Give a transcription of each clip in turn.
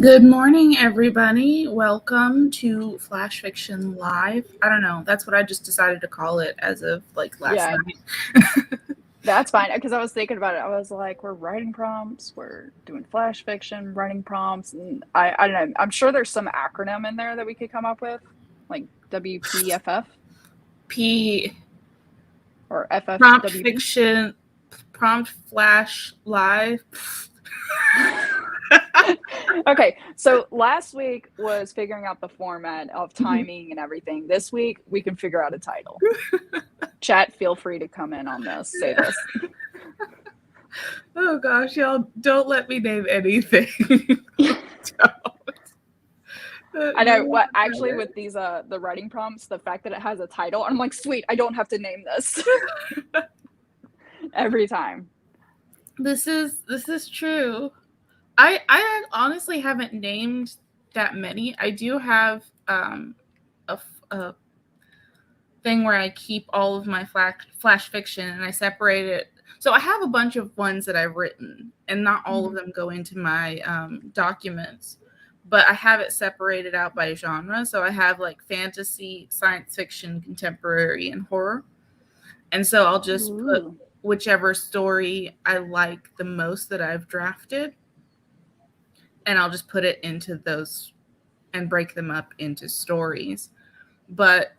Good morning, everybody. Welcome to Flash Fiction Live. I don't know. That's what I just decided to call it as of last night. That's fine. Because I was thinking about it. I was like, we're writing prompts, we're doing flash fiction, writing prompts, and I don't know. I'm sure there's some acronym in there that we could come up with, like WPFF P or Prompt FFWB. Fiction, Prompt Flash Live. Okay, so last week was figuring out the format of timing and everything. This week we can figure out a title. Chat, feel free to come in on this. Say this. Oh gosh, y'all don't let me name anything. I know what actually with these the writing prompts, the fact that it has a title, I'm like, sweet, I don't have to name this. Every time. This is true. I honestly haven't named that many. I do have a thing where I keep all of my flash fiction and I separate it. So I have a bunch of ones that I've written, and not all of them go into my documents, but I have it separated out by genre. So I have like fantasy, science fiction, contemporary, and horror. And so I'll just put whichever story I like the most that I've drafted, and I'll just put it into those and break them up into stories. But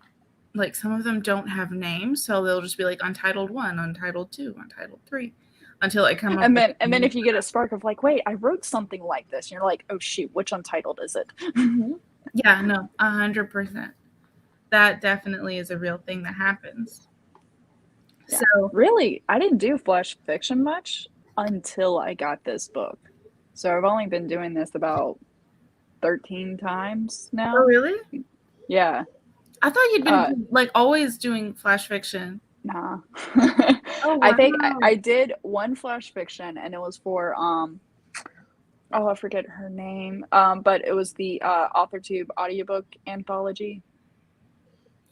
like some of them don't have names, so they'll just be like Untitled 1, Untitled 2, Untitled 3 until I come up and then if you get a spark of like, wait, I wrote something like this, and you're like, oh shoot, which Untitled is it? Yeah, no, 100%. That definitely is a real thing that happens. Yeah. So really, I didn't do flash fiction much until I got this book. So I've only been doing this about 13 times now. Oh, really? Yeah. I thought you'd been like always doing flash fiction. Nah. Oh, wow. I think I did one flash fiction, and it was for I forget her name. But it was the AuthorTube audiobook anthology.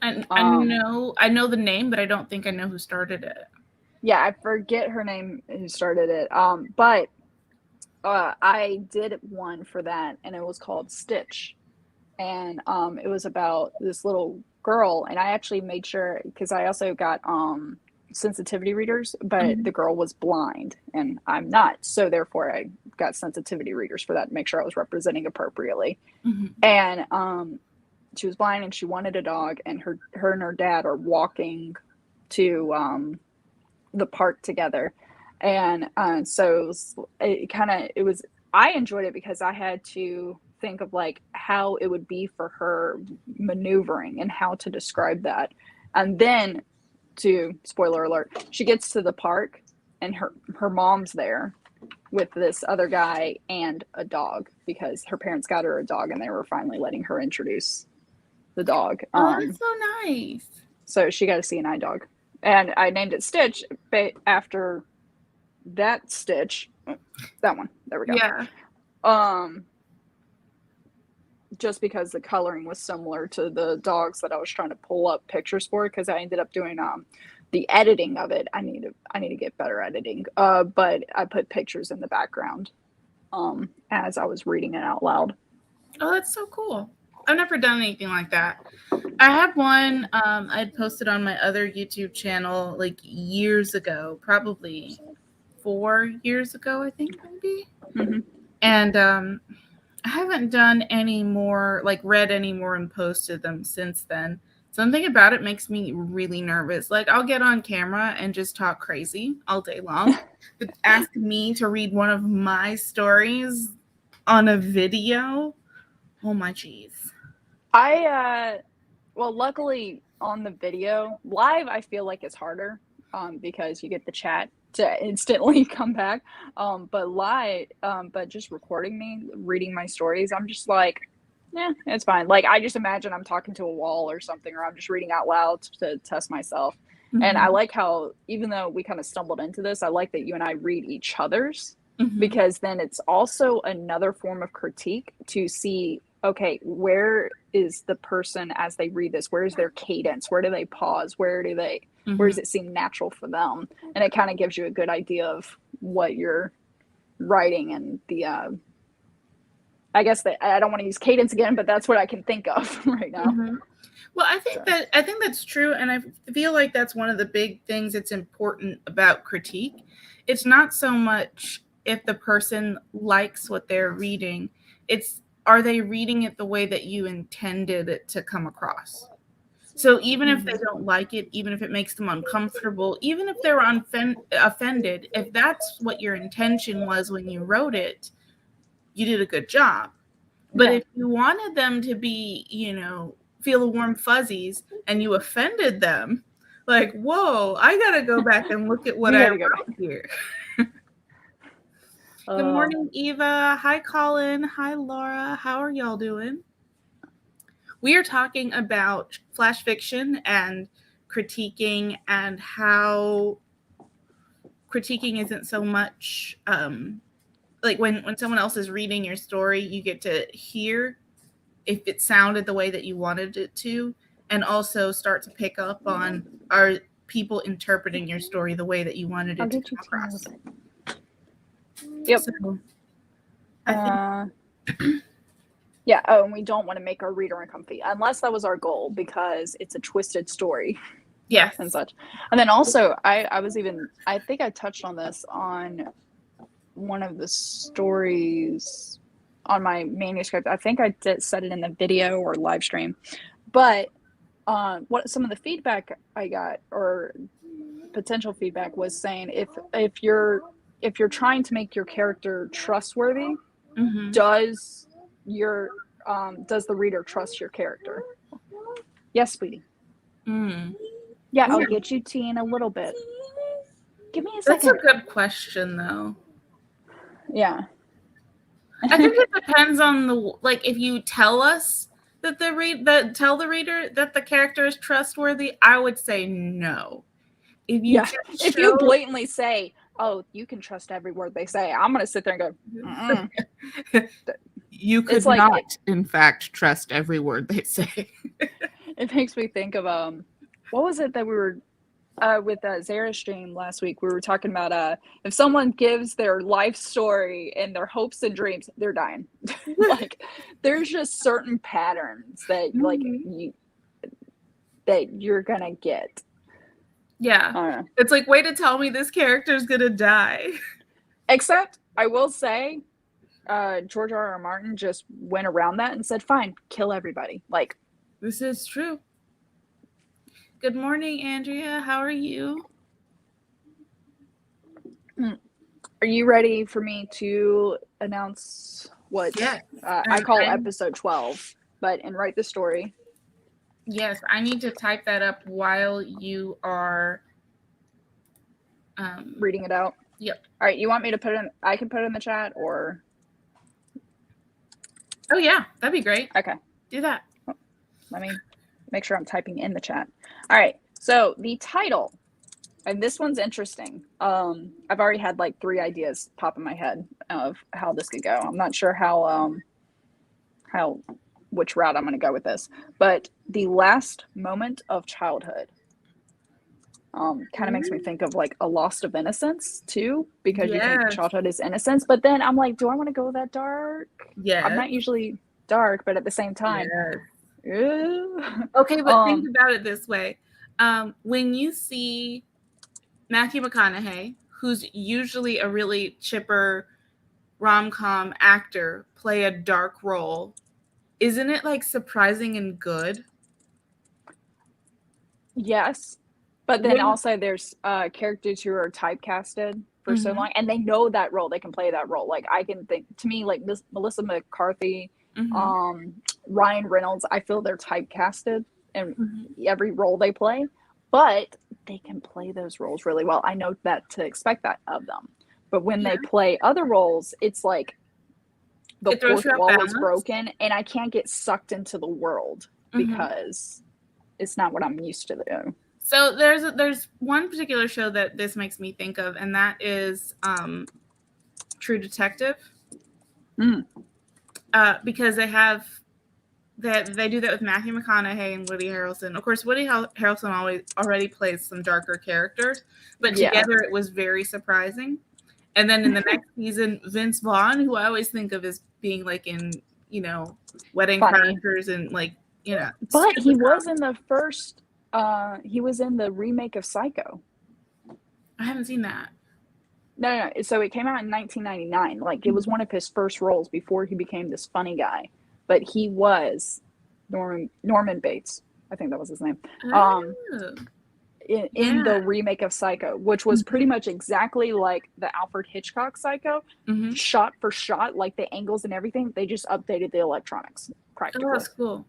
And I know the name, but I don't think I know who started it. Yeah, I forget her name who started it. But I did one for that, and it was called Stitch. And it was about this little girl, and I actually made sure, because I also got sensitivity readers, but the girl was blind and I'm not, so therefore I got sensitivity readers for that to make sure I was representing appropriately. And she was blind and she wanted a dog, and her and her dad are walking to the park together. And so it was I enjoyed it because I had to think of like how it would be for her maneuvering and how to describe that. And then, to spoiler alert, she gets to the park and her mom's there with this other guy and a dog, because her parents got her a dog and they were finally letting her introduce the dog. Oh, that's so nice. So she got to see an eye dog, and I named it Stitch after that Stitch, that one. There we go. Yeah. Just because the coloring was similar to the dogs that I was trying to pull up pictures for, because I ended up doing the editing of it. I need to get better editing. But I put pictures in the background as I was reading it out loud. Oh, that's so cool. I've never done anything like that. I have one I'd posted on my other YouTube channel like years ago, probably 4 years ago, I think, maybe. And I haven't done any more, like read any more and posted them since then. Something about it makes me really nervous. Like I'll get on camera and just talk crazy all day long. But ask me to read one of my stories on a video. Oh my geez. Well, luckily on the video, live I feel like it's harder because you get the chat to instantly come back. But live, but just recording me, reading my stories, I'm just like, yeah, it's fine. Like I just imagine I'm talking to a wall or something, or I'm just reading out loud to test myself. And I like how, even though we kind of stumbled into this, I like that you and I read each other's, because then it's also another form of critique to see, okay, where is the person as they read this? Where is their cadence? Where do they pause? Where does it seem natural for them? And it kind of gives you a good idea of what you're writing and the I guess that I don't want to use cadence again, but that's what I can think of right now. Mm-hmm. Well, I think that's true, and I feel like that's one of the big things that's important about critique. It's not so much if the person likes what they're reading, it's are they reading it the way that you intended it to come across. So even if they don't like it, even if it makes them uncomfortable, even if they're offended, if that's what your intention was when you wrote it, you did a good job. But if you wanted them to be, feel the warm fuzzies and you offended them, like, whoa, I got to go back and look at what I wrote here. Good morning, Eva. Hi, Colin. Hi, Laura. How are y'all doing? We are talking about flash fiction and critiquing, and how critiquing isn't so much like when someone else is reading your story, you get to hear if it sounded the way that you wanted it to, and also start to pick up on, are people interpreting your story the way that you wanted it to come across. Yep. So, I think yeah. Oh, and we don't want to make our reader uncomfy, unless that was our goal, because it's a twisted story. Yes. And such. And then also, I think I touched on this on one of the stories on my manuscript. I think I said it in the video or live stream. But what some of the feedback I got, or potential feedback, was saying if you're trying to make your character trustworthy, does the reader trust your character? Yes, sweetie. Yeah, I'll get you tea in a little bit. Give me a second. That's a good question, though. Yeah. I think it depends on if you tell us that tell the reader that the character is trustworthy, I would say no. If you blatantly say, "Oh, you can trust every word they say," I'm gonna sit there and go, "You could not, in fact, trust every word they say." It makes me think of what was it that we were with Zara's stream last week? We were talking about if someone gives their life story and their hopes and dreams, they're dying. Like, there's just certain patterns that that you're gonna get. Yeah, it's like, way to tell me this character's gonna die. Except, I will say, George R.R. Martin just went around that and said, "Fine, kill everybody." Like, this is true. Good morning, Andrea. How are you? Are you ready for me to announce what I call episode 12, and write the story? Yes, I need to type that up while you are reading it out. Yep. All right, you want me to put it in? I can put it in the chat, or? Oh yeah, that'd be great. Okay. Do that. Let me make sure I'm typing in the chat. All right, so the title, and this one's interesting. I've already had like 3 ideas pop in my head of how this could go. I'm not sure which route I'm going to go with this, but the last moment of childhood kind of makes me think of like a lost of innocence too, because you think childhood is innocence, but then I'm like, do I want to go that dark? Yeah, I'm not usually dark, but at the same time, okay, but think about it this way. When you see Matthew McConaughey, who's usually a really chipper rom-com actor, play a dark role, isn't it like surprising and good? Yes, but then also there's characters who are typecasted for so long, and they know that role, they can play that role. Like, I can think, to me, like Melissa McCarthy, Ryan Reynolds, I feel they're typecasted in every role they play, but they can play those roles really well. I know that to expect that of them. But when they play other roles, it's like the fourth wall is broken, and I can't get sucked into the world because it's not what I'm used to doing. So there's one particular show that this makes me think of, and that is True Detective. Because they do that with Matthew McConaughey and Woody Harrelson. Of course, Woody Harrelson already plays some darker characters, but together it was very surprising. And then in the next season, Vince Vaughn, who I always think of as being like in, Wedding Crashers and like, But he was in the first, he was in the remake of Psycho. I haven't seen that. No. So it came out in 1999. Like, it was one of his first roles before he became this funny guy. But he was Norman Bates. I think that was his name. In the remake of Psycho, which was pretty much exactly like the Alfred Hitchcock Psycho, shot for shot, like the angles and everything. They just updated the electronics practically. Oh, that's cool.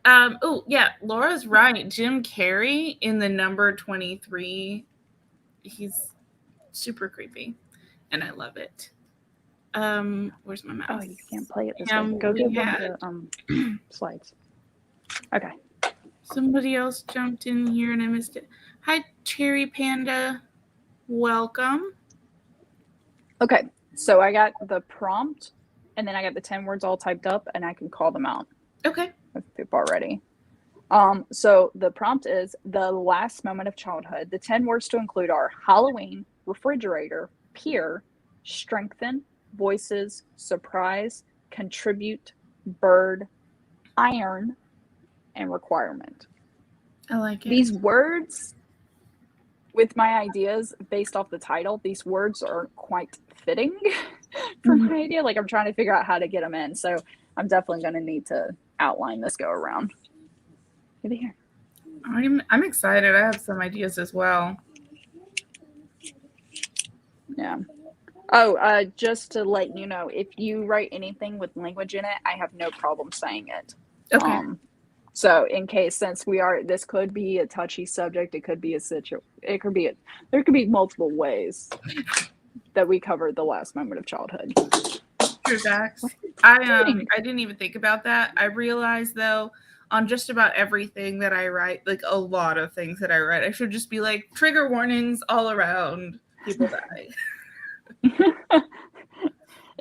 Oh yeah, Laura's right. Jim Carrey in the number 23. He's super creepy, and I love it. Where's my mouse? Oh, you can't play it this way. Go give them the slides. Okay. Somebody else jumped in here and I missed it. Hi, Cherry Panda. Welcome. Okay, so I got the prompt, and then I got the 10 words all typed up, and I can call them out. Okay. If people are ready. So the prompt is the last moment of childhood. The 10 words to include are Halloween, refrigerator, peer, strengthen, voices, surprise, contribute, bird, iron, and requirement. I like it. These words, with my ideas based off the title, these words aren't quite fitting for my idea. Like, I'm trying to figure out how to get them in. So I'm definitely going to need to outline this go around. Over here. I'm excited. I have some ideas as well. Yeah. Oh, just to let you know, if you write anything with language in it, I have no problem saying it. Okay. So in case, since this could be a touchy subject, it could be there could be multiple ways that we covered the last moment of childhood. True facts. I didn't even think about that. I realized though, on just about everything that I write, like a lot of things that I write, I should just be like trigger warnings all around. People die.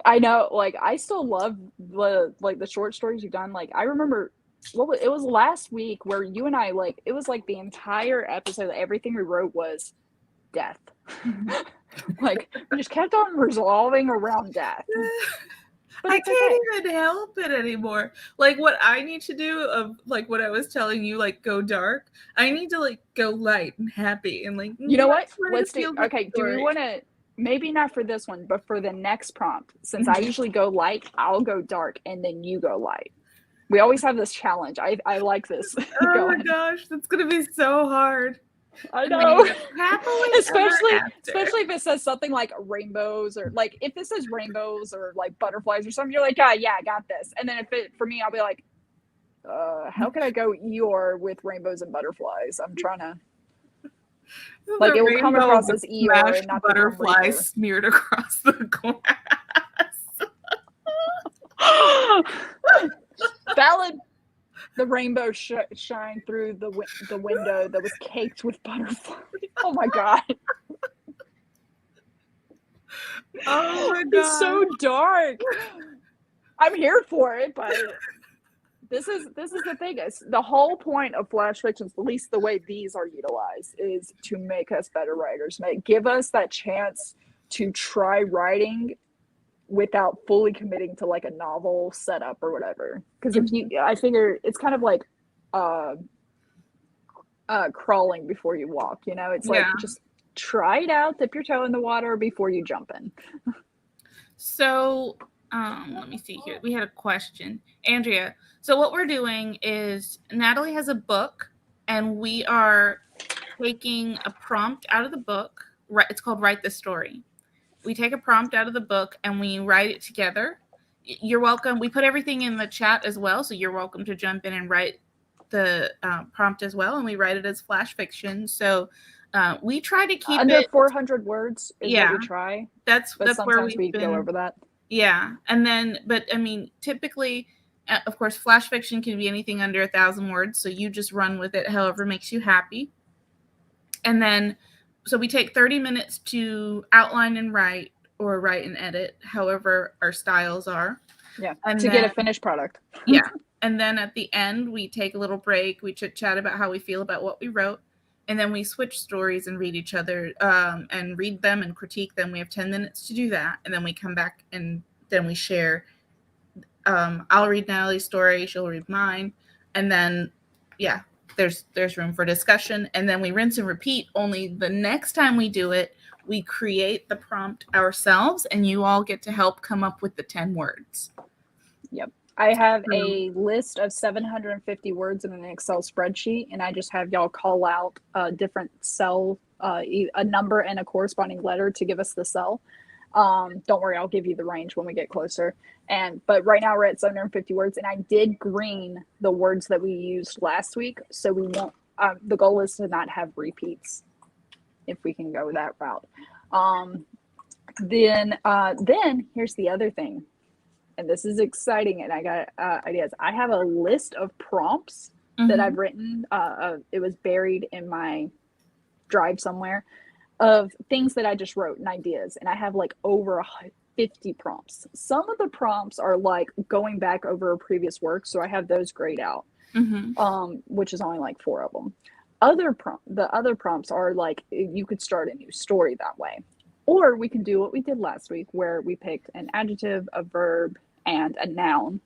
I know, like, I still love the short stories you've done. Like, I remember it was last week where you and I, like, it was like the entire episode, everything we wrote was death. Like, we just kept on resolving around death. I can't even help it anymore. Like, what I need to do of, like, what I was telling you, like, go dark, I need to, like, go light and happy and, like, you know what? Let's do, okay, do we want to, maybe not for this one, but for the next prompt, since I usually go light, I'll go dark, and then you go light. We always have this challenge. I like this. Oh my gosh, that's going to be so hard. I know. Especially if it says something like rainbows, or like if it says rainbows or like butterflies or something, you're like, yeah, I got this. And then for me, I'll be like, how can I go Eeyore with rainbows and butterflies? I'm trying to, like, it will come across as Eeyore and not butterflies smeared across the glass. Valid. The rainbow shine through the window that was caked with butterflies. Oh my god! Oh my god! It's so dark. I'm here for it, but this is the thing. Is the whole point of flash fictions, at least the way these are utilized, is to make us better writers. Give us that chance to try writing without fully committing to like a novel setup or whatever. Because I figure it's kind of like crawling before you walk, it's like, just try it out, dip your toe in the water before you jump in. So let me see here. We had a question. Andrea, so what we're doing is Natalie has a book and we are taking a prompt out of the book. It's called Write the Story. We take a prompt out of the book and we write it together. You're welcome. We put everything in the chat as well, so you're welcome to jump in and write the prompt as well. And we write it as flash fiction. So we try to keep under it 400 words. Is what we try. That's where we go over that. Yeah, and then, but I mean, typically, of course, flash fiction can be anything under 1,000 words. So you just run with it, however makes you happy. And then. So we take 30 minutes to outline and write, or write and edit, however our styles are. Yeah, and to get a finished product. Yeah, and then at the end, we take a little break. We chit-chat about how we feel about what we wrote. and then we switch stories and read each other, and read them and critique them. We have 10 minutes to do that, and then we come back and then we share. I'll read Natalie's story, she'll read mine, and then yeah, there's room for discussion, and then we rinse and repeat. Only the next time we do it, we create the prompt ourselves, and you all get to help come up with the 10 words. Yep. I have a list of 750 words in an Excel spreadsheet, and I just have y'all call out a different cell, a number and a corresponding letter to give us the cell. Don't worry, I'll give you the range when we get closer. But right now we're at 750 words, and I did green the words that we used last week, so we won't. The goal is to not have repeats, if we can go that route. Then here's the other thing. And this is exciting, and I got ideas. I have a list of prompts that I've written. It was buried in my drive somewhere of things that I just wrote and ideas. And I have like over 50 prompts. Some of the prompts are like going back over a previous work, so I have those grayed out, which is only like 4 of them. The other prompts are like, you could start a new story that way. Or we can do what we did last week, where we picked an adjective, a verb, and a noun,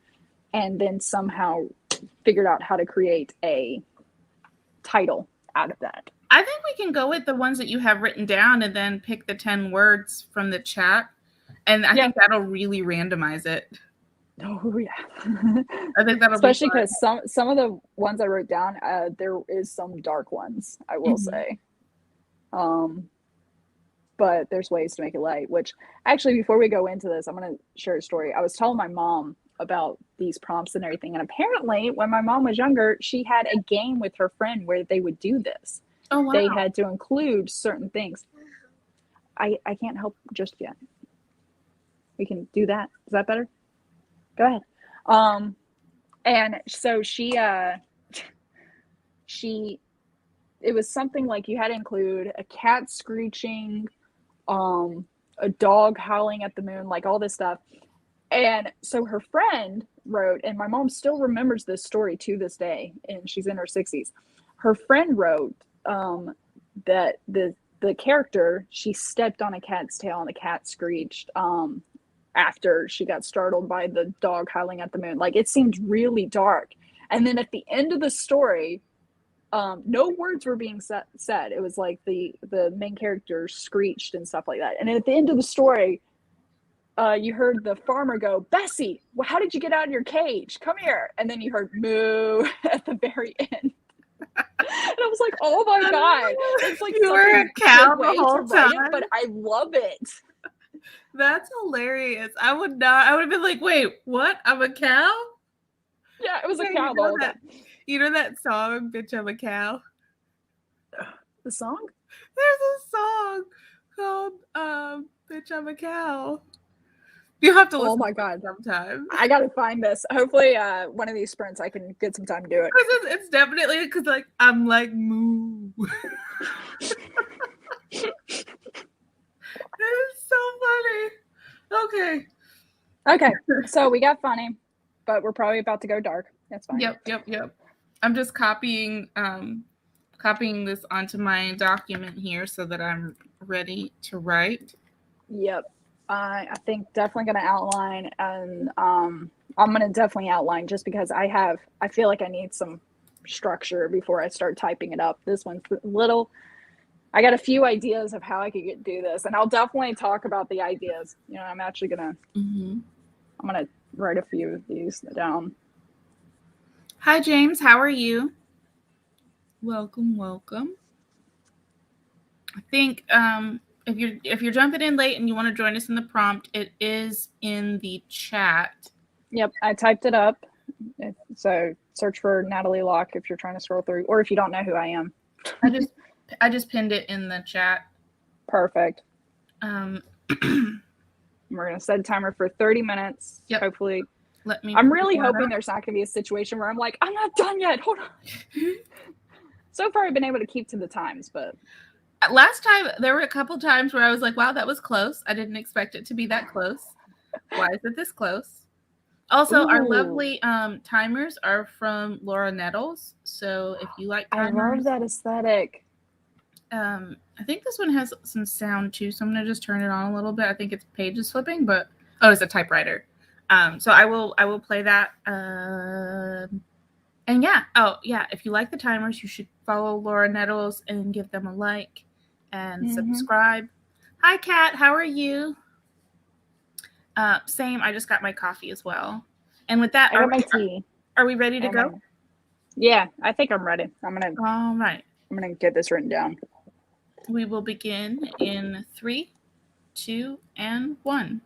and then somehow figured out how to create a title out of that. I think we can go with the ones that you have written down and then pick the 10 words from the chat. And I think that'll really randomize it. Oh, yeah. I think that'll especially because some of the ones I wrote down, there is some dark ones, I will say. But there's ways to make it light, which actually, before we go into this, I'm going to share a story. I was telling my mom about these prompts and everything. And apparently when my mom was younger, she had a game with her friend where they would do this. Oh, wow. They had to include certain things. I can't help just yet. We can do that. Is that better? Go ahead. And so it was something like you had to include a cat screeching, a dog howling at the moon, like all this stuff. And so her friend wrote, and my mom still remembers this story to this day, and she's in her 60s. Her friend wrote that the character, she stepped on a cat's tail and the cat screeched after she got startled by the dog howling at the moon. Like, it seemed really dark. And then at the end of the story, no words were being said. It was like the main character screeched and stuff like that. And then at the end of the story, you heard the farmer go, "Bessie, well, how did you get out of your cage? Come here." And then you heard moo at the very end. And I was like, oh my God. It's like you were a cow the whole time. It, but I love it. That's hilarious. I would have been like, wait, what? I'm a cow? Yeah, it was a cow the whole time. You know that song, "Bitch, I'm a Cow"? The song? There's a song called "Bitch, I'm a Cow." You have to listen. Oh my God! Sometime I gotta find this. Hopefully, one of these sprints I can get some time to do it. It's definitely because like I'm like moo. That is so funny. Okay. So we got funny, but we're probably about to go dark. That's fine. Yep. I'm just copying this onto my document here so that I'm ready to write. Yep. I think definitely going to outline, and I'm going to definitely outline just because I feel like I need some structure before I start typing it up. This one's little. I got a few ideas of how I could do this, and I'll definitely talk about the ideas. You know, I'm actually going to, I'm going to write a few of these down. Hi, James. How are you? Welcome. I think if you're jumping in late and you want to join us in the prompt, it is in the chat. Yep, I typed it up. So search for Natalie Locke if you're trying to scroll through, or if you don't know who I am. I just pinned it in the chat. Perfect. We're gonna set a timer for 30 minutes. Yep. Hopefully. I'm really hoping there's not gonna be a situation where I'm like, I'm not done yet. Hold on. So far, I've been able to keep to the times, but last time there were a couple times where I was like, wow, that was close. I didn't expect it to be that close. Why is it this close? Also, our lovely timers are from Laura Nettles. So if you like timers, I love that aesthetic. I think this one has some sound too, so I'm gonna just turn it on a little bit. I think it's pages flipping, but oh, it's a typewriter. So I will play that. And yeah, oh yeah, if you like the timers, you should follow Laura Nettles and give them a like and subscribe. Hi, Kat. How are you? Same. I just got my coffee as well. And with that, I got my tea. are we ready to go? Yeah, I think I'm ready. All right. I'm gonna get this written down. We will begin in 3, 2, and 1.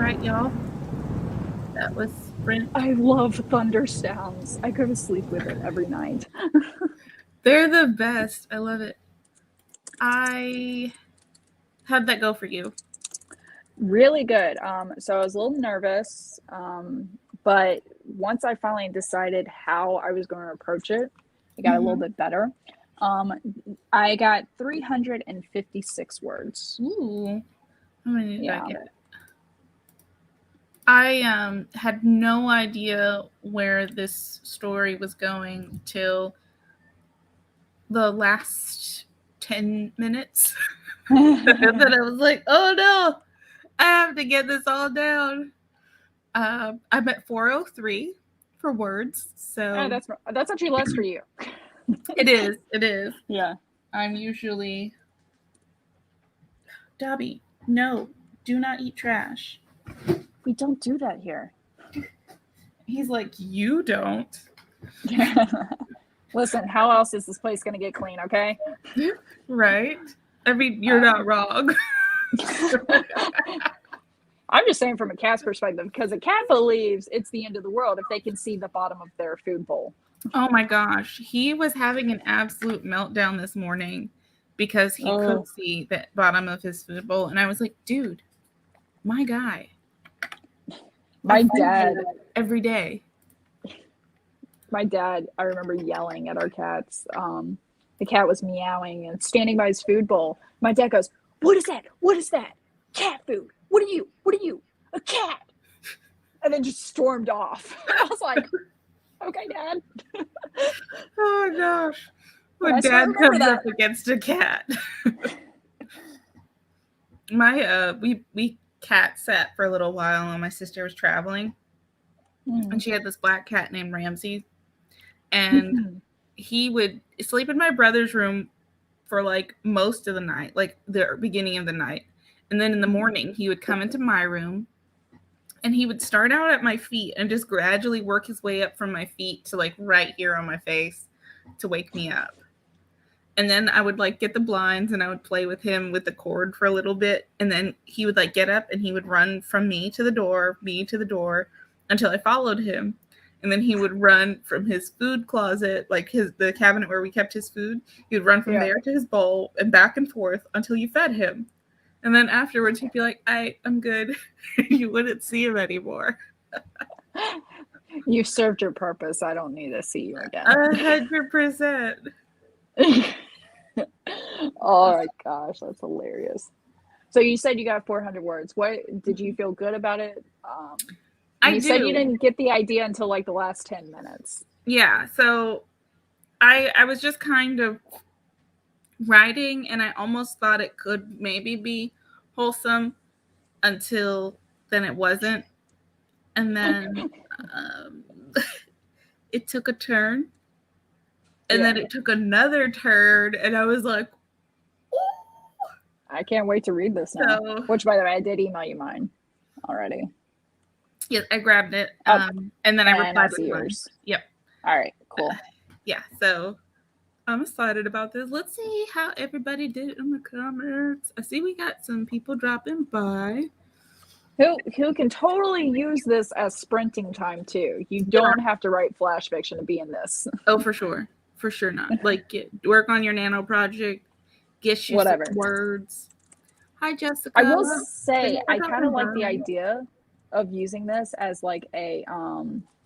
right, y'all. That was Sprint. I love thunder sounds. I go to sleep with it every night. They're the best. I love it. How'd that go for you? Really good. So I was a little nervous, but once I finally decided how I was going to approach it, it got a little bit better. I got 356 words. Ooh. How many did Yeah. I get? I had no idea where this story was going till the last 10 minutes. And then I was like, oh no, I have to get this all down. I'm at 403 for words. So that's actually less for you. It is. Yeah. I'm usually Dobby, no, do not eat trash. We don't do that here. He's like, you don't. Listen, how else is this place going to get clean, okay? Right? I mean, you're not wrong. I'm just saying from a cat's perspective, because a cat believes it's the end of the world if they can see the bottom of their food bowl. Oh my gosh. He was having an absolute meltdown this morning because he could see the bottom of his food bowl. And I was like, dude, my guy. My dad. Every day. My dad, I remember yelling at our cats. The cat was meowing and standing by his food bowl. My dad goes, "What is that? What is that? Cat food. What are you? What are you? A cat." And then just stormed off. I was like, okay, Dad. Oh gosh. When Dad comes up against a cat. We cat sat for a little while when my sister was traveling. And she had this black cat named Ramsey. And he would sleep in my brother's room for like most of the night, like the beginning of the night. And then in the morning, he would come into my room and he would start out at my feet and just gradually work his way up from my feet to like right here on my face to wake me up. And then I would like get the blinds and I would play with him with the cord for a little bit. And then he would like get up and he would run from me to the door until I followed him. And then he would run from his food closet, like the cabinet where we kept his food. He would run from there to his bowl and back and forth until you fed him. And then afterwards, he'd be like, I'm good. You wouldn't see him anymore. You served your purpose. I don't need to see you again. 100%. Oh my gosh, that's hilarious. So you said you got 400 words. What did you feel good about it? You said you didn't get the idea until like the last 10 minutes. Yeah, so I was just kind of writing and I almost thought it could maybe be wholesome until then it wasn't. And then it took a turn. And then it took another turn and I was like, ooh. I can't wait to read this now. Which, by the way, I did email you mine already. Yes, I grabbed it. And then I replied with yours. Yep. All right, cool. Yeah, so I'm excited about this. Let's see how everybody did in the comments. I see we got some people dropping by. Who can totally use this as sprinting time too. You don't have to write flash fiction to be in this. Oh, for sure. For sure not. Like, work on your nano project. Get you some words. Hi, Jessica. I will say, I kind of like the idea of using this as like a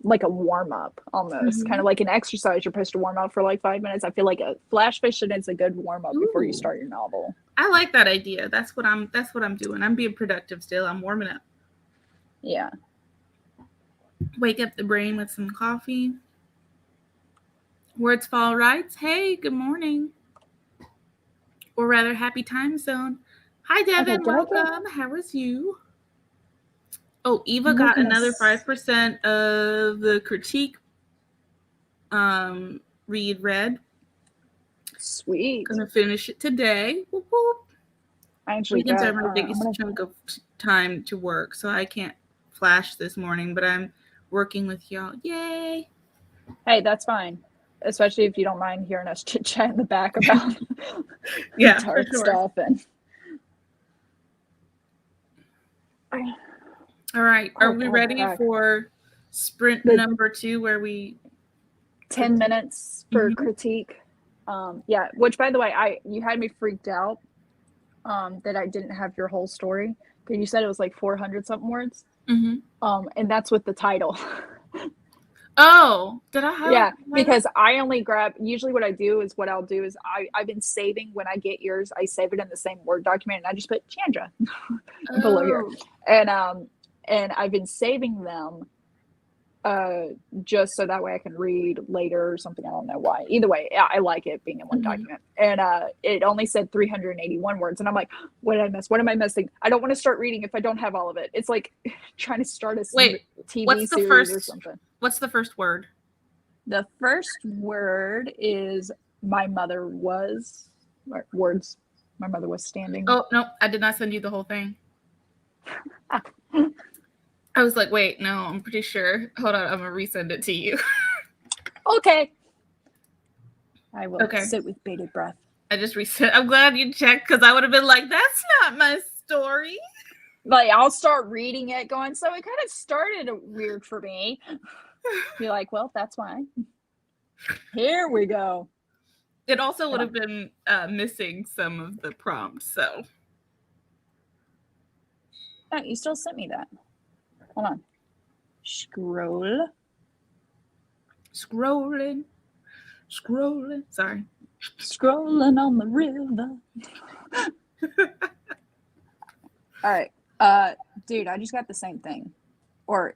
warm up almost, kind of like an exercise. You're supposed to warm up for like 5 minutes. I feel like a flash fiction is a good warm up before you start your novel. I like that idea. That's what I'm doing. I'm being productive still. I'm warming up. Yeah. Wake up the brain with some coffee. Words Fall Writes. Hey, good morning. Or rather, happy time zone. Hi, Devin. Welcome. How was you? Oh, Eva got another 5% of the critique read. Sweet. Gonna finish it today. Whoop, whoop. I actually Weekends are my biggest chunk of time to work, so I can't flash this morning, but I'm working with y'all. Yay! Hey, that's fine. Especially if you don't mind hearing us chit chat in the back about dark stuff. And All right. Are Oh, we God, ready heck. for sprint The number 2 where we 10 minutes for Mhm. critique. Yeah, which by the way, you had me freaked out that I didn't have your whole story because you said it was like 400 something words. Mhm. And that's with the title. Oh, did I highlight Yeah, the title? because I only grab, usually what I'll do is I've been saving when I get yours, I save it in the same Word document and I just put Chandra below here. Oh. And I've been saving them just so that way I can read later or something. I don't know why. Either way, I like it being in one Mhm. document. And it only said 381 words. And I'm like, what did I miss? What am I missing? I don't want to start reading if I don't have all of it. It's like trying to start a Wait, TV series or something. what's the first word? The first word is my mother was words. My mother was standing. Oh, no, I did not send you the whole thing. I was like, wait, no, I'm pretty sure. Hold on, I'm going to resend it to you. Okay. I will Okay. sit with bated breath. I just resent. I'm glad you checked because I would have been like, that's not my story. Like, I'll start reading it going, so it kind of started weird for me. You're like, well, that's why. Here we go. It also would have been missing some of the prompts, so. Oh, you still sent me that. Hold on. Scroll. Scrolling. Sorry. Scrolling on the river. All right. Dude, I just got the same thing. Or,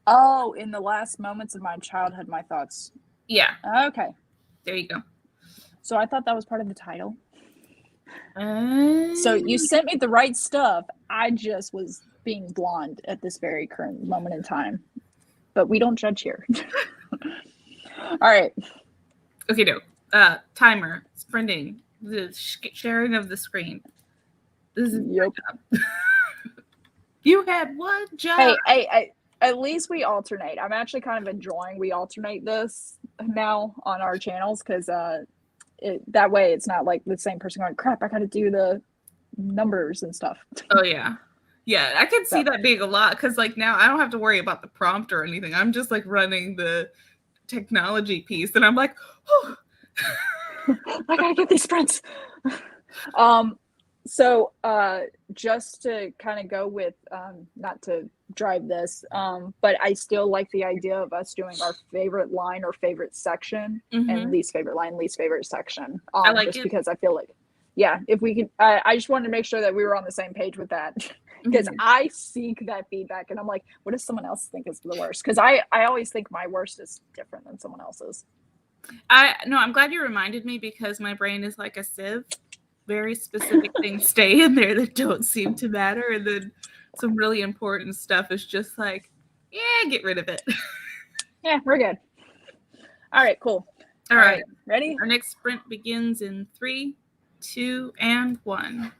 oh, in the last moments of my childhood, my thoughts. Yeah. Okay. There you go. So I thought that was part of the title. So you sent me the right stuff. I just was being blonde at this very current moment in time. But we don't judge here. All right. Okay, no. Timer. Sprinting. The sharing of the screen. This is your job. You had one job. Hey, at least we alternate. I'm actually kind of enjoying we alternate this now on our channels because that way it's not like the same person going, crap, I got to do the numbers and stuff. Oh, yeah. Yeah, I can see that being a lot because, like, now I don't have to worry about the prompt or anything. I'm just, like, running the technology piece, and I'm like, oh. I gotta get these sprints. So just to kind of go with not to drive this, but I still like the idea of us doing our favorite line or favorite section and least favorite line, least favorite section. I like just it. because I feel like, yeah, if we could, I just wanted to make sure that we were on the same page with that because I seek that feedback and I'm like, what does someone else think is the worst? Because I always think my worst is different than someone else's. I'm glad you reminded me because my brain is like a sieve. Very specific things stay in there that don't seem to matter, and then some really important stuff is just like, yeah, get rid of it. Yeah, we're good. All right, cool. All right. Ready? Our next sprint begins in 3, 2, and 1.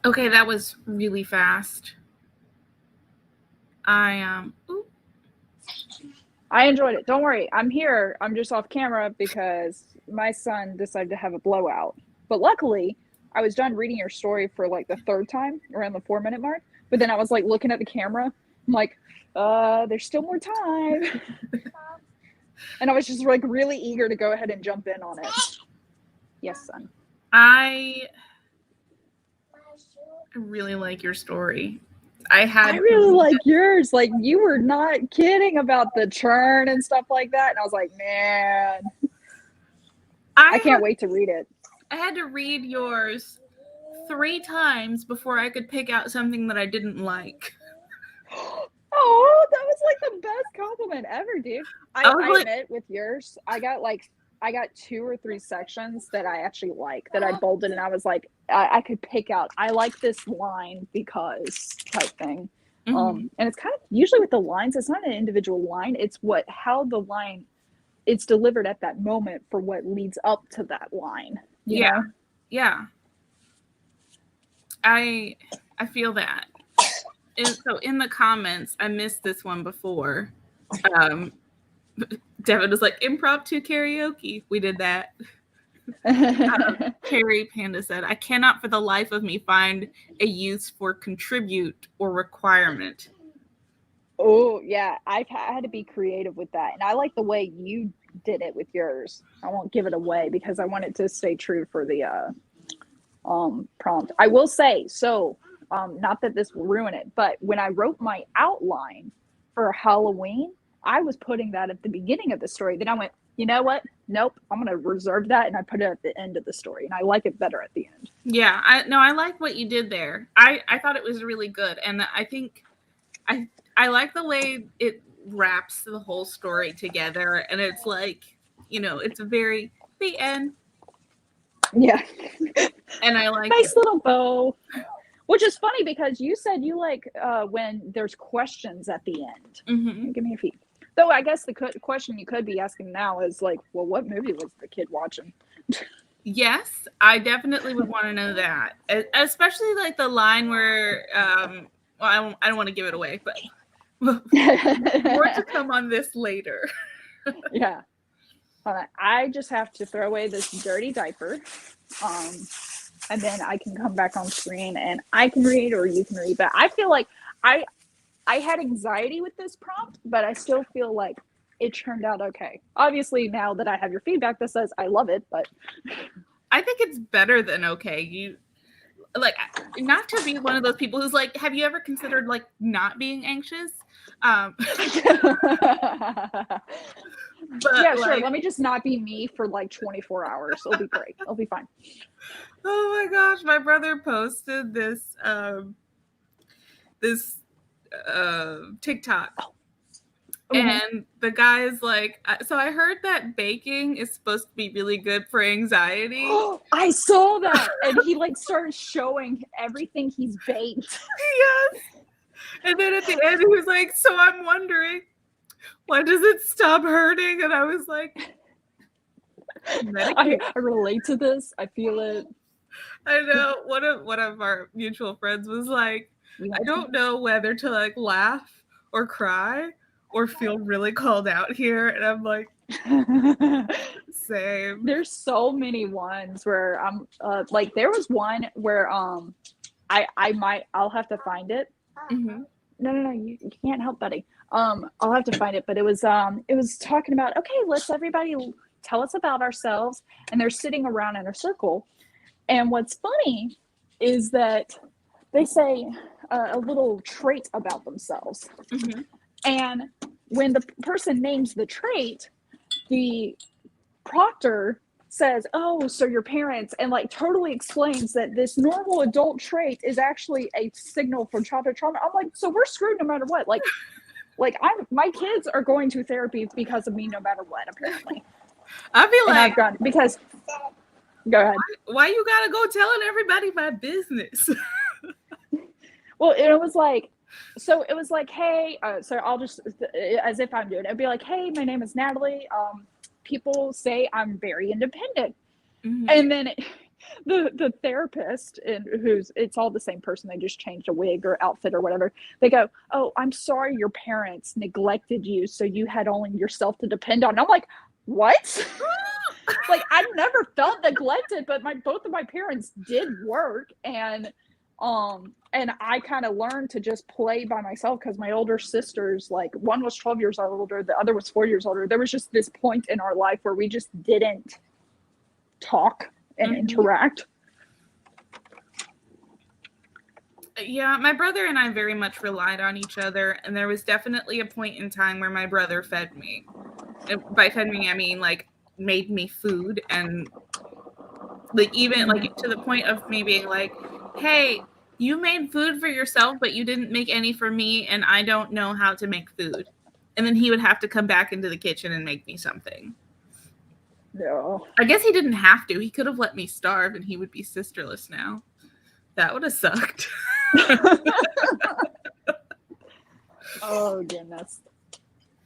Okay, that was really fast. I enjoyed it. Don't worry, I'm here. I'm just off camera because my son decided to have a blowout. But luckily, I was done reading your story for like the third time around the 4-minute mark. But then I was like looking at the camera. I'm like, there's still more time. And I was just like really eager to go ahead and jump in on it. Yes, son. I really like your story. I really like yours. Like, you were not kidding about the churn and stuff like that. And I was like, man, I can't wait to read it. I had to read yours 3 times before I could pick out something that I didn't like. Oh, that was like the best compliment ever, dude. I admit with yours, I got 2 or 3 sections that I actually like, that I bolded, and I was like, I could pick out, I like this line because type thing. And it's kind of, usually with the lines, it's not an individual line, it's how the line, it's delivered at that moment for what leads up to that line. You know? Yeah. I feel that. So in the comments, I missed this one before. Devin was like, impromptu karaoke. We did that. Carrie Panda said, I cannot for the life of me find a use for contribute or requirement. Oh, yeah. I had to be creative with that. And I like the way you did it with yours. I won't give it away because I want it to stay true for the prompt. I will say, so not that this will ruin it, but when I wrote my outline for Halloween, I was putting that at the beginning of the story. Then I went, you know what? Nope, I'm going to reserve that, and I put it at the end of the story, and I like it better at the end. Yeah, I like what you did there. I thought it was really good, and I think I like the way it wraps the whole story together, and it's like, it's a very the end. Yeah. And I like nice little bow. Which is funny because you said you like when there's questions at the end. Mm-hmm. Give me a feed. Though I guess the question you could be asking now is like, well, what movie was the kid watching? Yes, I definitely would want to know that, especially like the line where, well, I don't want to give it away, but more to come on this later. Yeah. I just have to throw away this dirty diaper. And then I can come back on screen and I can read or you can read. But I feel like I had anxiety with this prompt, but I still feel like it turned out okay. Obviously, now that I have your feedback that says I love it, but I think it's better than okay. You like, not to be one of those people who's like, have you ever considered like not being anxious? But yeah, sure. Let me just not be me for like 24 hours. It'll be great. It'll be fine. Oh my gosh, my brother posted this TikTok. And the guy is like, so I heard that baking is supposed to be really good for anxiety. I saw that. And he like started showing everything he's baked. Yes. And then at the end, he was like, so I'm wondering, when does it stop hurting? And I was like, I relate to this. I feel it. I know. One of our mutual friends was like, I don't know whether to like laugh or cry or feel really called out here. And I'm like, same. There's so many ones where I'm like, there was one where I'll have to find it. Mm-hmm. No, you can't help, buddy. I'll have to find it, but it was talking about, okay, let's everybody tell us about ourselves, and they're sitting around in a circle. And what's funny is that they say a little trait about themselves. Mm-hmm. And when the person names the trait, the proctor says, oh, so your parents, and like totally explains that this normal adult trait is actually a signal for childhood trauma. I'm like, so we're screwed no matter what. Like my kids are going to therapy because of me no matter what, apparently. I feel like I've gone because go ahead. Why you gotta go telling everybody my business? Well, it was like, hey, so I'll just, as if I'm doing it, it'd be like, hey, my name is Natalie. People say I'm very independent. Mm-hmm. And then the therapist, and it's all the same person, they just changed a wig or outfit or whatever, they go, oh, I'm sorry your parents neglected you, so you had only yourself to depend on. I'm like, what? Like, I never felt neglected, but both of my parents did work, and I kind of learned to just play by myself, because my older sisters, like, one was 12 years older, the other was 4 years older. There was just this point in our life where we just didn't talk and interact. Yeah, my brother and I very much relied on each other, and there was definitely a point in time where my brother fed me. By fed me, I mean, like, made me food, and, like, even, like, to the point of me being like, hey, you made food for yourself, but you didn't make any for me, and I don't know how to make food. And then he would have to come back into the kitchen and make me something. Yeah. I guess he didn't have to. He could have let me starve, and he would be sisterless now. That would have sucked. Oh, goodness.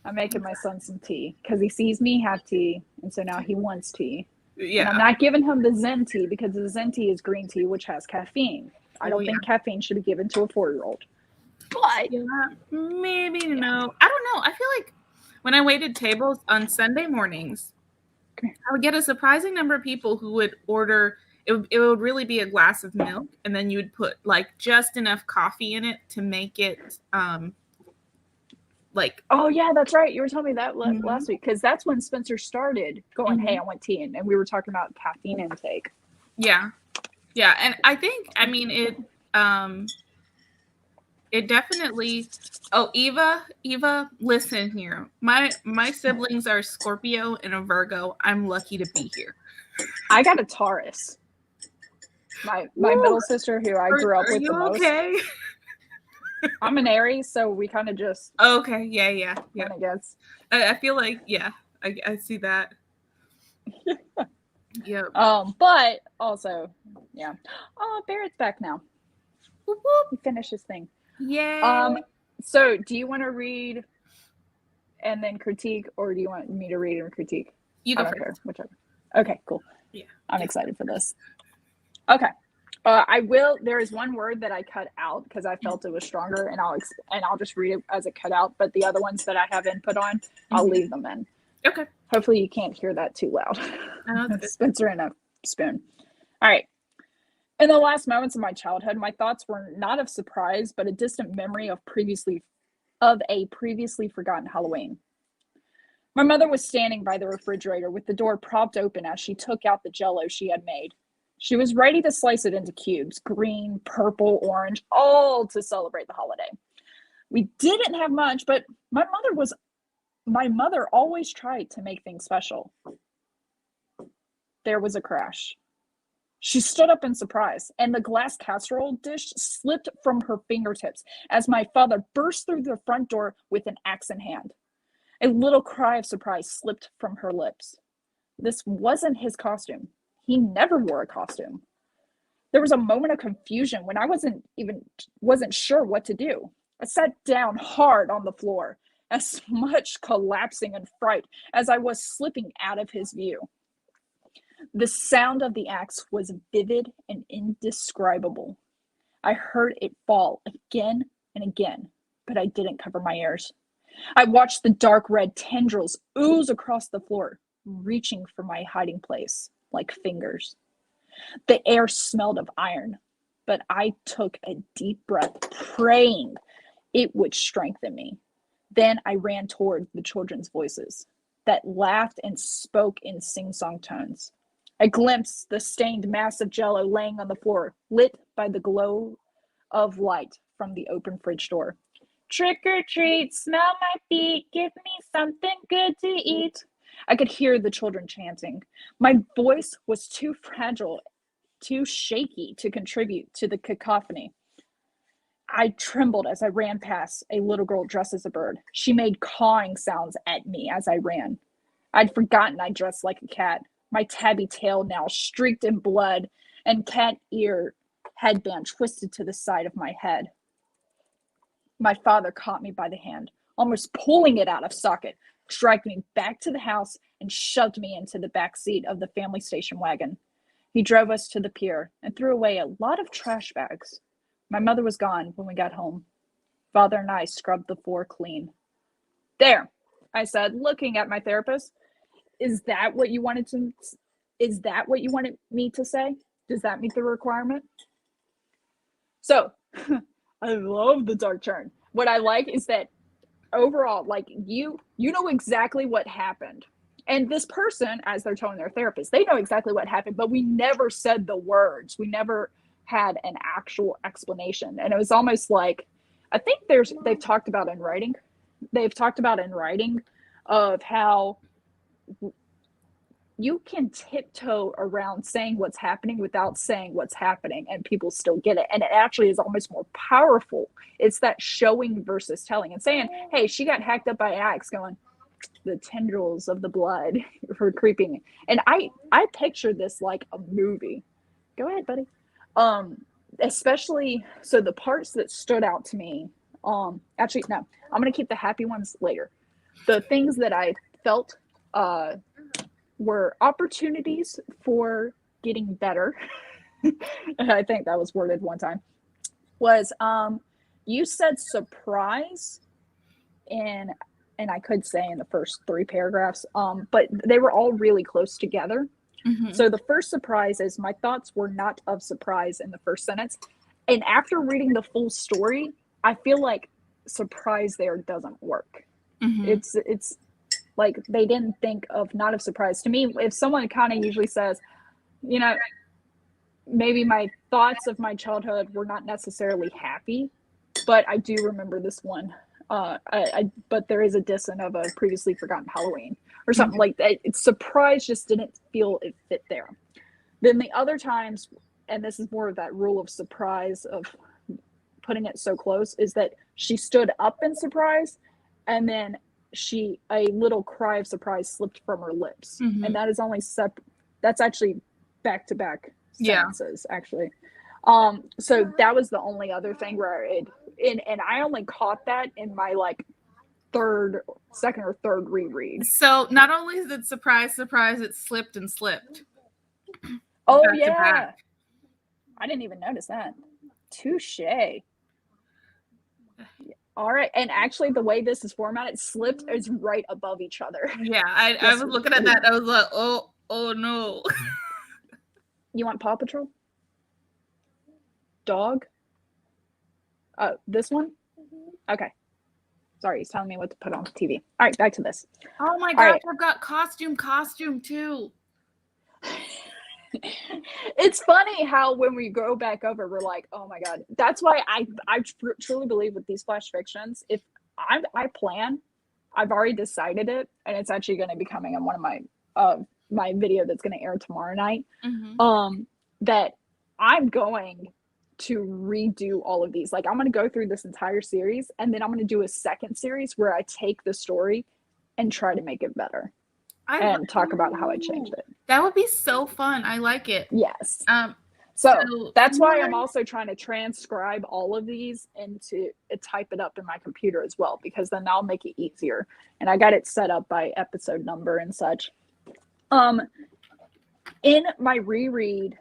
I'm making my son some tea, because he sees me have tea, and so now he wants tea. Yeah. And I'm not giving him the Zen tea, because the Zen tea is green tea, which has caffeine. I don't think caffeine should be given to a 4-year-old. But maybe no. I don't know. I feel like when I waited tables on Sunday mornings, I would get a surprising number of people who would order. It would really be a glass of milk, and then you would put, like, just enough coffee in it to make it like. Oh yeah, that's right. You were telling me that last week, because that's when Spencer started going, hey, I want tea, and we were talking about caffeine intake. Yeah, and I think, I mean, it definitely. Oh, Eva, listen here. My siblings are Scorpio and a Virgo. I'm lucky to be here. I got a Taurus. My middle sister, who I grew up with the most. Okay? I'm an Aries, so we kind of just. Okay, yeah. I guess. I feel like, yeah, I see that. Yeah. But also, yeah. Oh, Barrett's back now. He finished his thing. Yay. So do you want to read and then critique, or do you want me to read and critique? You go first. Whichever. Okay, cool. Yeah. I'm excited for this. Okay. I will. There is one word that I cut out because I felt it was stronger, and I'll just read it as a cutout. But the other ones that I have input on, I'll leave them in. Okay. Hopefully you can't hear that too loud. Spencer and a spoon. All right. In the last moments of my childhood, my thoughts were not of surprise, but a distant memory of a previously forgotten Halloween. My mother was standing by the refrigerator with the door propped open as she took out the Jell-O she had made. She was ready to slice it into cubes, green, purple, orange, all to celebrate the holiday. We didn't have much, but my mother always tried to make things special. There was a crash. She stood up in surprise, and the glass casserole dish slipped from her fingertips as my father burst through the front door with an axe in hand. A little cry of surprise slipped from her lips. This wasn't his costume. He never wore a costume. There was a moment of confusion when I wasn't sure what to do. I sat down hard on the floor, as much collapsing in fright as I was slipping out of his view. The sound of the axe was vivid and indescribable. I heard it fall again and again, but I didn't cover my ears. I watched the dark red tendrils ooze across the floor, reaching for my hiding place like fingers. The air smelled of iron, but I took a deep breath, praying it would strengthen me. Then I ran toward the children's voices that laughed and spoke in sing-song tones. I glimpsed the stained mass of Jell-O laying on the floor, lit by the glow of light from the open fridge door. Trick or treat, smell my feet, give me something good to eat. I could hear the children chanting. My voice was too fragile, too shaky to contribute to the cacophony. I trembled as I ran past a little girl dressed as a bird. She made cawing sounds at me as I ran. I'd forgotten I dressed like a cat. My tabby tail now streaked in blood, and cat ear headband twisted to the side of my head. My father caught me by the hand, almost pulling it out of socket, dragged me back to the house, and shoved me into the back seat of the family station wagon. He drove us to the pier and threw away a lot of trash bags. My mother was gone when we got home. Father and I scrubbed the floor clean. There, I said, looking at my therapist. Is that what you wanted me to say? Does that meet the requirement? So, I love the dark turn. What I like is that overall, like you know exactly what happened. And this person, as they're telling their therapist, they know exactly what happened, but we never said the words. We never had an actual explanation. And it was almost like, I think they've talked about in writing of how you can tiptoe around saying what's happening without saying what's happening, and people still get it. And it actually is almost more powerful. It's that showing versus telling, and saying, hey, she got hacked up by an axe, going, the tendrils of the blood for creeping. And I picture this like a movie. Go ahead, buddy. Especially, so the parts that stood out to me, actually, no, I'm going to keep the happy ones later. The things that I felt were opportunities for getting better. I think that was worded one time. Was you said surprise and I could say in the first 3 paragraphs, but they were all really close together. Mm-hmm. So the first surprise is my thoughts were not of surprise in the first sentence. And after reading the full story, I feel like surprise there doesn't work. Mm-hmm. It's like they didn't think of not of surprise. To me, if someone kind of usually says, you know, maybe my thoughts of my childhood were not necessarily happy, but I do remember this one. But there is a dissonance of a previously forgotten Halloween or something like that. It's surprise just didn't feel it fit there. Then the other times, and this is more of that rule of surprise of putting it so close, is that she stood up in surprise and then a little cry of surprise slipped from her lips. Mm-hmm. And that is only that's actually back-to-back sentences, actually. So that was the only other thing where and I only caught that in my like second or third reread. So not only is it surprise, it slipped and slipped. Oh yeah. I didn't even notice that. Touche. All right. And actually the way this is formatted, slipped is right above each other. Yeah, I was looking at that. I was like, oh no. You want Paw Patrol? Dog? This one? Okay. Sorry, he's telling me what to put on TV. All right, back to this. Oh my gosh, right. I've got costume too. It's funny how when we go back over, we're like, oh my God. That's why I truly believe with these flash fictions, if I plan, I've already decided it, and it's actually going to be coming on one of my video that's going to air tomorrow night. Mm-hmm. That I'm going to redo all of these. Like I'm going to go through this entire series, and then I'm going to do a second series where I take the story and try to make it better and talk about how I changed it. That would be so fun. I like it. Yes. So that's why I'm also trying to transcribe all of these and to type it up in my computer as well, because then I'll make it easier. And I got it set up by episode number and such. In my reread,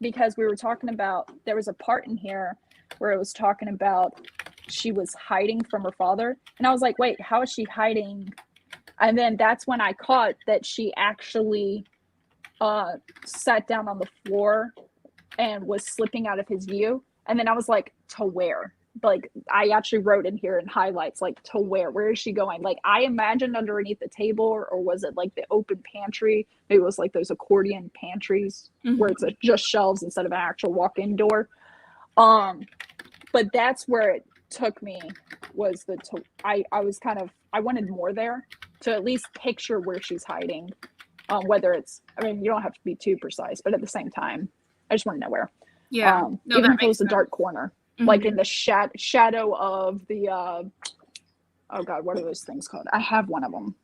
because we were talking about, there was a part in here where it was talking about she was hiding from her father. And I was like, wait, how is she hiding? And then that's when I caught that she actually sat down on the floor and was slipping out of his view. And then I was like, to where? Like I actually wrote in here in highlights, like to where is she going? Like I imagined underneath the table, or was it like the open pantry? Maybe it was like those accordion pantries where it's just shelves instead of an actual walk-in door. But that's where it took me, was I wanted more there to at least picture where she's hiding. Whether it's, I mean, you don't have to be too precise, but at the same time, I just want to know where. Yeah. Even if it was a dark corner, like in the shadow of the, oh God, what are those things called? I have one of them.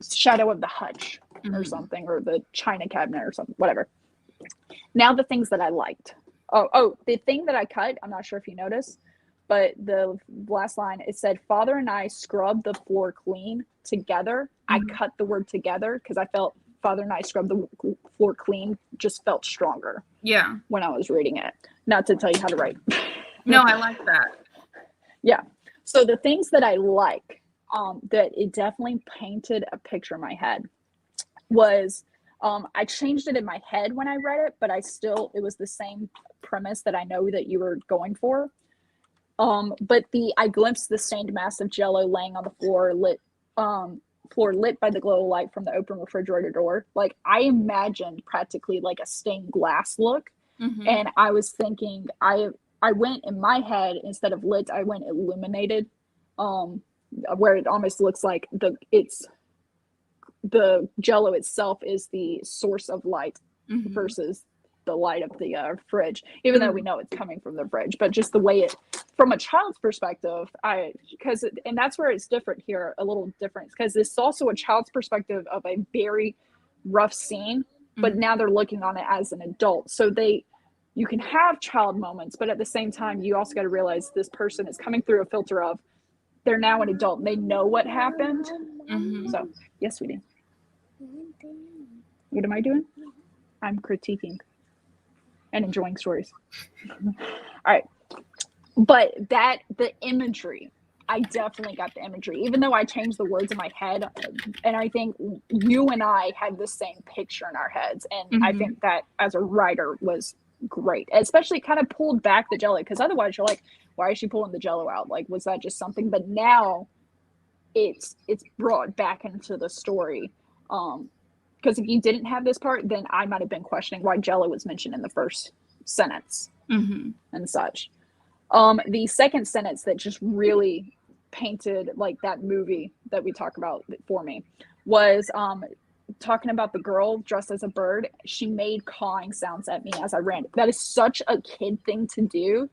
Shadow of the hutch or something, or the china cabinet or something, whatever. Now the things that I liked. Oh, the thing that I cut, I'm not sure if you noticed, but the last line, it said, Father and I scrubbed the floor clean together. I cut the word together because I felt Father and I scrubbed the floor clean just felt stronger. Yeah. When I was reading it. Not to tell you how to write. No, I like that. Yeah. So the things that I like, that it definitely painted a picture in my head was, I changed it in my head when I read it, but it was the same premise that I know that you were going for. But I glimpsed the stained mass of Jello laying on the floor, lit by the glow of light from the open refrigerator door. Like, I imagined practically like a stained glass look. Mm-hmm. And I was thinking, I went in my head, instead of lit, I went illuminated, where it almost looks like the Jello itself is the source of light, mm-hmm. versus the light of the fridge, even mm-hmm. though we know it's coming from the fridge. But just the way from a child's perspective, and that's where it's different here, a little different, because it's also a child's perspective of a very rough scene, mm-hmm. but now they're looking on it as an adult. So you can have child moments, but at the same time, you also got to realize this person is coming through a filter of, they're now an adult and they know what happened. Mm-hmm. So, yes, sweetie. What am I doing? I'm critiquing and enjoying stories. All right. But the imagery, I definitely got the imagery, even though I changed the words in my head. And I think you and I had the same picture in our heads. And mm-hmm. I think that as a writer was great, especially kind of pulled back the Jello, because otherwise you're like, why is she pulling the Jello out? Like, was that just something? But now it's brought back into the story. Because if you didn't have this part, then I might have been questioning why Jello was mentioned in the first sentence, mm-hmm. and such. The second sentence that just really painted like that movie that we talk about for me was talking about the girl dressed as a bird. She made cawing sounds at me as I ran. That is such a kid thing to do.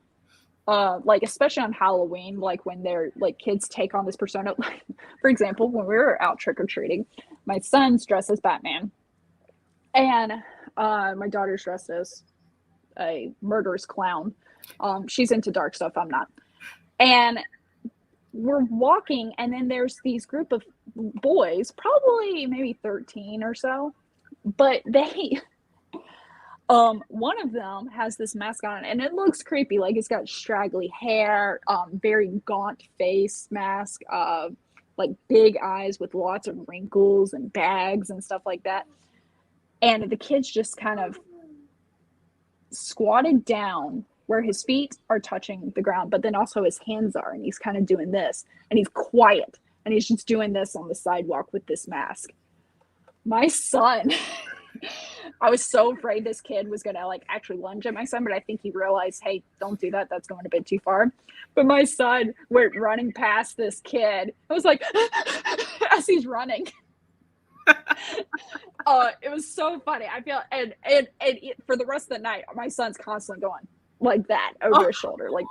Like, especially on Halloween, like when they're like kids take on this persona. For example, when we were out trick-or-treating, my son's dressed as Batman, and my daughter's dressed as a murderous clown. She's into dark stuff, I'm not. And we're walking, and then there's these group of boys, probably maybe 13 or so, but they one of them has this mask on, and it looks creepy. Like, it's got straggly hair, very gaunt face mask, like big eyes with lots of wrinkles and bags and stuff like that. And the kid's just kind of squatted down where his feet are touching the ground, but then also his hands are, and he's kind of doing this, and he's quiet, and he's just doing this on the sidewalk with this mask. My son, I was so afraid this kid was gonna like actually lunge at my son, but I think he realized, hey, don't do that. That's going a bit too far. But my son went running past this kid. I was like, as he's running. It was so funny. I feel, and for the rest of the night, my son's constantly going like that over his shoulder. Like,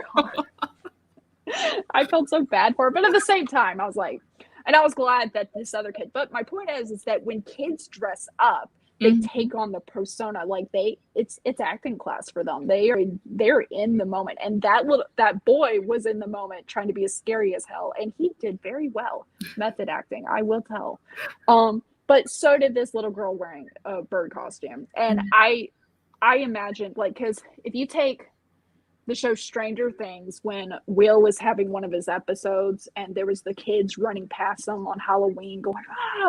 I felt so bad for him, but at the same time, I was like, and I was glad that this other kid. But my point is that when kids dress up, they mm-hmm. take on the persona. Like, it's acting class for them. They're in the moment, and that boy was in the moment trying to be as scary as hell, and he did very well. Method acting, I will tell. But so did this little girl wearing a bird costume. And I imagine, like, because if you take the show Stranger Things, when Will was having one of his episodes and there was the kids running past him on Halloween going,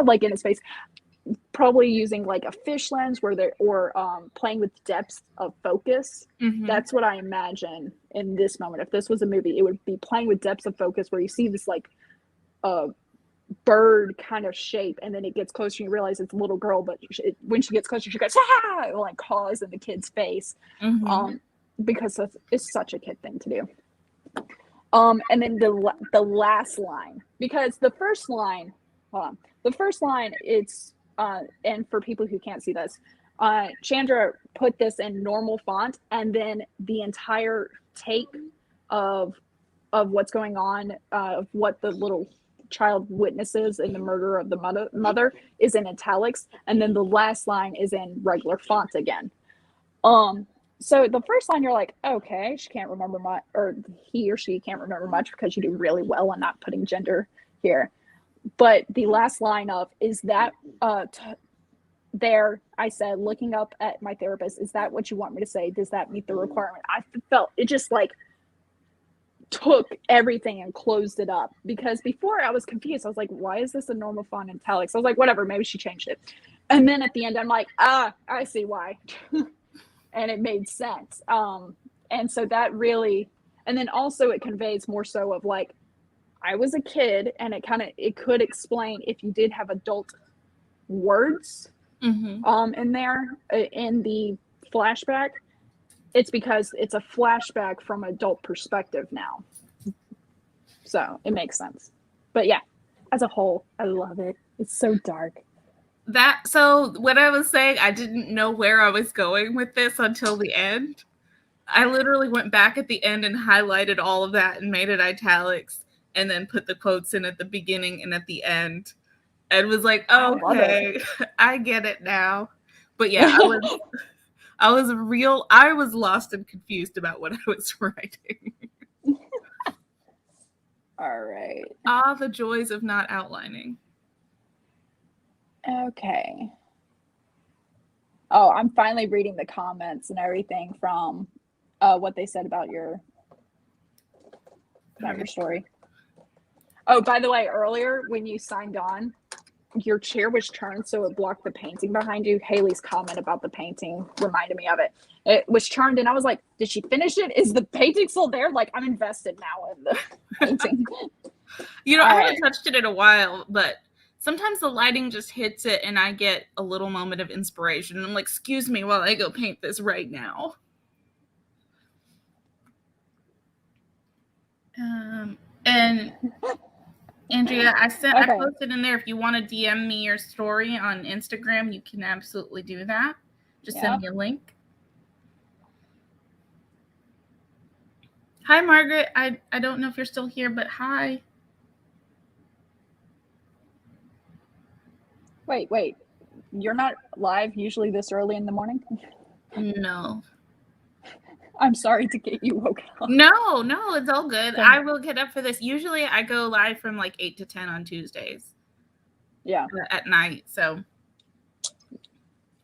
like in his face, probably using like a fish lens or playing with depth of focus. Mm-hmm. That's what I imagine in this moment. If this was a movie, it would be playing with depth of focus, where you see this like bird kind of shape, and then it gets closer and you realize it's a little girl, but when she gets closer, she goes, it like caws in the kid's face. Mm-hmm. Because it's such a kid thing to do. And then the last line, because the first line, it's and for people who can't see this, Chandra put this in normal font, and then the entire take of what's going on, of what the little child witnesses in the murder of the mother is in italics, and then the last line is in regular font again. So the first line, you're like, okay, she can't remember much, or he or she can't remember much, because you do really well on not putting gender here. But the last line of, is that there, I said, looking up at my therapist, is that what you want me to say? Does that meet the requirement? I felt it just like took everything and closed it up, because before I was confused. I was like, why is this a normal font in italics? I was like, whatever, maybe she changed it. And then at the end, I'm like, I see why. And it made sense. And so that really, and then also it conveys more so of like, I was a kid, and it could explain if you did have adult words in there in the flashback. It's because it's a flashback from adult perspective now. So it makes sense. But yeah, as a whole, I love it. It's so dark. So what I was saying, I didn't know where I was going with this until the end. I literally went back at the end and highlighted all of that and made it italics, and then put the quotes in at the beginning and at the end, and was like, oh, okay, I get it now. But yeah, I was lost and confused about what I was writing. All right. Ah, the joys of not outlining. Okay. Oh, I'm finally reading the comments and everything from what they said about your story. Oh, by the way, earlier when you signed on, your chair was turned so it blocked the painting behind you. Haley's comment about the painting reminded me of it. It was turned, and I was like, did she finish it? Is the painting still there? Like, I'm invested now in the painting. I haven't touched it in a while, but sometimes the lighting just hits it and I get a little moment of inspiration. I'm like, excuse me while I go paint this right now. And Andrea, I posted in there, if you want to DM me your story on Instagram, you can absolutely do that. Just send me a link. Hi, Margaret. I don't know if you're still here, but hi. Wait. You're not live usually this early in the morning? No. I'm sorry to get you woken up. No, it's all good. I will get up for this. Usually I go live from like 8 to 10 on Tuesdays. Yeah. At night, so.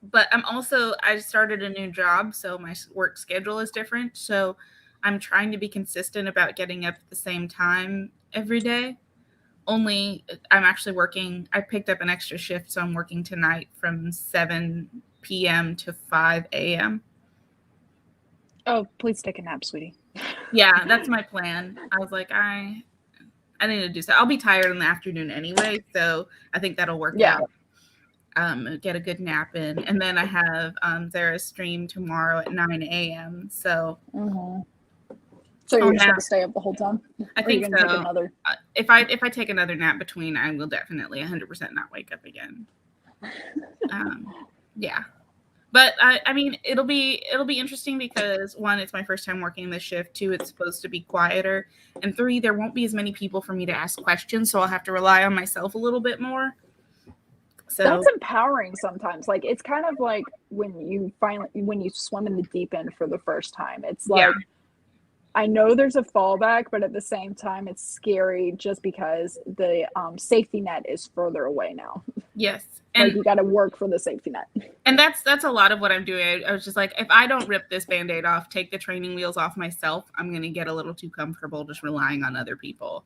But I started a new job, so my work schedule is different. So I'm trying to be consistent about getting up at the same time every day. Only I'm actually working. I picked up an extra shift, so I'm working tonight from 7 p.m. to 5 a.m. Oh, please take a nap, sweetie. Yeah, that's my plan. I was like, I need to do so. I'll be tired in the afternoon anyway, so I think that'll work out. Get a good nap in, and then I have Zara's stream tomorrow at 9 a.m. So. So you're just gonna stay up the whole time? I think so. Take another? If I take another nap between, I will definitely 100% not wake up again. Yeah. But I mean, it'll be interesting because 1, it's my first time working this shift. 2, it's supposed to be quieter, and 3, there won't be as many people for me to ask questions, so I'll have to rely on myself a little bit more. So that's empowering sometimes. Like, it's kind of like when you swim in the deep end for the first time. It's like, I know there's a fallback, but at the same time, it's scary just because the safety net is further away now. Yes. And you got to work for the safety net. And that's a lot of what I'm doing. I was just like, if I don't rip this Band-Aid off, take the training wheels off myself, I'm going to get a little too comfortable just relying on other people.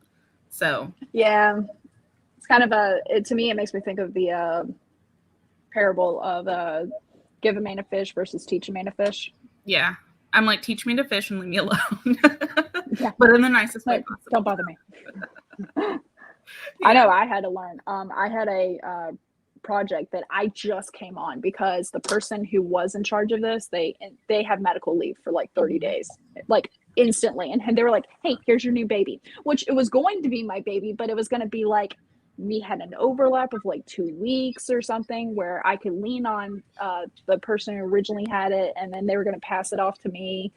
So. Yeah. It's kind of to me, it makes me think of the parable of give a man a fish versus teach a man a fish. Yeah. I'm like, teach me to fish and leave me alone. But in the nicest way possible. Don't bother me. I know I had to learn. I had a project that I just came on because the person who was in charge of this, they have medical leave for like 30 days, like instantly. And they were like, hey, here's your new baby, which it was going to be my baby, but it was going to be like, we had an overlap of like 2 weeks or something where I could lean on the person who originally had it, and then they were going to pass it off to me.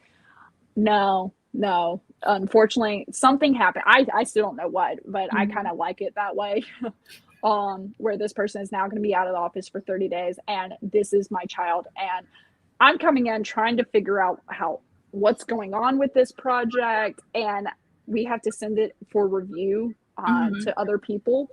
No. Unfortunately, something happened. I still don't know what, but I kind of like it that way. Where this person is now going to be out of the office for 30 days, and this is my child, and I'm coming in trying to figure out what's going on with this project, and we have to send it for review to other people.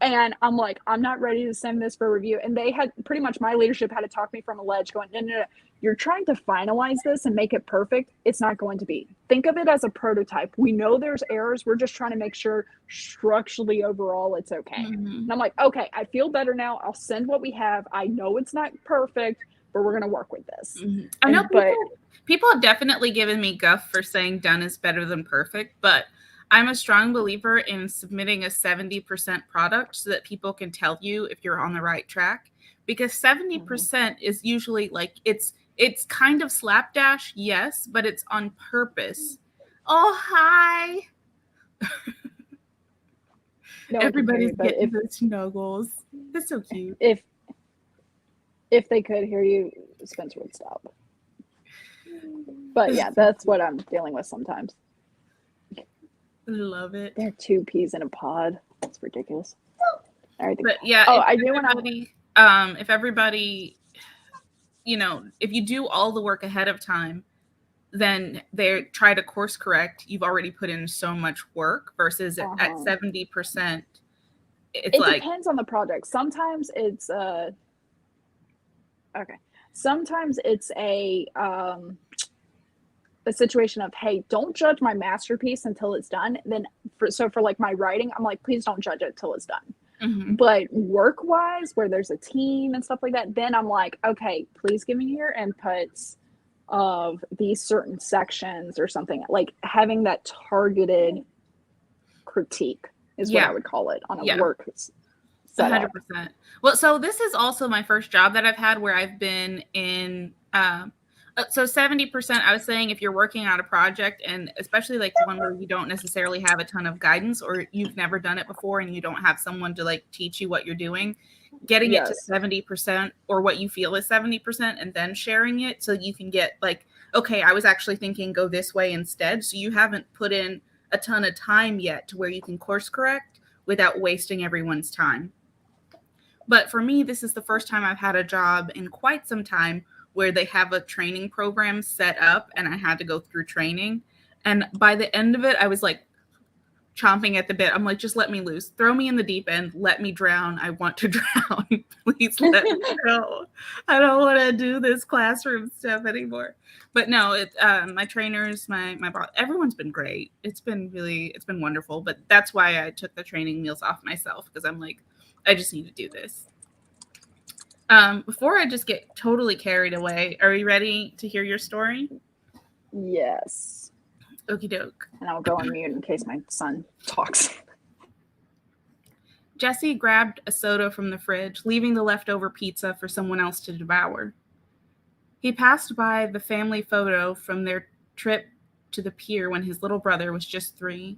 And I'm like, I'm not ready to send this for review. And they had pretty much, my leadership had to talk me from a ledge going, no. You're trying to finalize this and make it perfect. It's not going to be. Think of it as a prototype. We know there's errors. We're just trying to make sure structurally overall it's okay. And I'm like, okay, I feel better now. I'll send what we have. I know it's not perfect, but we're going to work with this. I know people have definitely given me guff for saying done is better than perfect, but I'm a strong believer in submitting a 70% product so that people can tell you if you're on the right track, because 70% is usually like it's kind of slapdash, yes, but it's on purpose. Oh, hi. No, everybody's getting the snuggles. That's so cute. If they could hear you, Spencer would stop. But yeah, that's what I'm dealing with sometimes. Love it. They're 2 peas in a pod. That's ridiculous. But yeah, I do want to. If everybody, if you do all the work ahead of time, then they try to course correct. You've already put in so much work versus at 70%. It depends on the project. Sometimes it's Sometimes it's a situation of, hey, don't judge my masterpiece until it's done. Then for like my writing, I'm like, please don't judge it till it's done. But work wise, where there's a team and stuff like that, then I'm like, okay, please give me your inputs of these certain sections or something, like having that targeted critique is what I would call it on a work setup. 100%. Well, so this is also my first job that I've had where I've been in so 70%, I was saying, if you're working on a project, and especially like one where you don't necessarily have a ton of guidance or you've never done it before and you don't have someone to like teach you what you're doing, getting it to 70% or what you feel is 70% and then sharing it so you can get like, okay, I was actually thinking go this way instead. So you haven't put in a ton of time yet to where you can course correct without wasting everyone's time. But for me, this is the first time I've had a job in quite some time where they have a training program set up and I had to go through training. And by the end of it, I was like chomping at the bit. I'm like, just let me loose. Throw me in the deep end. Let me drown. I want to drown. Please let me go. I don't want to do this classroom stuff anymore. But no, my trainers, my boss, everyone's been great. It's been wonderful. But that's why I took the training meals off myself, because I'm like, I just need to do this. Before I just get totally carried away, are you ready to hear your story? Yes. Okie doke. And I'll go on mute in case my son talks. Jesse grabbed a soda from the fridge, leaving the leftover pizza for someone else to devour. He passed by the family photo from their trip to the pier when his little brother was just 3.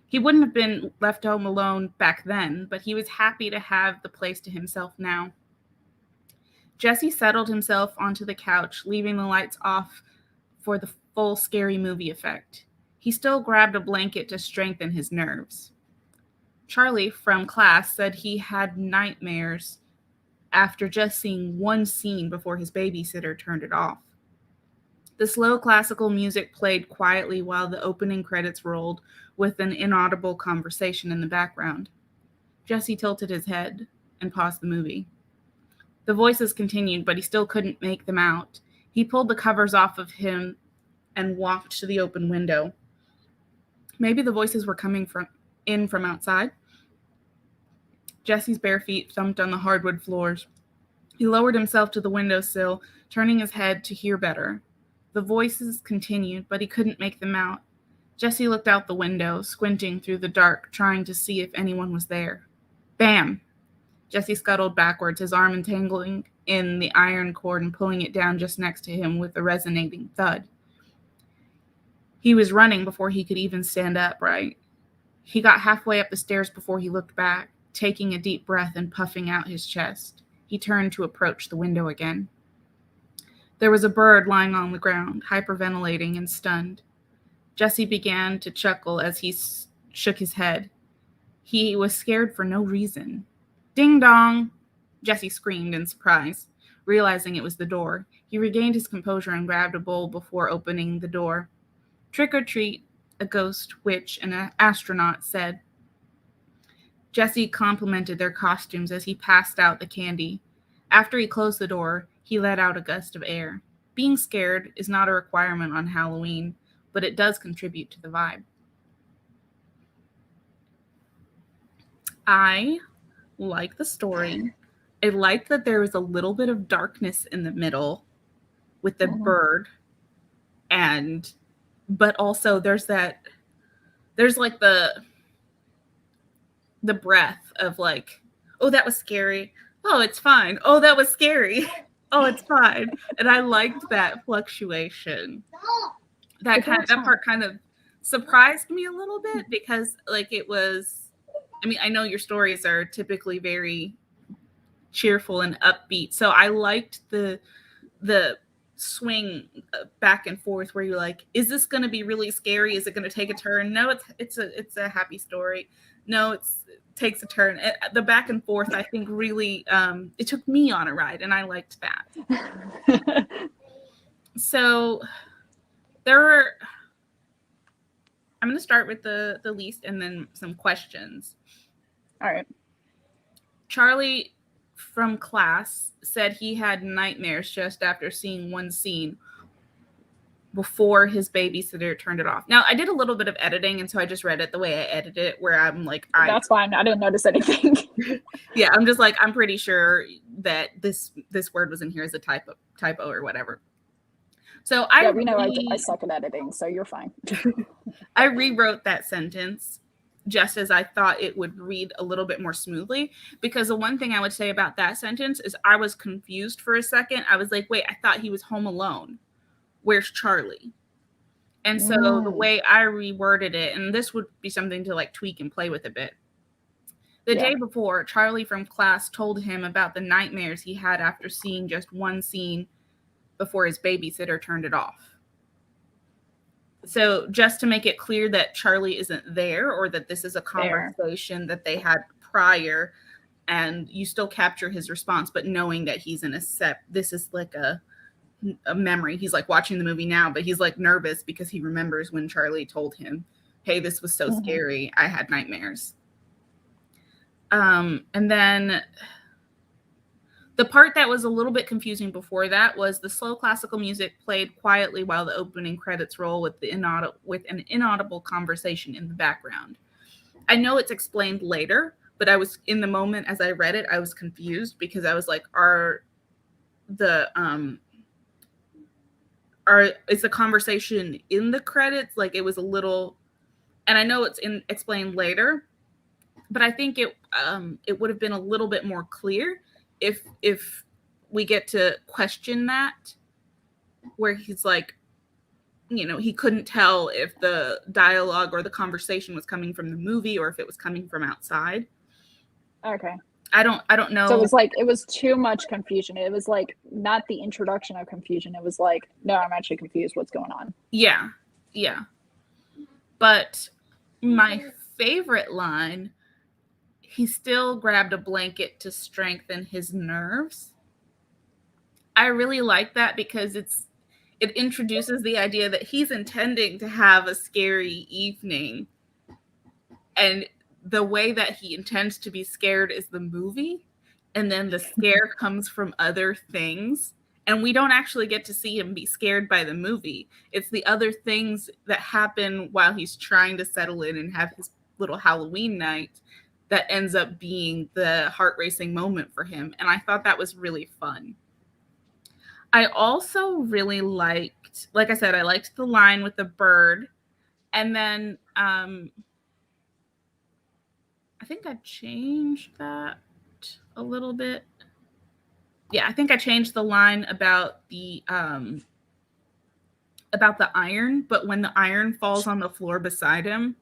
He wouldn't have been left home alone back then, but he was happy to have the place to himself now. Jesse settled himself onto the couch, leaving the lights off for the full scary movie effect. He still grabbed a blanket to strengthen his nerves. Charlie from class said he had nightmares after just seeing one scene before his babysitter turned it off. The slow classical music played quietly while the opening credits rolled, with an inaudible conversation in the background. Jesse tilted his head and paused the movie. The voices continued, but he still couldn't make them out. He pulled the covers off of him and walked to the open window. Maybe the voices were coming from outside. Jesse's bare feet thumped on the hardwood floors. He lowered himself to the windowsill, turning his head to hear better. The voices continued, but he couldn't make them out. Jesse looked out the window, squinting through the dark, trying to see if anyone was there. Bam! Jesse scuttled backwards, his arm entangling in the iron cord and pulling it down just next to him with a resonating thud. He was running before he could even stand upright. He got halfway up the stairs before he looked back, taking a deep breath and puffing out his chest. He turned to approach the window again. There was a bird lying on the ground, hyperventilating and stunned. Jesse began to chuckle as he shook his head. He was scared for no reason. Ding dong! Jesse screamed in surprise, realizing it was the door. He regained his composure and grabbed a bowl before opening the door. Trick or treat, a ghost, witch, and an astronaut said. Jesse complimented their costumes as he passed out the candy. After he closed the door, he let out a gust of air. Being scared is not a requirement on Halloween, but it does contribute to the vibe. I like the story. I liked that there was a little bit of darkness in the middle with the bird, but also there's like the breath of like, oh, that was scary. Oh, it's fine. Oh, that was scary. Oh, it's fine. And I liked that fluctuation. That part kind of surprised me a little bit because like it was, I mean, I know your stories are typically very cheerful and upbeat. So I liked the swing back and forth where you're like, is this going to be really scary? Is it going to take a turn? No, it's a happy story. No, it takes a turn. The back and forth, I think, really it took me on a ride, and I liked that. So I'm going to start with the least and then some questions. All right. Charlie from class said he had nightmares just after seeing one scene before his babysitter turned it off. Now, I did a little bit of editing, and so I just read it the way I edited it, where I'm like, that's fine. I didn't notice anything. Yeah, I'm just like, I'm pretty sure that this word was in here as a typo or whatever. So we know I suck at editing, so you're fine. I rewrote that sentence just as I thought it would read a little bit more smoothly, because the one thing I would say about that sentence is I was confused for a second. I was like, wait, I thought he was home alone. Where's Charlie? And so the way I reworded it, and this would be something to like tweak and play with a bit. The day before, Charlie from class told him about the nightmares he had after seeing just one scene before his babysitter turned it off. So just to make it clear that Charlie isn't there, or that this is a conversation that they had prior, and you still capture his response, but knowing that he's in this is like a memory. He's like watching the movie now, but he's like nervous because he remembers when Charlie told him, hey, this was so scary. I had nightmares. And then the part that was a little bit confusing before that was the slow classical music played quietly while the opening credits roll with an inaudible conversation in the background. I know it's explained later, but I was in the moment as I read it, I was confused because I was like, is the conversation in the credits? Like it was a little, and I know it's explained later, but I think it would have been a little bit more clear if we get to question that, where he's like, he couldn't tell if the dialogue or the conversation was coming from the movie or if it was coming from outside. Okay. I don't know. So it was like, it was too much confusion. It was like not the introduction of confusion. It was like, no, I'm actually confused. What's going on? Yeah. Yeah. But my favorite line, he still grabbed a blanket to strengthen his nerves. I really like that because it introduces the idea that he's intending to have a scary evening. And the way that he intends to be scared is the movie. And then the scare comes from other things. And we don't actually get to see him be scared by the movie. It's the other things that happen while he's trying to settle in and have his little Halloween night that ends up being the heart-racing moment for him. And I thought that was really fun. I also really liked, like I said, I liked the line with the bird. And then I think I changed that a little bit. Yeah, I think I changed the line about the iron, but when the iron falls on the floor beside him,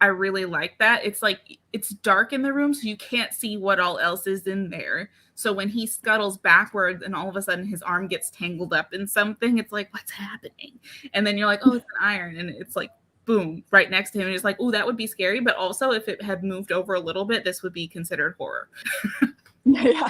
I really like that. It's like, it's dark in the room, so you can't see what all else is in there. So when he scuttles backwards and all of a sudden his arm gets tangled up in something, it's like, what's happening? And then you're like, oh, it's an iron. And it's like, boom, right next to him. And it's like, oh, that would be scary. But also if it had moved over a little bit, this would be considered horror. Yeah,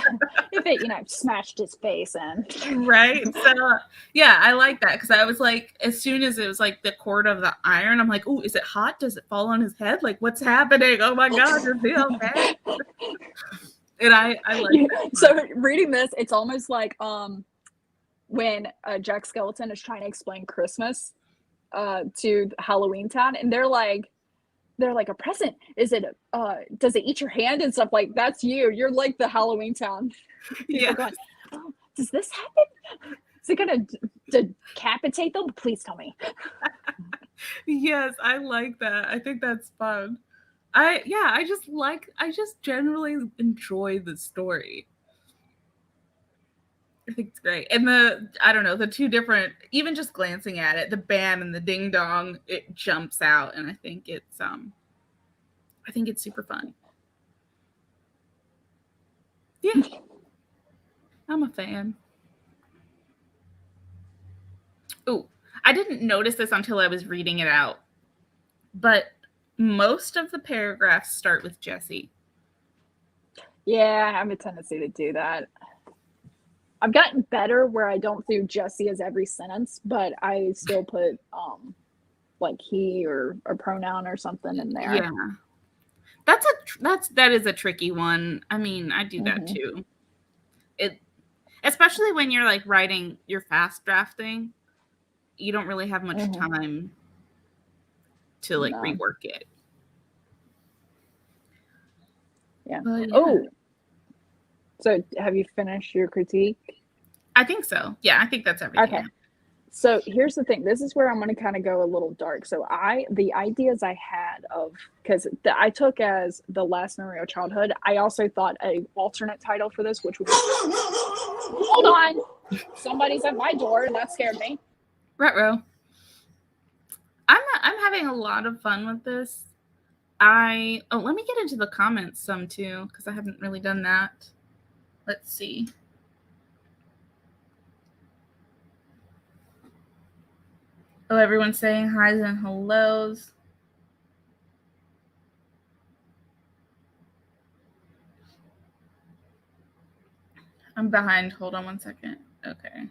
if it, smashed his face in. Right? So, yeah, I like that because I was like, as soon as it was like the cord of the iron, I'm like, oh, is it hot? Does it fall on his head? Like, what's happening? Oh my God, is he okay? And I like that. So reading this, it's almost like when Jack Skeleton is trying to explain Christmas to Halloween Town, and they're like a present. Is it? Does it eat your hand and stuff? Like, that's you. You're like the Halloween Town people going, oh, does this happen? Is it gonna decapitate them? Please tell me. Yes, I like that. I think that's fun. I just generally enjoy the story. I think it's great. And I don't know, the two different, even just glancing at it, the bam and the ding dong, it jumps out, and I think it's super fun. Yeah. I'm a fan. Oh, I didn't notice this until I was reading it out, but most of the paragraphs start with Jesse. Yeah, I have a tendency to do that. I've gotten better where I don't do Jesse as every sentence, but I still put like he or a pronoun or something in there. Yeah. That is a tricky one. I mean, I do that too. It, especially when you're like writing your fast drafting, you don't really have much time to like rework it. Yeah. Oh, so have you finished your critique? I think so. Yeah, I think that's everything. Okay. So here's the thing. This is where I'm going to kind of go a little dark. So the ideas I had of, because I took as the last memory of childhood, I also thought a alternate title for this, which would be, hold on, somebody's at my door, and that scared me. Retro. I'm having a lot of fun with this. Let me get into the comments some too, because I haven't really done that. Let's see. Oh, everyone's saying highs and hellos. I'm behind. Hold on one second. Okay.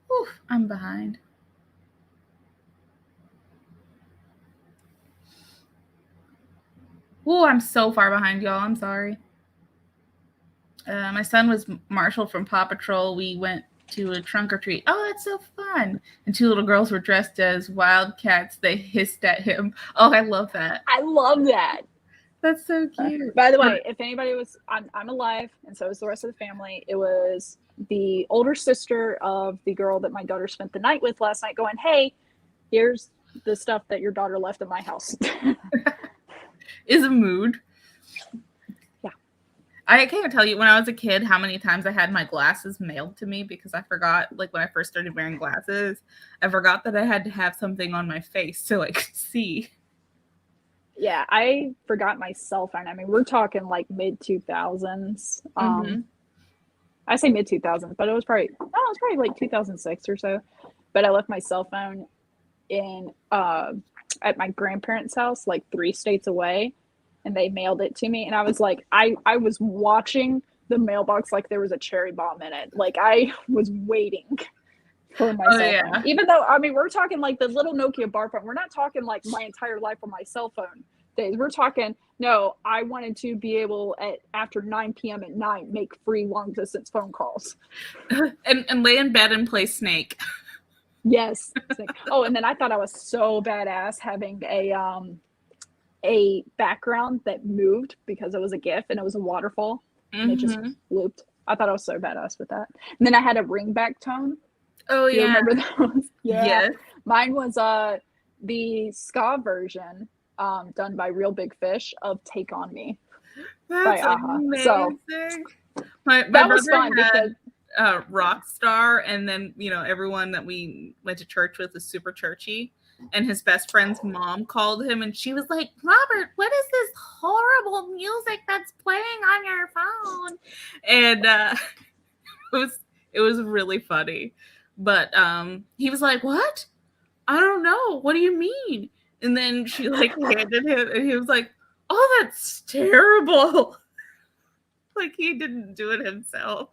Whew, I'm behind. Oh, I'm so far behind, y'all. I'm sorry. My son was marshaled from Paw Patrol. We went to a trunk or treat. Oh, that's so fun. And two little girls were dressed as wildcats. They hissed at him. Oh, I love that. I love that. That's so cute. By the way, if anybody was, I'm alive, and so is the rest of the family. It was the older sister of the girl that my daughter spent the night with last night going, hey, here's the stuff that your daughter left in my house. Is a mood. Yeah. I can't tell you when I was a kid how many times I had my glasses mailed to me because I forgot, like when I first started wearing glasses, I forgot that I had to have something on my face so I could see. Yeah, I forgot my cell phone. I mean, we're talking like mid-2000s. I say mid-2000s, but it was probably like 2006 or so. But I left my cell phone in at my grandparents' house, like 3 states away, and they mailed it to me. And I was like, I was watching the mailbox like there was a cherry bomb in it. Like I was waiting for my cell phone. Even though, I mean, we're talking like the little Nokia bar phone. We're not talking like my entire life on my cell phone days. We're talking, no, I wanted to be able after 9 p.m. at night, make free long distance phone calls. and lay in bed and play Snake. Yes. Oh, and then I thought I was so badass having a background that moved because it was a GIF and it was a waterfall and it just looped. I thought I was so badass with that. And then I had a ringback tone. Oh, yeah. You remember those? Yeah. Yes. Mine was the ska version done by Real Big Fish of Take On Me. That's amazing. So, my that was fun because Rockstar, and then everyone that we went to church with was super churchy, and his best friend's mom called him and she was like, Robert, what is this horrible music that's playing on your phone? And it was really funny, but he was like, what? I don't know, what do you mean? And then she like handed him and he was like, oh, that's terrible. Like he didn't do it himself.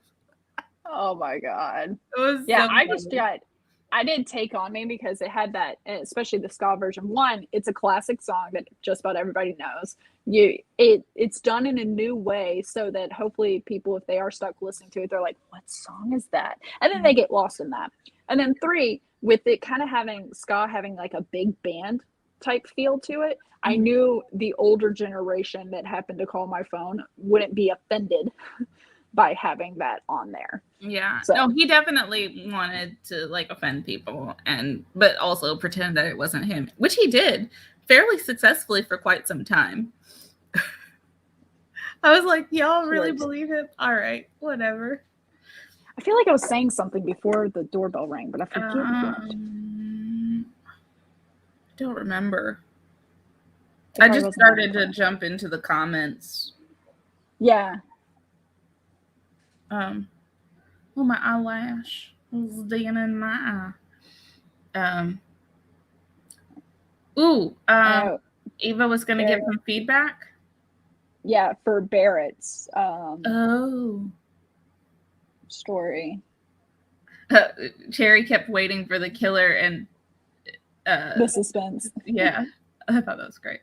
Oh my God. It was Yeah, so I did Take On Me because it had that, especially the ska version. One, it's a classic song that just about everybody knows. It's done in a new way so that hopefully people, if they are stuck listening to it, they're like, what song is that? And then they get lost in that. And then three, with it kind of having ska having like a big band type feel to it, I knew the older generation that happened to call my phone wouldn't be offended by having that on there. Yeah. So No, he definitely wanted to like offend people but also pretend that it wasn't him, which he did fairly successfully for quite some time. I was like, y'all really believe him? All right, whatever. I feel like I was saying something before the doorbell rang, but I forget what. Don't remember. I just started to jump into the comments. Yeah. Oh, my eyelash was digging in my eye. Eva was going to give some feedback. Yeah, for Barrett's story. Cherry kept waiting for the killer and the suspense. Yeah, I thought that was great.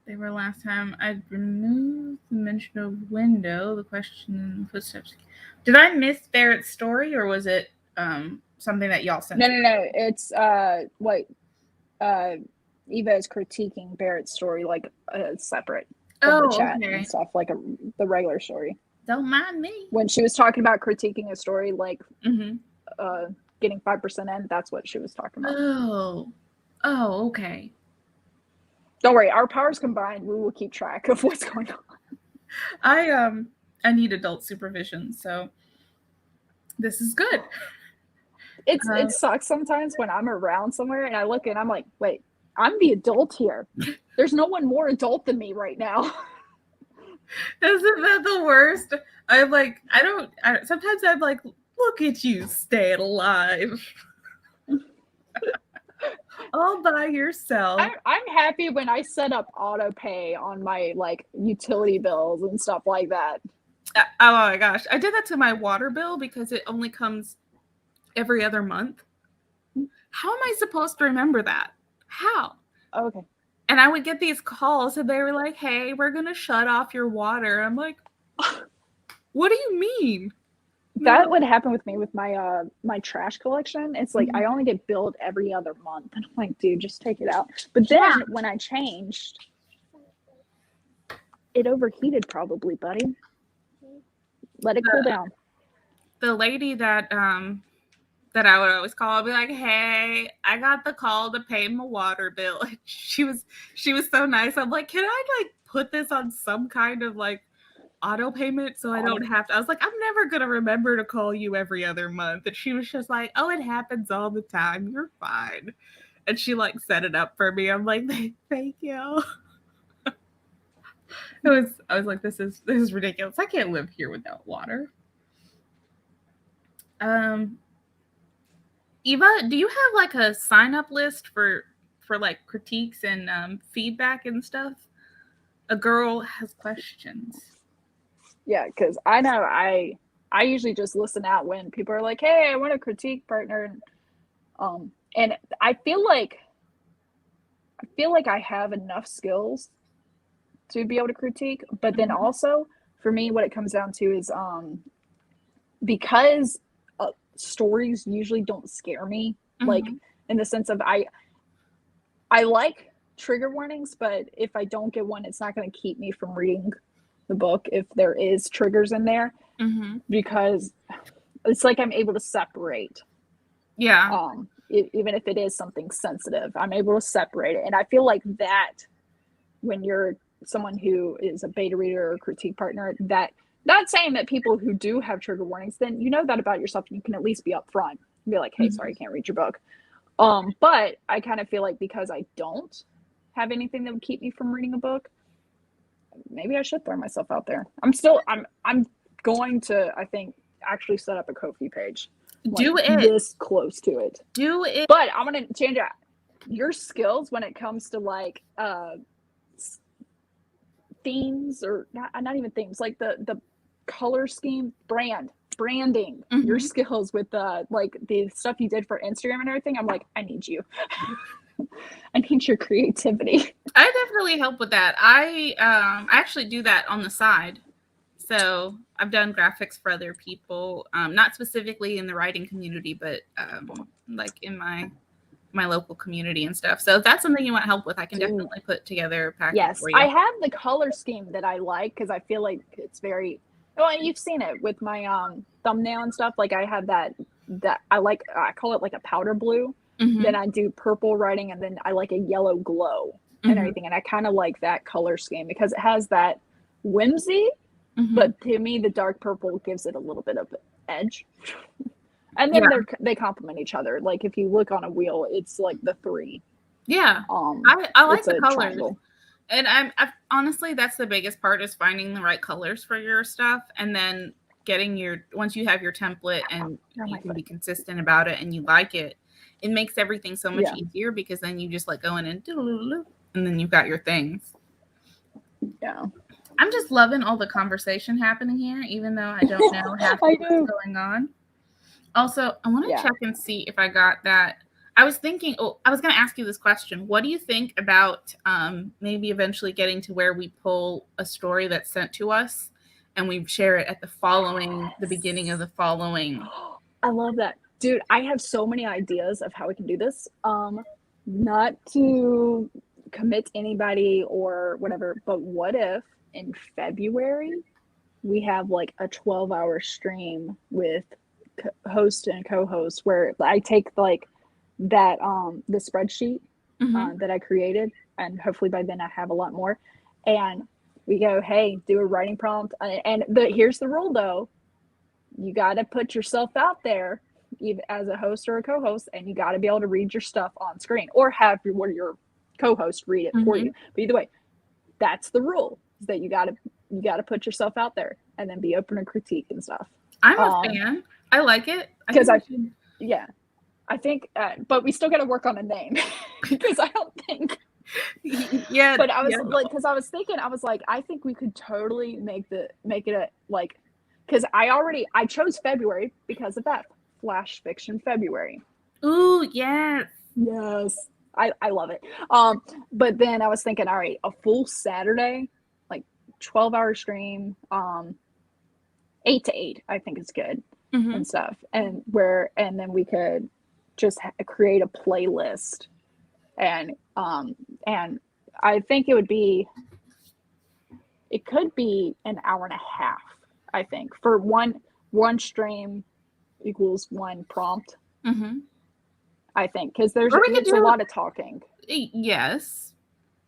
They were last time I removed the mention of window, the question, footsteps. Did I miss Barrett's story, or was it something that y'all sent? No. It's what Eva is critiquing Barrett's story like separate from the chat and stuff, like the regular story. Don't mind me. When she was talking about critiquing a story, like getting 5% in, that's what she was talking about. Oh, okay. Don't worry, our powers combined, we will keep track of what's going on. I need adult supervision, so this is good. It sucks sometimes when I'm around somewhere and I look and I'm like, wait, I'm the adult here. There's no one more adult than me right now. Isn't that the worst? Sometimes I'm like, look at you staying alive. All by yourself. I'm happy when I set up auto pay on my like utility bills and stuff like that. Oh my gosh. I did that to my water bill because it only comes every other month. How am I supposed to remember that? How? Okay. And I would get these calls and they were like, hey, we're going to shut off your water. I'm like, what do you mean? That would happen with me with my my trash collection. It's like I only get billed every other month. And I'm like, dude, just take it out. But then when I changed, it overheated probably, buddy. Let it cool down. The lady that I would always call, I'd be like, hey, I got the call to pay my water bill. She was so nice. I'm like, can I like put this on some kind of like auto payment so I don't have to? I was like, I'm never gonna remember to call you every other month. And she was just like, oh, it happens all the time, you're fine. And she like set it up for me. I'm like, thank you. I was like, this is ridiculous. I can't live here without water. Eva, do you have like a sign up list for like critiques and feedback and stuff? A girl has questions. Yeah, because I know I usually just listen out when people are like, hey, I want a critique partner. And I feel like I have enough skills to be able to critique, but then also for me, what it comes down to is because stories usually don't scare me, like in the sense of I like trigger warnings, but if I don't get one, it's not going to keep me from reading the book if there is triggers in there, because it's like I'm able to separate. Yeah. Even if it is something sensitive, I'm able to separate it. And I feel like that when you're someone who is a beta reader or critique partner, that not saying that people who do have trigger warnings, then you know that about yourself and you can at least be upfront and be like, hey, sorry, I can't read your book. But I kind of feel like because I don't have anything that would keep me from reading a book, maybe I should throw myself out there. I'm going to, I think, actually set up a Ko-fi page. Do it. This close to it. Do it. But I'm going to change it. Your skills when it comes to like themes, or not even themes, like the color scheme, branding your skills with like the stuff you did for Instagram and everything. I'm like, I need you. I need your creativity. I definitely help with that. I actually do that on the side. So I've done graphics for other people, not specifically in the writing community, but like in my local community and stuff. So if that's something you want help with, I can definitely put together a package for you. I have the color scheme that I like because I feel like it's very, well, you've seen it with my thumbnail and stuff. Like I have that I call it like a powder blue. Then I do purple writing, and then I like a yellow glow and everything. And I kind of like that color scheme because it has that whimsy, but to me, the dark purple gives it a little bit of edge. And then they complement each other. Like if you look on a wheel, it's like the three. Yeah, I like the colors. Triangle. And I honestly, that's the biggest part, is finding the right colors for your stuff, and then getting once you have your template and you can be consistent about it and you like it, it makes everything so much easier, because then you just like go in and then you've got your things. Yeah. I'm just loving all the conversation happening here, even though I don't know half what's going on. Also, I want to check and see if I got that. I was thinking, I was going to ask you this question. What do you think about maybe eventually getting to where we pull a story that's sent to us and we share it at the beginning of the following? I love that. Dude, I have so many ideas of how we can do this. Not to commit anybody or whatever, but what if in February we have like a 12-hour stream with host and co-host where I take like that the spreadsheet that I created, and hopefully by then I have a lot more, and we go, hey, do a writing prompt, and here's the rule though, you got to put yourself out there either as a host or a co-host, and you got to be able to read your stuff on screen or have your co-host read it for you. But either way, that's the rule, is that you got to put yourself out there and then be open to critique and stuff. I'm a fan. I like it because I think, but we still got to work on a name because I don't think. Yeah. But I was like, because I was thinking, I was like, I think we could totally make it a like, because I chose February because of that Flash Fiction February. Ooh, yes. I love it. But then I was thinking, all right, a full Saturday, like 12-hour stream, 8 to 8, I think is good and stuff. And then we could just create a playlist, and I think it could be an hour and a half. I think for one stream equals one prompt. I think because there's a lot of talking. Yes,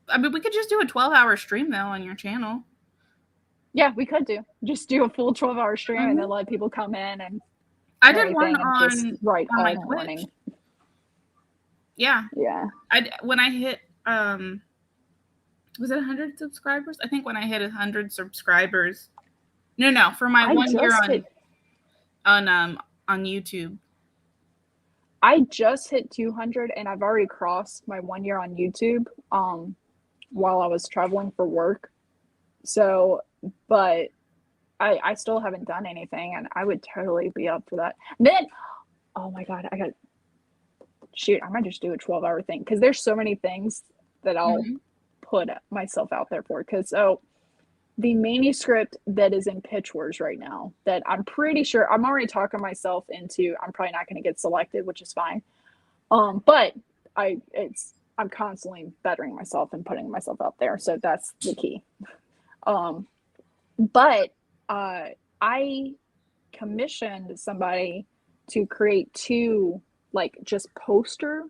I mean we could just do a 12-hour stream though on your channel. Yeah, we could just do a full 12-hour stream and then let people come in and. I did one on my morning. Yeah. When I hit was it 100 subscribers? I think when I hit 100 subscribers. No, for my 1 year on YouTube. I just hit 200 and I've already crossed my 1 year on YouTube while I was traveling for work. So, but I still haven't done anything, and I would totally be up for that. And then, oh my God, I might just do a 12-hour thing, because there's so many things that I'll put myself out there for. Because the manuscript that is in Pitch Wars right now, that I'm pretty sure I'm already talking myself into, I'm probably not going to get selected, which is fine. But I'm constantly bettering myself and putting myself out there, so that's the key. But I commissioned somebody to create 2 like just poster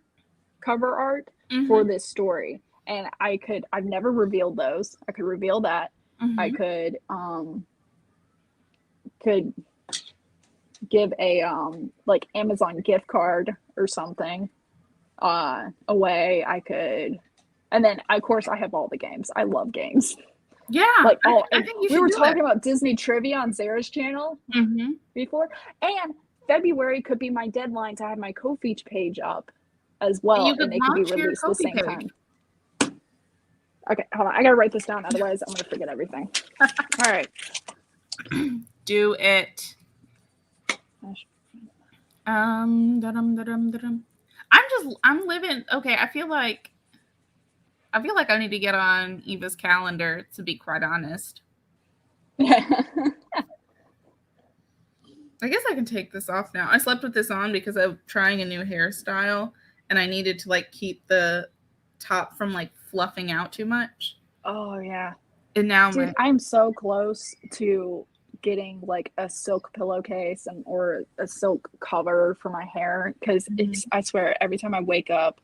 cover art for this story, and I've never revealed those. I could reveal that. I could give a like Amazon gift card or something away. I could, and then of course I have all the games. I love games. Yeah, like I think you should. We were talking about Disney trivia on Sarah's channel before, and February could be my deadline to have my Ko-fi page up as well, and it could be released the same time. Okay, hold on. I gotta write this down, otherwise I'm gonna forget everything. All right. Do it. Da-dum. I'm living. Okay, I feel like I need to get on Eva's calendar, to be quite honest. Yeah. I guess I can take this off now. I slept with this on because I'm trying a new hairstyle and I needed to like keep the top from like fluffing out too much. Oh yeah. And now Dude, I'm so close to getting like a silk pillowcase or a silk cover for my hair, because it's, I swear, every time I wake up,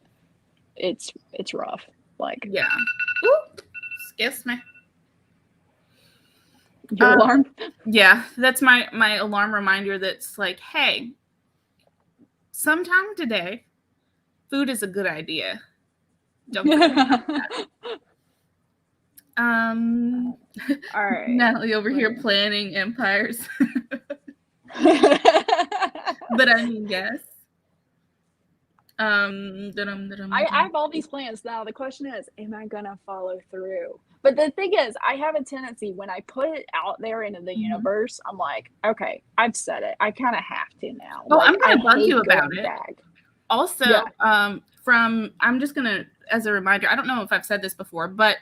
it's rough. Like, yeah. Ooh, excuse me. your alarm? Yeah, that's my alarm reminder that's like, hey, sometime today, food is a good idea. Don't forget about that. All right. Natalie over here planning empires. But I mean, yes. I have all these plans now. The question is, am I gonna follow through? But the thing is, I have a tendency when I put it out there into the universe, I'm like, okay, I've said it. I kind of have to now. Oh, like, I'm gonna bug you about it. Back. Also, yeah. I'm just gonna, as a reminder, I don't know if I've said this before, but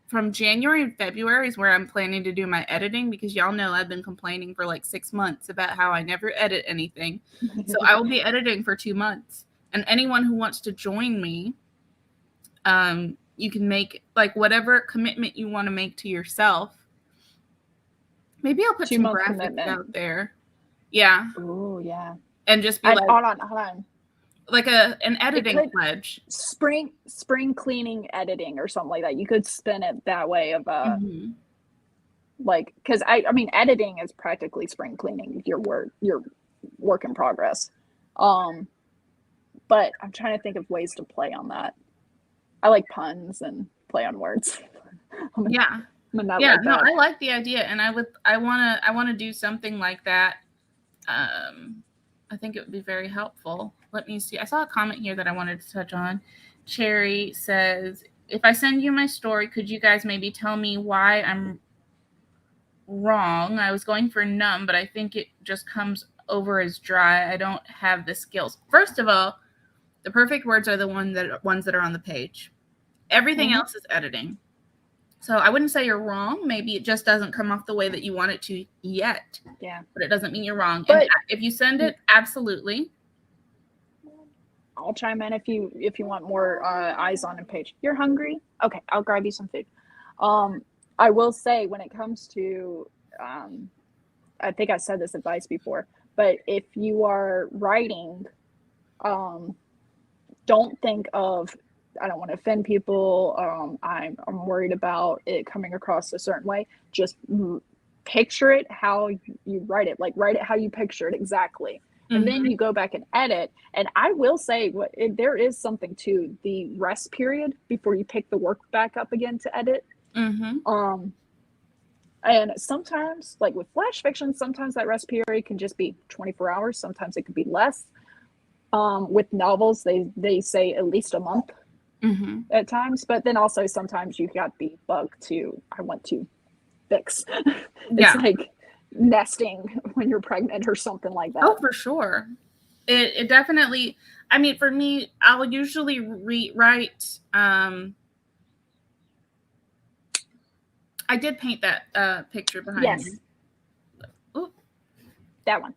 from January and February is where I'm planning to do my editing, because y'all know I've been complaining for like 6 months about how I never edit anything. So I will be editing for 2 months. And anyone who wants to join me, you can make like whatever commitment you want to make to yourself. Maybe I'll put some graphics out there. Yeah. Oh yeah. And just be like, hold on. Like an editing pledge. Spring cleaning editing or something like that. You could spin it that way of like, because I mean, editing is practically spring cleaning your work in progress. But I'm trying to think of ways to play on that. I like puns and play on words. Yeah. Like no, I like the idea, and I wanna do something like that. I think it would be very helpful. Let me see. I saw a comment here that I wanted to touch on. Cherry says, if I send you my story, could you guys maybe tell me why I'm wrong? I was going for numb, but I think it just comes over as dry. I don't have the skills. First of all, the perfect words are the ones that are on the page. Everything else is editing. So I wouldn't say you're wrong. Maybe it just doesn't come off the way that you want it to yet. Yeah. But it doesn't mean you're wrong. But and if you send it, absolutely. I'll chime in if you want more eyes on a page. You're hungry? Okay, I'll grab you some food. I will say, when it comes to I think I said this advice before, but if you are writing, don't think of, I don't want to offend people. I'm worried about it coming across a certain way. Just picture it how you write it. Like, write it how you picture it exactly. And then you go back and edit. And I will say, there is something to the rest period before you pick the work back up again to edit. And sometimes, like with flash fiction, sometimes that rest period can just be 24 hours. Sometimes it could be less. With novels, they say at least a month at times. But then also sometimes you got the bug to, I want to fix. It's like nesting when you're pregnant or something like that. Oh, for sure. It definitely, I mean, for me, I'll usually rewrite. I did paint that picture behind me. Ooh. That one.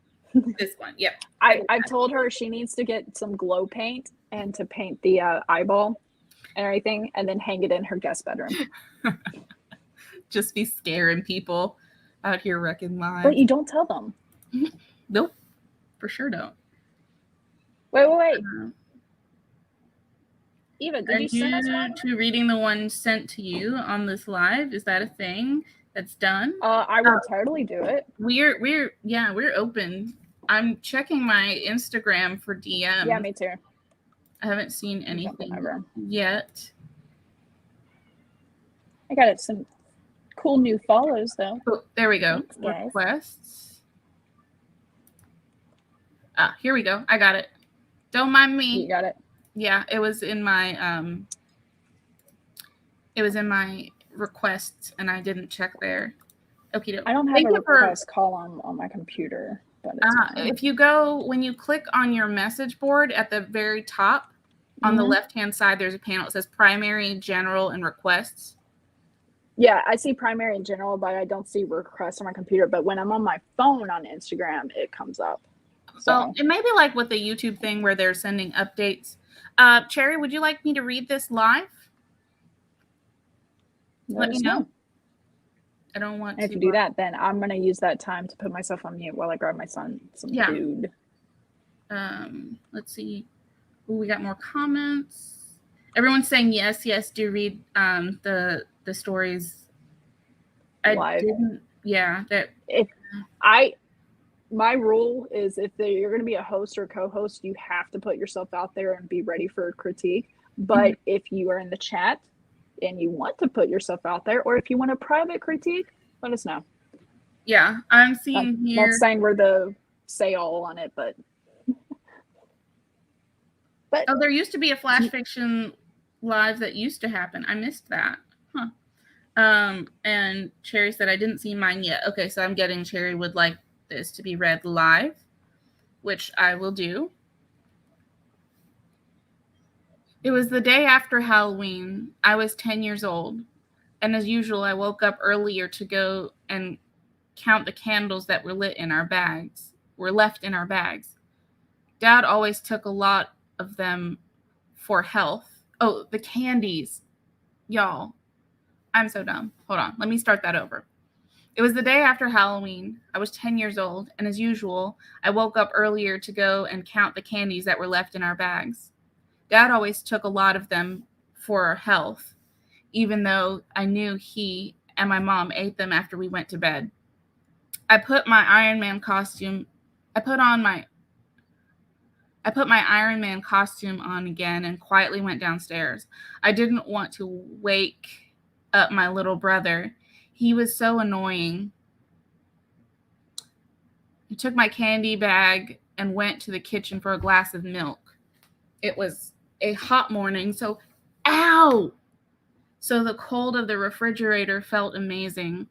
This one, yep. I've told her she needs to get some glow paint and to paint the eyeball and everything, and then hang it in her guest bedroom. Just be scaring people out here wrecking lives. But you don't tell them. Nope, for sure don't. Wait. Eva, did you send us one? To reading the one sent to you on this live? Is that a thing that's done? I will totally do it. We're open. I'm checking my Instagram for DMs. Yeah, me too. I haven't seen anything yet. I got some cool new follows though. Oh, there we go. Thanks, requests. Here we go. I got it. Don't mind me. You got it. Yeah, it was in my It was in my requests, and I didn't check there. Okay, I don't have thank a you for. request column on my computer, but it's fine. If you go, when you click on your message board at the very top, on the left-hand side, there's a panel. It says primary, general, and requests. Yeah, I see primary and general, but I don't see requests on my computer. But when I'm on my phone on Instagram, it comes up. So it may be like with the YouTube thing where they're sending updates. Cherry, would you like me to read this live? Let me know. I don't want to. If you do that, then I'm going to use that time to put myself on mute while I grab my son some food. Let's see. Ooh, we got more comments. Everyone's saying yes, do read the stories. Live. My rule is if you're going to be a host or co-host, you have to put yourself out there and be ready for a critique. But if you are in the chat and you want to put yourself out there, or if you want a private critique, let us know. Yeah, I'm seeing here. Not saying we're the say-all on it, but there used to be a Flash Fiction live that used to happen. I missed that. And Cherry said I didn't see mine yet. Okay, so I'm getting Cherry would like this to be read live, which I will do. It was the day after Halloween. I was 10 years old, and as usual, I woke up earlier to go and count the candles that were left in our bags. Dad always took a lot of them for health. Oh, the candies. Y'all, I'm so dumb. Hold on. Let me start that over. It was the day after Halloween. I was 10 years old, and as usual, I woke up earlier to go and count the candies that were left in our bags. Dad always took a lot of them for our health, even though I knew he and my mom ate them after we went to bed. I put my Iron Man costume on again and quietly went downstairs. I didn't want to wake up my little brother. He was so annoying. I took my candy bag and went to the kitchen for a glass of milk. It was a hot morning, so the cold of the refrigerator felt amazing.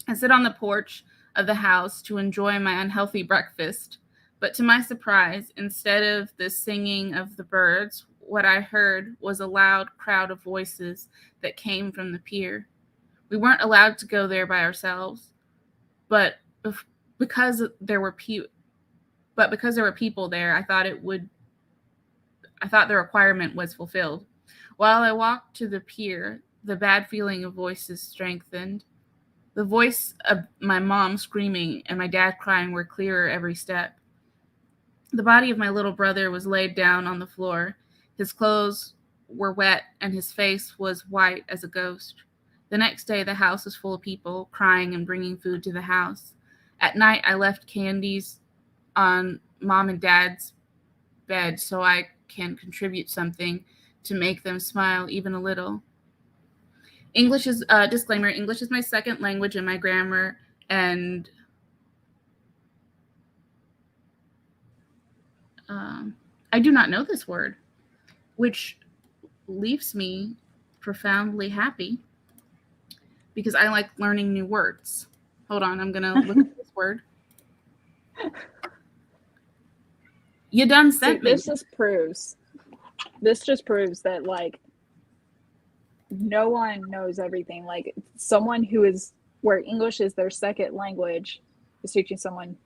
I sit on the porch of the house to enjoy my unhealthy breakfast, but to my surprise, instead of the singing of the birds, what I heard was a loud crowd of voices that came from the pier. We weren't allowed to go there by ourselves, but because there were people there, I thought the requirement was fulfilled. While I walked to the pier, the bad feeling of voices strengthened. The voice of my mom screaming and my dad crying were clearer every step. The body of my little brother was laid down on the floor. His clothes were wet and his face was white as a ghost. The next day, the house was full of people crying and bringing food to the house. At night, I left candies on Mom and Dad's bed so I can contribute something to make them smile even a little. English is disclaimer. English is my second language and my grammar and I do not know this word, which leaves me profoundly happy because I like learning new words. Hold on, I'm gonna look at this word. You done sent me. This just proves that like no one knows everything. Like someone where English is their second language is teaching someone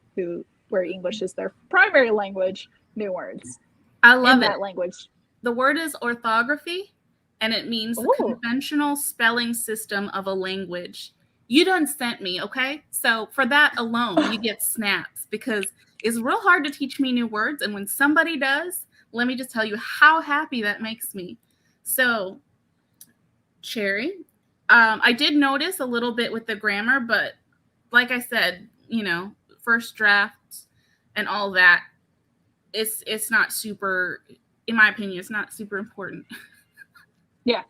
where English is their primary language new words. I love that language. The word is orthography, and it means the conventional spelling system of a language. You done sent me, okay? So for that alone, you get snaps because it's real hard to teach me new words. And when somebody does, let me just tell you how happy that makes me. So, Cherry, I did notice a little bit with the grammar, but like I said, first drafts and all that, it's not super, in my opinion, it's not super important. Yeah.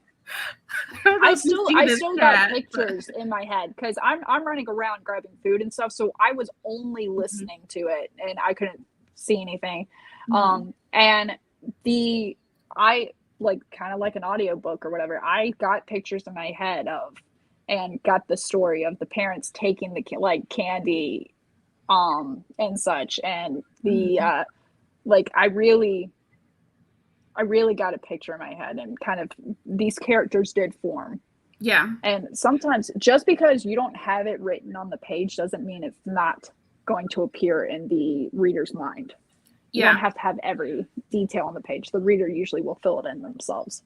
I still got pictures in my head because I'm running around grabbing food and stuff, so I was only listening to it and I couldn't see anything. And like kind of like an audiobook or whatever. I got pictures in my head of and got the story of the parents taking the like candy and such, and the like I really got a picture in my head, and kind of these characters did form. Yeah. And sometimes just because you don't have it written on the page doesn't mean it's not going to appear in the reader's mind. You don't have to have every detail on the page. The reader usually will fill it in themselves.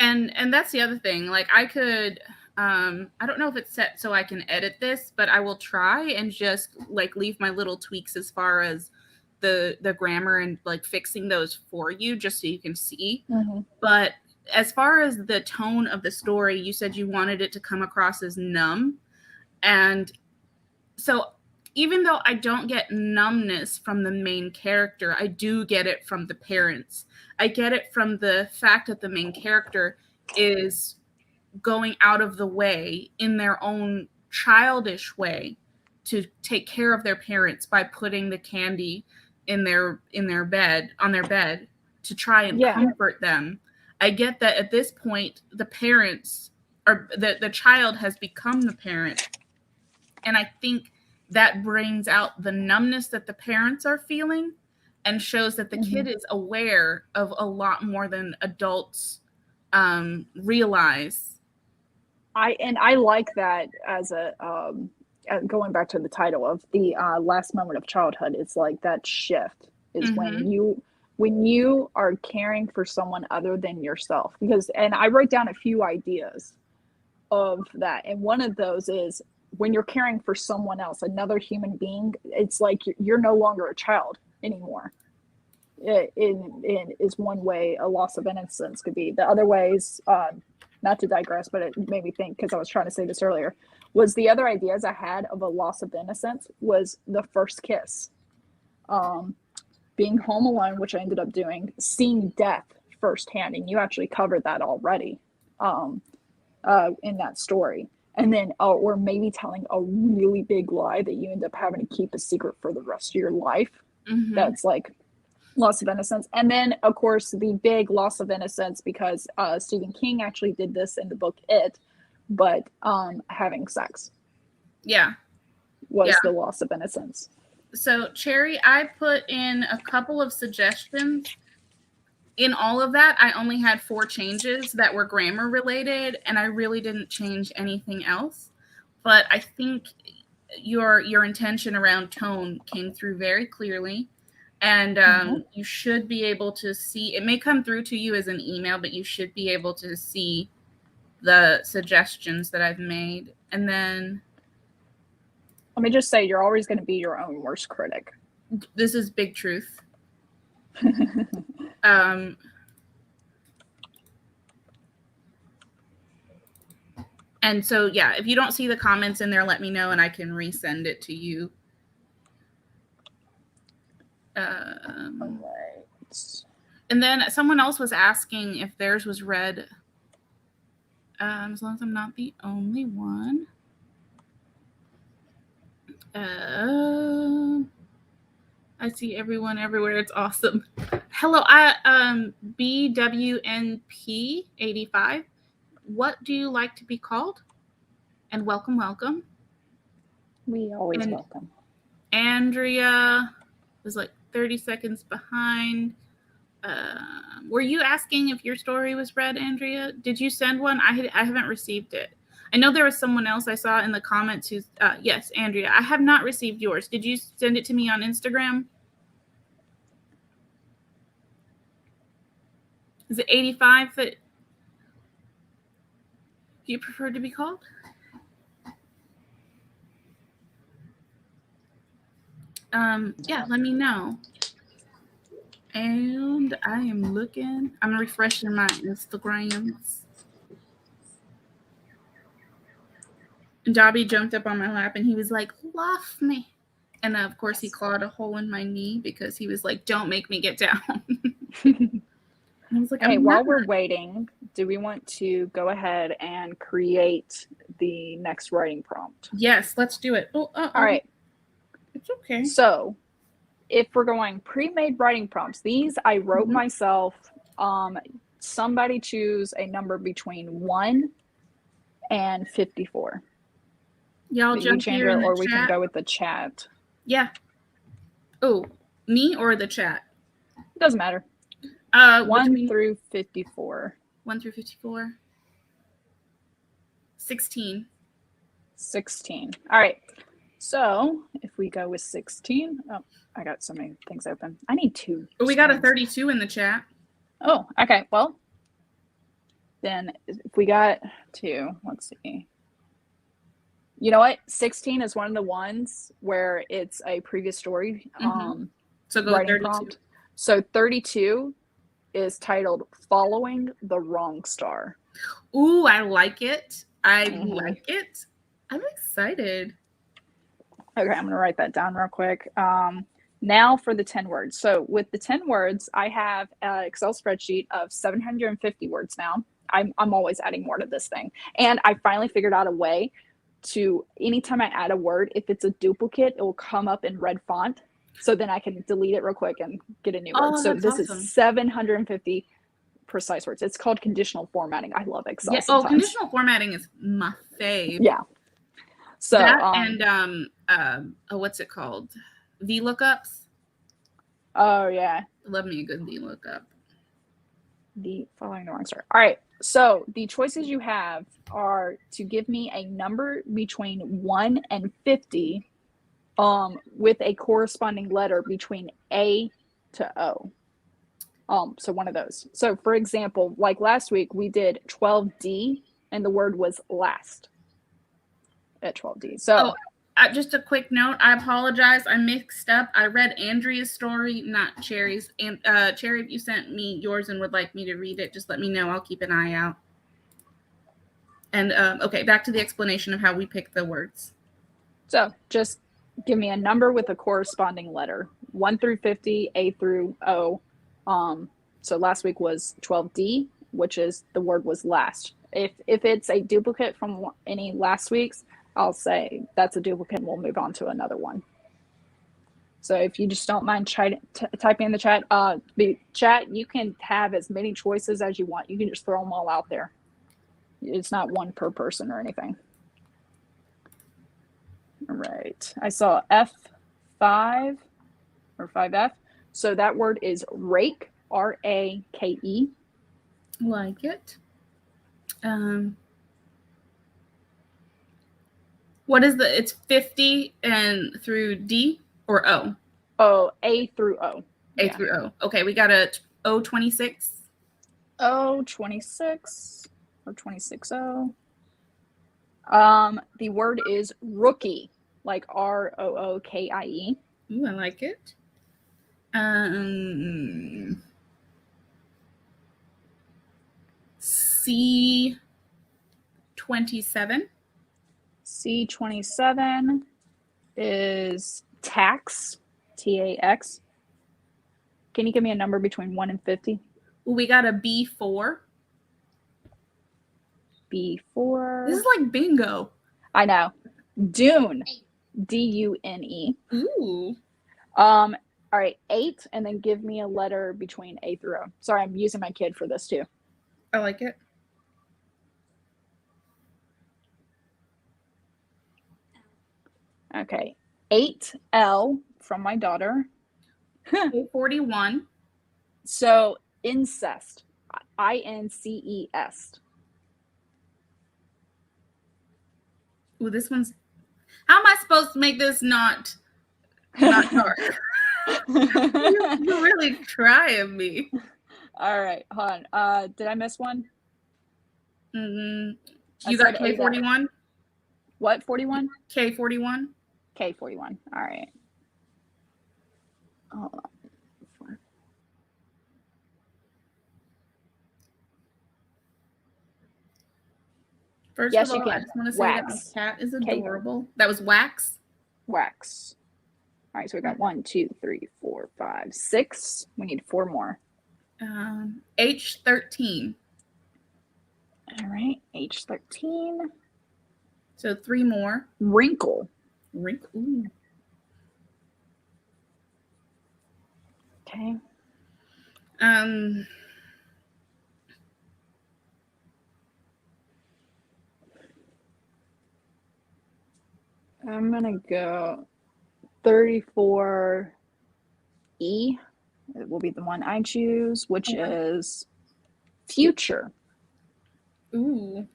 And that's the other thing. Like I could, I don't know if it's set so I can edit this, but I will try and just like leave my little tweaks as far as the grammar and like fixing those for you, just so you can see. Mm-hmm. But as far as the tone of the story, you said you wanted it to come across as numb. And so even though I don't get numbness from the main character, I do get it from the parents. I get it from the fact that the main character is going out of the way in their own childish way to take care of their parents by putting the candy in their bed, on their bed, to try and comfort them. I get that at this point the parents, or the child has become the parent. And I think that brings out the numbness that the parents are feeling and shows that the kid is aware of a lot more than adults realize. I like that as a going back to the title of the last moment of childhood. It's like that shift is when you are caring for someone other than yourself. Because, and I wrote down a few ideas of that, and one of those is when you're caring for someone else, another human being, it's like you're no longer a child anymore. It is one way a loss of innocence could be. The other ways, not to digress, but it made me think, because I was trying to say this earlier, was the other ideas I had of a loss of innocence was the first kiss. Being home alone, which I ended up doing, seeing death firsthand, and you actually covered that already in that story. And then, or maybe telling a really big lie that you end up having to keep a secret for the rest of your life. That's like loss of innocence. And then, of course, the big loss of innocence, because Stephen King actually did this in the book It, but having sex was the loss of innocence. So, Cherry, I put in a couple of suggestions. In all of that, I only had 4 changes that were grammar related, and I really didn't change anything else. But I think your intention around tone came through very clearly, and you should be able to see. It may come through to you as an email, but you should be able to see the suggestions that I've made. And then, let me just say, you're always going to be your own worst critic. This is big truth. And so, yeah, if you don't see the comments in there, let me know and I can resend it to you. All right. And then someone else was asking if theirs was read. As long as I'm not the only one. I see everyone everywhere. It's awesome. Hello, BWNP85. What do you like to be called? And welcome, welcome. We always welcome. Andrea was like 30 seconds behind. Were you asking if your story was read, Andrea? Did you send one? I haven't received it. I know there was someone else I saw in the comments who's, yes, Andrea, I have not received yours. Did you send it to me on Instagram? Is it 85 that you prefer to be called? Yeah, let me know. And I am looking. I'm refreshing my Instagrams. And Dobby jumped up on my lap and he was like, love me. And of course he clawed a hole in my knee because he was like, don't make me get down. I was like, hey, while we're waiting, do we want to go ahead and create the next writing prompt? Yes, let's do it. Oh, all right. It's okay. So if we're going pre-made writing prompts, these I wrote myself somebody choose a number between 1 and 54. Y'all You, jump here Chandra, in the or we can chat. go with the chat. Yeah. Oh, me or the chat? It doesn't matter. 1 through 54. 1 through 54. 16. 16. All right. So if we go with 16, oh, I got so many things open. I need 2. Oh, we got a 32 in the chat. Oh, okay. Well, then if we got 2, let's see. You know what? 16 is one of the ones where it's a previous story so go writing 32. prompt. So 32 is titled Following the Wrong Star. Ooh, I like it. I like it. I'm excited. Okay, I'm going to write that down real quick. Now for the 10 words. So with the 10 words, I have an Excel spreadsheet of 750 words now. I'm always adding more to this thing. And I finally figured out a way to, anytime I add a word, if it's a duplicate, it will come up in red font. So then I can delete it real quick and get a new word. So this is 750 precise words. It's called conditional formatting. I love Excel sometimes. Oh, conditional formatting is my fave. Yeah. So that and what's it called? VLOOKUPs. Oh yeah. Love me a good VLOOKUP. The following the wrong star. All right. So the choices you have are to give me a number between 1 and 50 with a corresponding letter between A to O. So one of those. So for example, like last week we did 12D and the word was last at 12D. So just a quick note. I apologize. I mixed up. I read Andrea's story, not Cherry's. And Cherry, if you sent me yours and would like me to read it, just let me know. I'll keep an eye out. And okay, back to the explanation of how we pick the words. So just give me a number with a corresponding letter, 1 through 50, A through O. So last week was 12D, which is the word was last. If it's a duplicate from any last week's, I'll say that's a duplicate and we'll move on to another one. So if you just don't mind typing in the chat, you can have as many choices as you want. You can just throw them all out there. It's not one per person or anything. All right. I saw F5 or 5F. So that word is rake, R-A-K-E. Like it. What is it's 50 and through D or O? Oh, A through O. A through O. Okay, we got a O26. O26 or 26O. The word is rookie, like R-O-O-K-I-E. Ooh, I like it. C27. C27 is tax, T-A-X. Can you give me a number between 1 and 50? We got a B4. B4. This is like bingo. I know. Dune, D-U-N-E. Ooh. All right, 8, and then give me a letter between A through O. Sorry, I'm using my kid for this too. I like it. Okay, 8L from my daughter. 41. So incest, I-N-C-E-S. Ooh, this one's. How am I supposed to make this not dark? You're really trying me. All right, hold on. Did I miss one? You got K41? What, 41? K41? K41. All right. Hold on. First of all, I just want to say that my cat is adorable. That was wax? Wax. All right, so we got 1, 2, 3, 4, 5, 6. We need 4 more. H13. All right, H13. So 3 more. Wrinkle. Ooh. Okay. I'm gonna go 34E. It will be the one I choose, which is future. Ooh.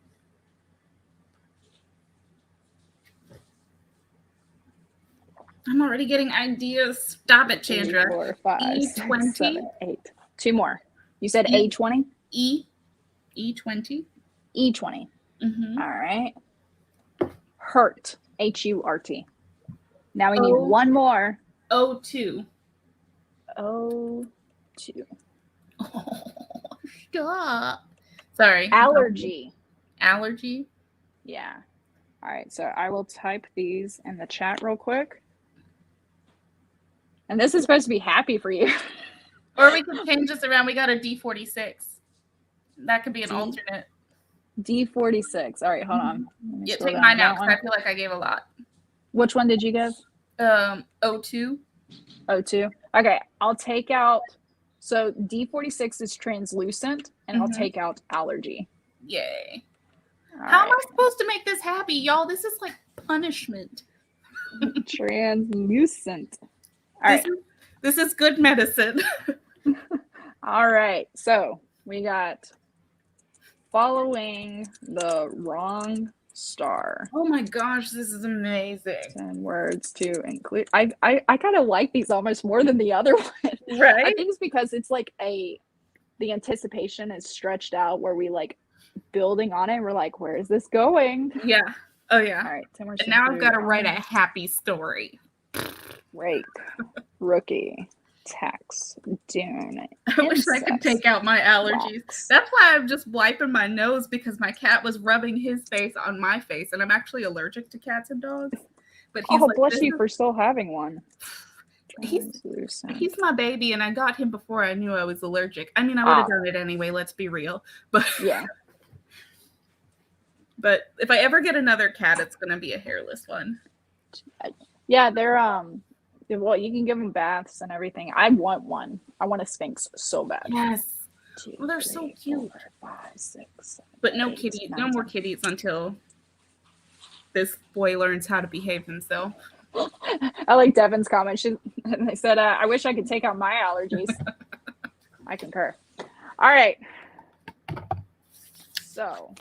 I'm already getting ideas. Stop it, Chandra. 3, 4, 5, E20. 6, 7, 8. Two more. You said E- A20? E20. E20. Mm-hmm. All right. Hurt. Hurt. Now we need one more. O2. O2. Oh, stop. Sorry. Allergy. Allergy. Yeah. All right. So I will type these in the chat real quick. And this is supposed to be happy for you. Or we could change this around. We got a D46. That could be an alternate. D46. All right, hold on. Yeah, take mine out because I feel like I gave a lot. Which one did you give? O2. O2. Okay, I'll take out. So D46 is translucent, and I'll take out allergy. Yay. How am I supposed to make this happy, y'all? This is like punishment. Translucent. All right. This is good medicine. All right. So we got following the wrong star. Oh my gosh, this is amazing. 10 words to include. I kind of like these almost more than the other one. Right? I think it's because it's like the anticipation is stretched out where we like building on it. We're like, where is this going? Yeah. Oh yeah. All right. 10 words. And now I've got to write a happy story. Rape. Rookie. Tax. Dune. I wish I could take out my allergies. Rocks. That's why I'm just wiping my nose because my cat was rubbing his face on my face, and I'm actually allergic to cats and dogs. But he's bless you for still having one. He's my baby, and I got him before I knew I was allergic. I mean, I would have done it anyway. Let's be real. But yeah. But if I ever get another cat, it's gonna be a hairless one. Yeah, they're well, you can give them baths and everything. I want one. I want a Sphinx so bad. Yes. Well, they're so cute. 4, 5, 6, 7, but no kitties, no more kitties until this boy learns how to behave himself. I like Devin's comment. They said, I wish I could take out my allergies. I concur. All right. So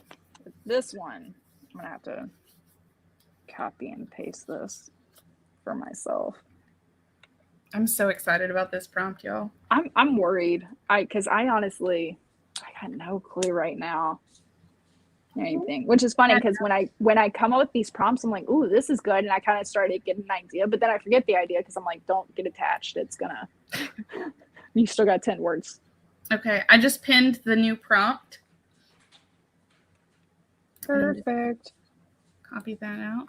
this one, I'm gonna have to copy and paste this for myself. I'm so excited about this prompt, y'all. I'm worried. Because I honestly, I got no clue right now. Anything, which is funny because when I come up with these prompts, I'm like, ooh, this is good, and I kind of started getting an idea, but then I forget the idea because I'm like, don't get attached. It's gonna. You still got 10 words. Okay, I just pinned the new prompt. Perfect. Copy that out.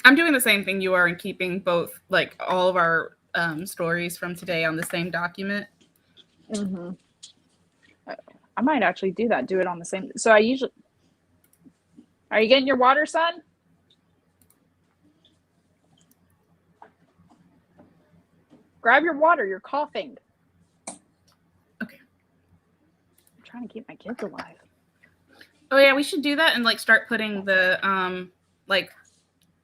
I'm doing the same thing you are and keeping both, like all of our stories from today on the same document. Mm-hmm. I might actually do that. Do it on the same. So I usually. Are you getting your water, son? Grab your water. You're coughing. Okay. I'm trying to keep my kids alive. Oh yeah, we should do that and like start putting the like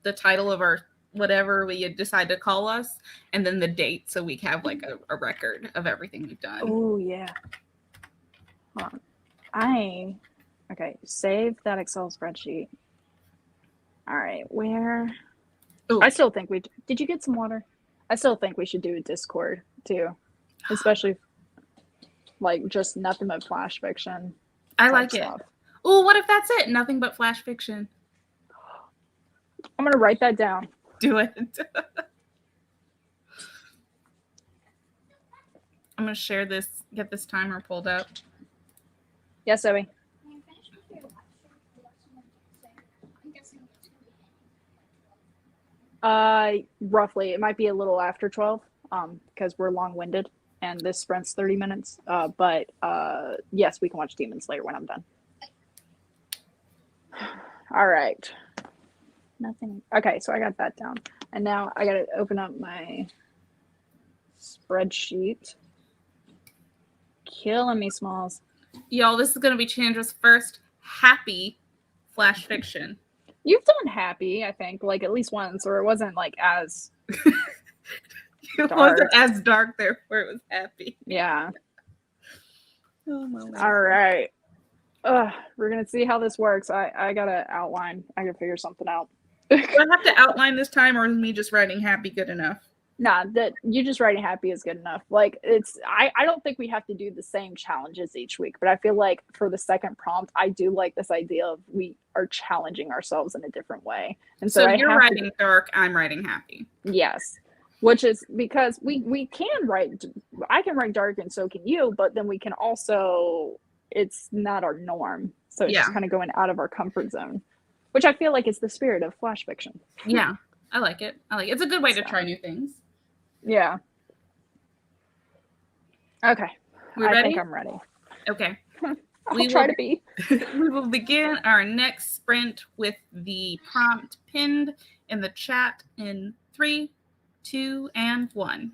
the title of our whatever we decide to call us, and then the date, so we have like a record of everything we've done. Oh yeah. Hold on. Okay, save that Excel spreadsheet. All right, where? Ooh. I still think did you get some water? I still think we should do a Discord too, especially like just nothing but flash fiction. I like it. Oh, what if that's it? Nothing but flash fiction. I'm gonna write that down. Do it. I'm gonna share this. Get this timer pulled up. Yes, Zoe. Roughly, it might be a little after 12, because we're long-winded and this sprint's 30 minutes. But yes, we can watch Demon Slayer when I'm done. All right. Nothing. Okay, so I got that down, and now I gotta open up my spreadsheet. Killing me, Smalls. Y'all, this is gonna be Chandra's first happy flash fiction. You've done happy, I think, like at least once, or it wasn't like as It dark. wasn't as dark, therefore it was happy. Yeah. Oh my Lord. All right. We're gonna see how this works. I gotta outline. I gotta figure something out. Do I have to outline this time, or is me just writing happy good enough? Nah, that you just writing happy is good enough. Like I don't think we have to do the same challenges each week, but I feel like for the second prompt, I do like this idea of we are challenging ourselves in a different way. And so I you're have writing dark, I'm writing happy. yes. Which is because we can write, I can write dark and so can you, but then we can also, it's not our norm. So it's just kind of going out of our comfort zone, which I feel like is the spirit of flash fiction. Yeah, I like it. It's a good way to try new things. Yeah. Okay. We're ready? I think I'm ready. Okay. I'll try to be. We will begin our next sprint with the prompt pinned in the chat in 3, 2, and 1.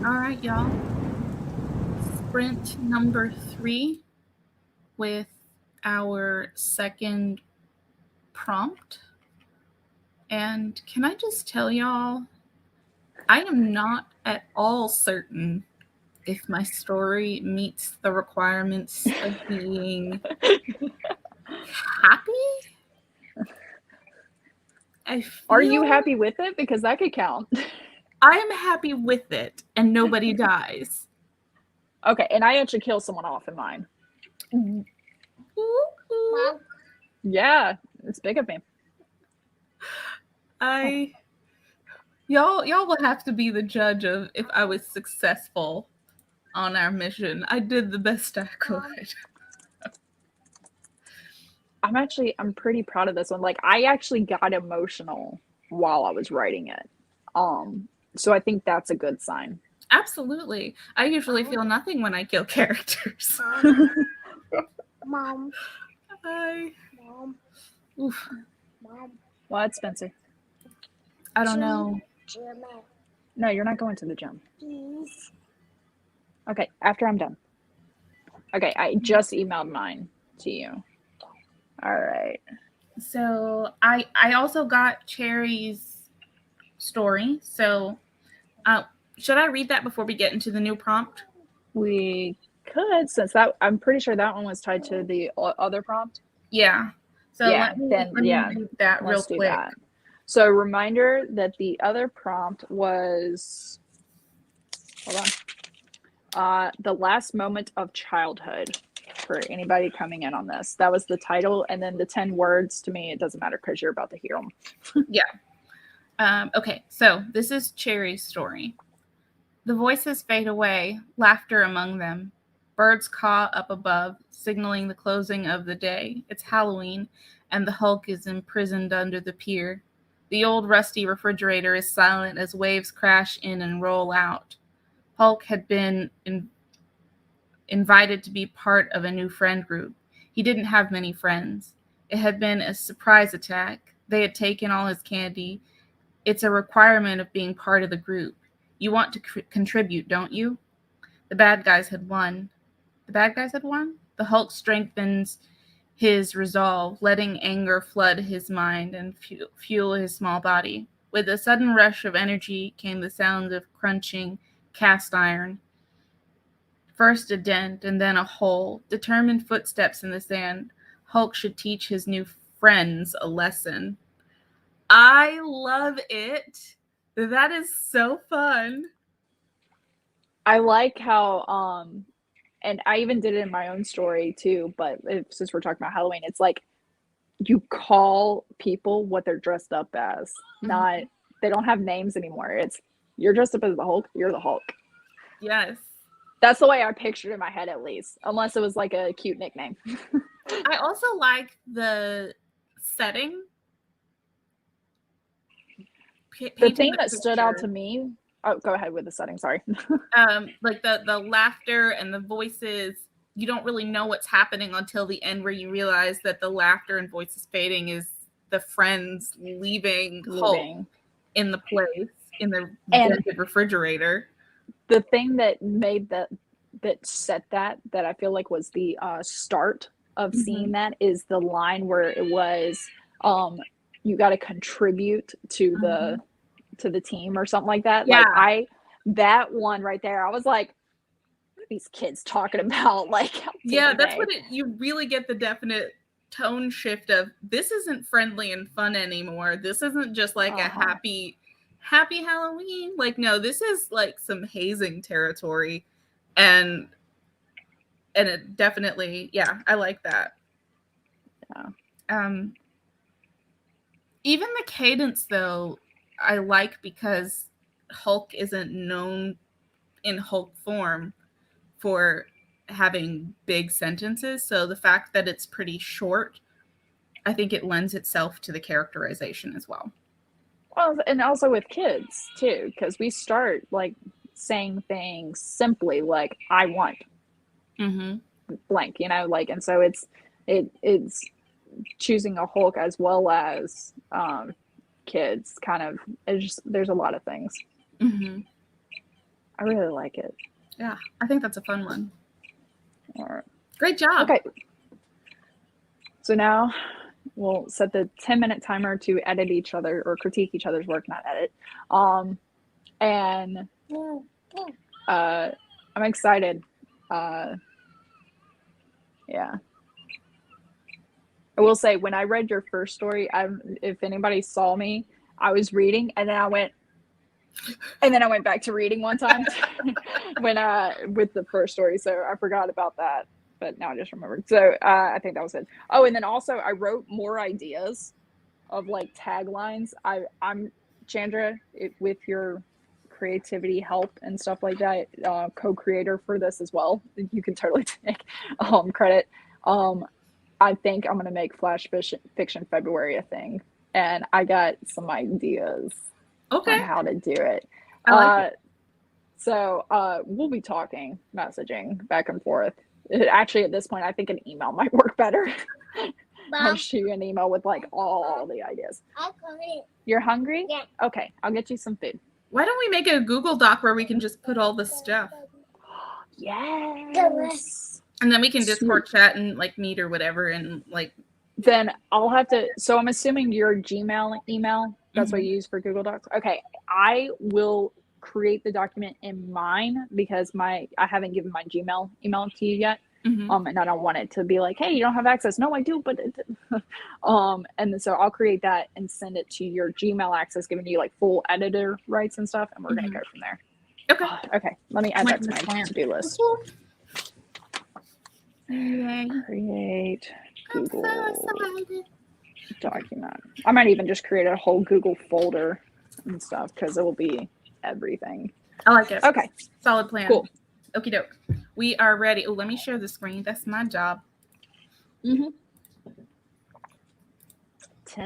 All right, y'all. Sprint number 3 with our second prompt. And can I just tell y'all, I am not at all certain if my story meets the requirements of being happy. Are you happy with it? Because that could count. I am happy with it, and nobody dies. Okay, and I actually kill someone off in mine. Mom? Yeah, it's big of me. Y'all will have to be the judge of if I was successful on our mission. I did the best I could. I'm pretty proud of this one. Like, I actually got emotional while I was writing it. So I think that's a good sign. Absolutely. I usually feel nothing when I kill characters. Mom. Hi. Mom. Oof. Mom. What, Spencer? I don't know. Gym. No, you're not going to the gym. Please. Okay, after I'm done. Okay, I just emailed mine to you. All right. So I also got Cherry's story. So should I read that before we get into the new prompt? We could, since that I'm pretty sure that one was tied to the other prompt. Yeah. So Yeah, let me read that real quick. That. So reminder that the other prompt was, hold on, the last moment of childhood. For anybody coming in on this, that was the title, and then the 10 words. To me, it doesn't matter because you're about to hear them. Yeah. Okay, so this is Cherry's story. The voices fade away, laughter among them. Birds caw up above, signaling the closing of the day. It's Halloween, and the Hulk is imprisoned under the pier. The old rusty refrigerator is silent as waves crash in and roll out. Hulk had been invited to be part of a new friend group. He didn't have many friends. It had been a surprise attack. They had taken all his candy. It's a requirement of being part of the group. You want to contribute, don't you? The bad guys had won. The bad guys had won? The Hulk strengthens his resolve, letting anger flood his mind and fuel his small body. With a sudden rush of energy came the sound of crunching cast iron. First a dent and then a hole. Determined footsteps in the sand. Hulk should teach his new friends a lesson. I love it. That is so fun. I like how and I even did it in my own story too, but since we're talking about Halloween, it's like you call people what they're dressed up as. Not they don't have names anymore. It's you're dressed up as the Hulk, you're the Hulk. Yes. That's the way I pictured it in my head, at least, unless it was like a cute nickname. I also like the setting. The thing that stood out to me, oh, go ahead with the setting, sorry. Like the laughter and the voices, you don't really know what's happening until the end where you realize that the laughter and voices fading is the friends leaving Hulk in the place, in the dented refrigerator. The thing that made that set that I feel like was the start of seeing that is the line where it was you got to contribute to the team or something like that. Yeah. Like that one right there, I was like, what are these kids talking about? Like, yeah, that's what you really get the definite tone shift of this isn't friendly and fun anymore. This isn't just like a happy Halloween. Like, no, this is like some hazing territory. And it definitely, yeah, I like that. Yeah. Even the cadence though, I like because Hulk isn't known in Hulk form for having big sentences. So the fact that it's pretty short, I think it lends itself to the characterization as well. Well, and also with kids too, because we start like saying things simply like I want blank, you know, like, and so it's choosing a Hulk as well as kids kind of, there's a lot of things. I really like it. Yeah, I think that's a fun one. All right. Great job. Okay. So now we'll set the 10-minute timer to edit each other or critique each other's work, not edit. And I'm excited. Yeah. I will say, when I read your first story, if anybody saw me, I was reading and then I went back to reading one time when with the first story. So I forgot about that, but now I just remembered. So I think that was it. Oh, and then also I wrote more ideas of like taglines. I'm Chandra, with your creativity help and stuff like that, co-creator for this as well. You can totally take credit. I think I'm gonna make Flash Fiction February a thing, and I got some ideas on how to do it. I like it. So we'll be messaging back and forth. Actually, at this point, I think an email might work better. I'll shoot you an email with like all the ideas. I'm hungry. You're hungry? Yeah. Okay, I'll get you some food. Why don't we make a Google Doc where we can just put all this stuff? Yes. And then we can Discord chat and like meet or whatever, and like. Then I'll have to. So I'm assuming your Gmail email. That's what you use for Google Docs. Okay, I will create the document in mine because I haven't given my Gmail email to you yet. And I don't want it to be like, hey, you don't have access. No, I do, but and then so I'll create that and send it to your Gmail access, giving you like full editor rights and stuff, and we're gonna go from there. Okay. Let me add that to my to-do list. Yay. Create Google document. I might even just create a whole Google folder and stuff because it will be everything. I like it. Okay. Solid plan. Cool. Okie doke. We are ready. Oh, let me share the screen. That's my job. 10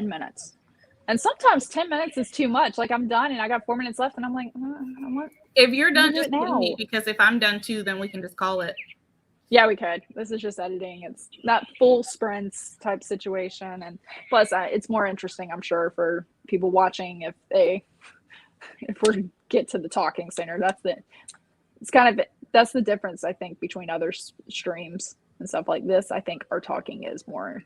minutes. And sometimes 10 minutes is too much. Like I'm done and I got 4 minutes left and I'm like, what? If you're done, just ping me, because if I'm done too, then we can just call it. Yeah, we could. This is just editing. It's not full sprints type situation. And plus it's more interesting, I'm sure, for people watching if we get to the talking sooner. That's the difference, I think, between other streams and stuff like this. I think our talking is more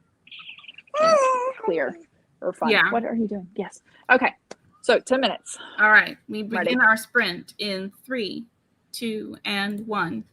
clear or fun. Yeah. What are you doing? Yes. Okay. So 10 minutes. All right. We begin our sprint in 3, 2, and 1.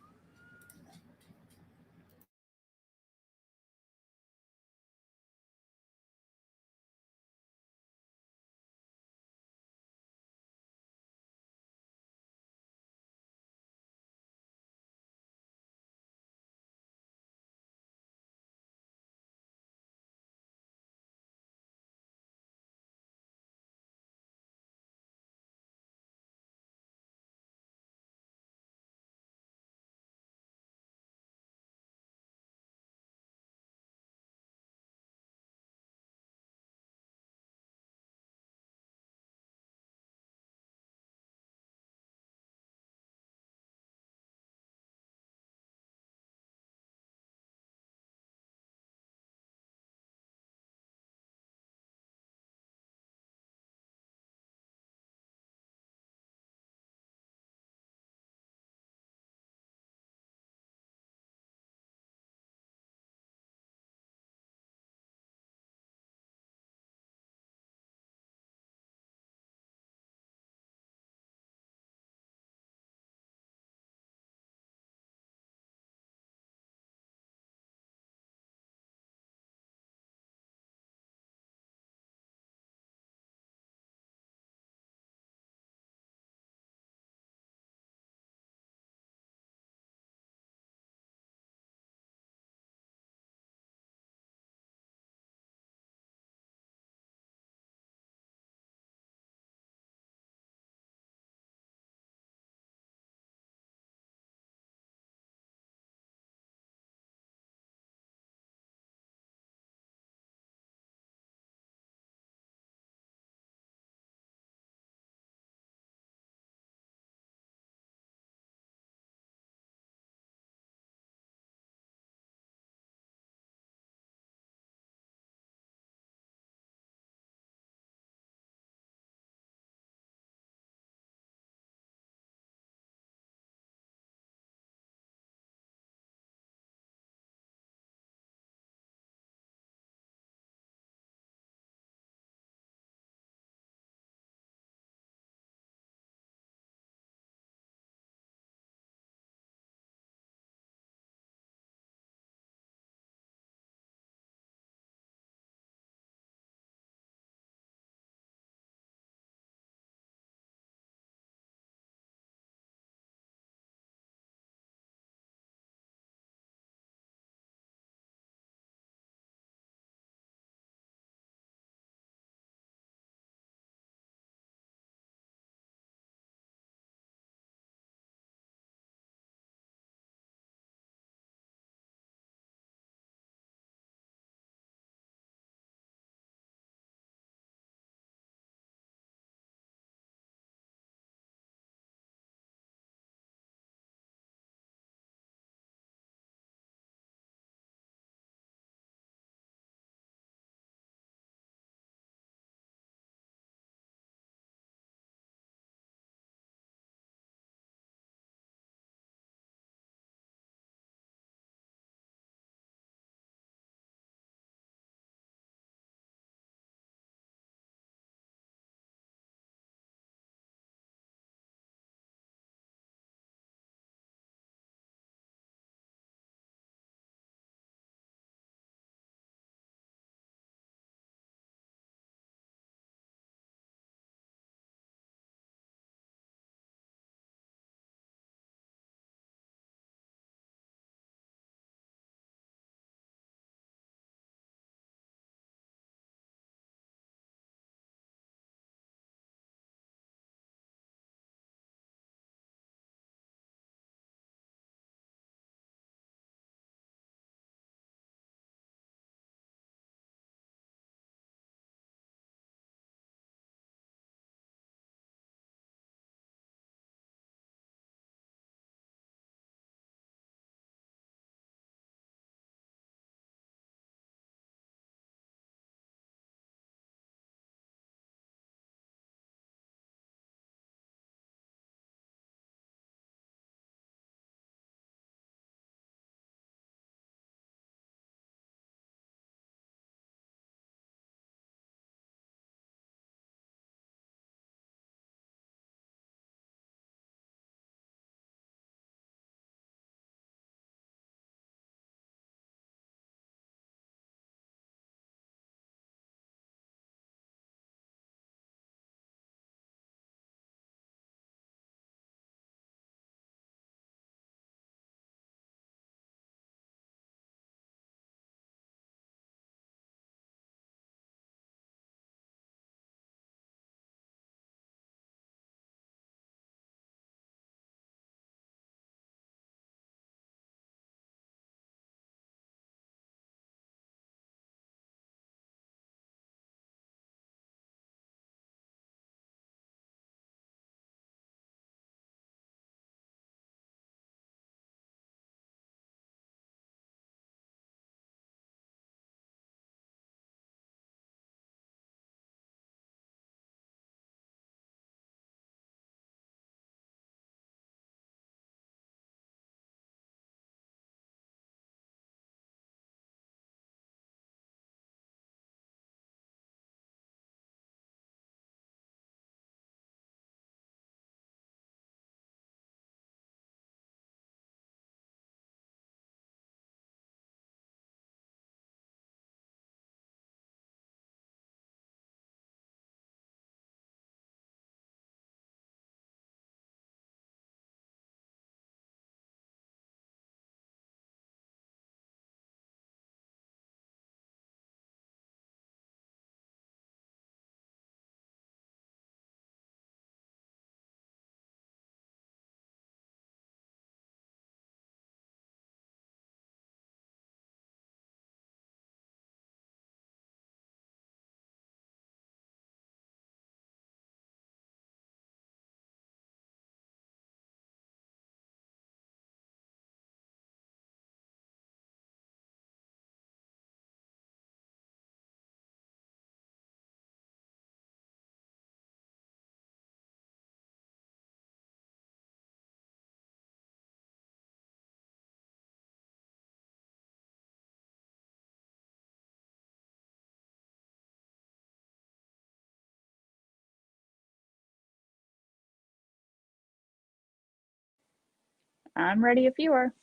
I'm ready if you are.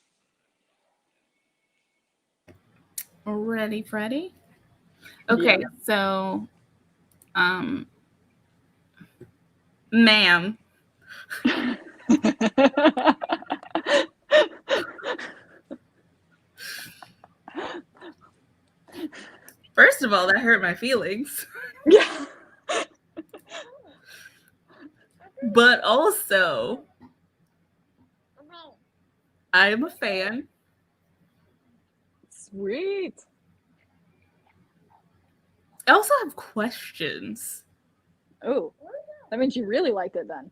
Ready, Freddy? Okay, Yeah. so, ma'am. First of all, that hurt my feelings. Yeah. But also, I'm a fan. Sweet. I also have questions. Oh, that means you really liked it then.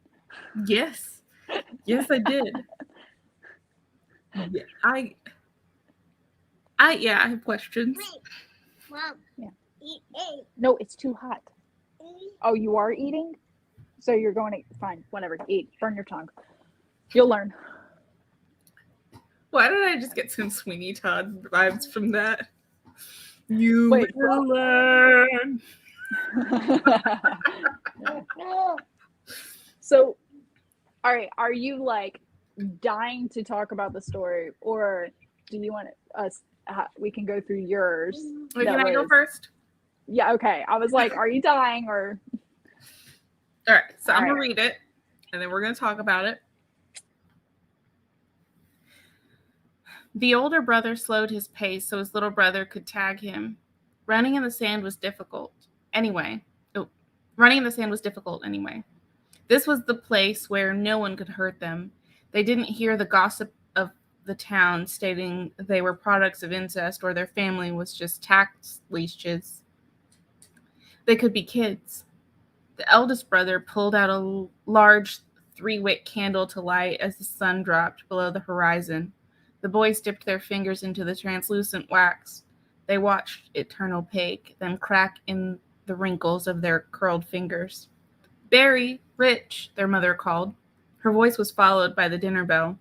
Yes. Yes, I did. Yeah, I have questions. Mom, Yeah. eat. No, it's too hot. Oh, you are eating? So you're going to, fine, whatever, eat. Burn your tongue. You'll learn. Why did I just get some Sweeney Todd vibes from that? You Wait, will learn. So, all right, are you like dying to talk about the story, or do you want us? We can go through yours. Wait, can I go first? Yeah, okay. I was like, are you dying or? All right, so All I'm gonna right. read it, and then we're gonna talk about it. The older brother slowed his pace so his little brother could tag him. Running in the sand was difficult. Anyway, This was the place where no one could hurt them. They didn't hear the gossip of the town stating they were products of incest or their family was just tax leeches. They could be kids. The eldest brother pulled out a large 3-wick candle to light as the sun dropped below the horizon. The boys dipped their fingers into the translucent wax. They watched it turn opaque, then crack in the wrinkles of their curled fingers. "Barry, Rich," their mother called. Her voice was followed by the dinner bell.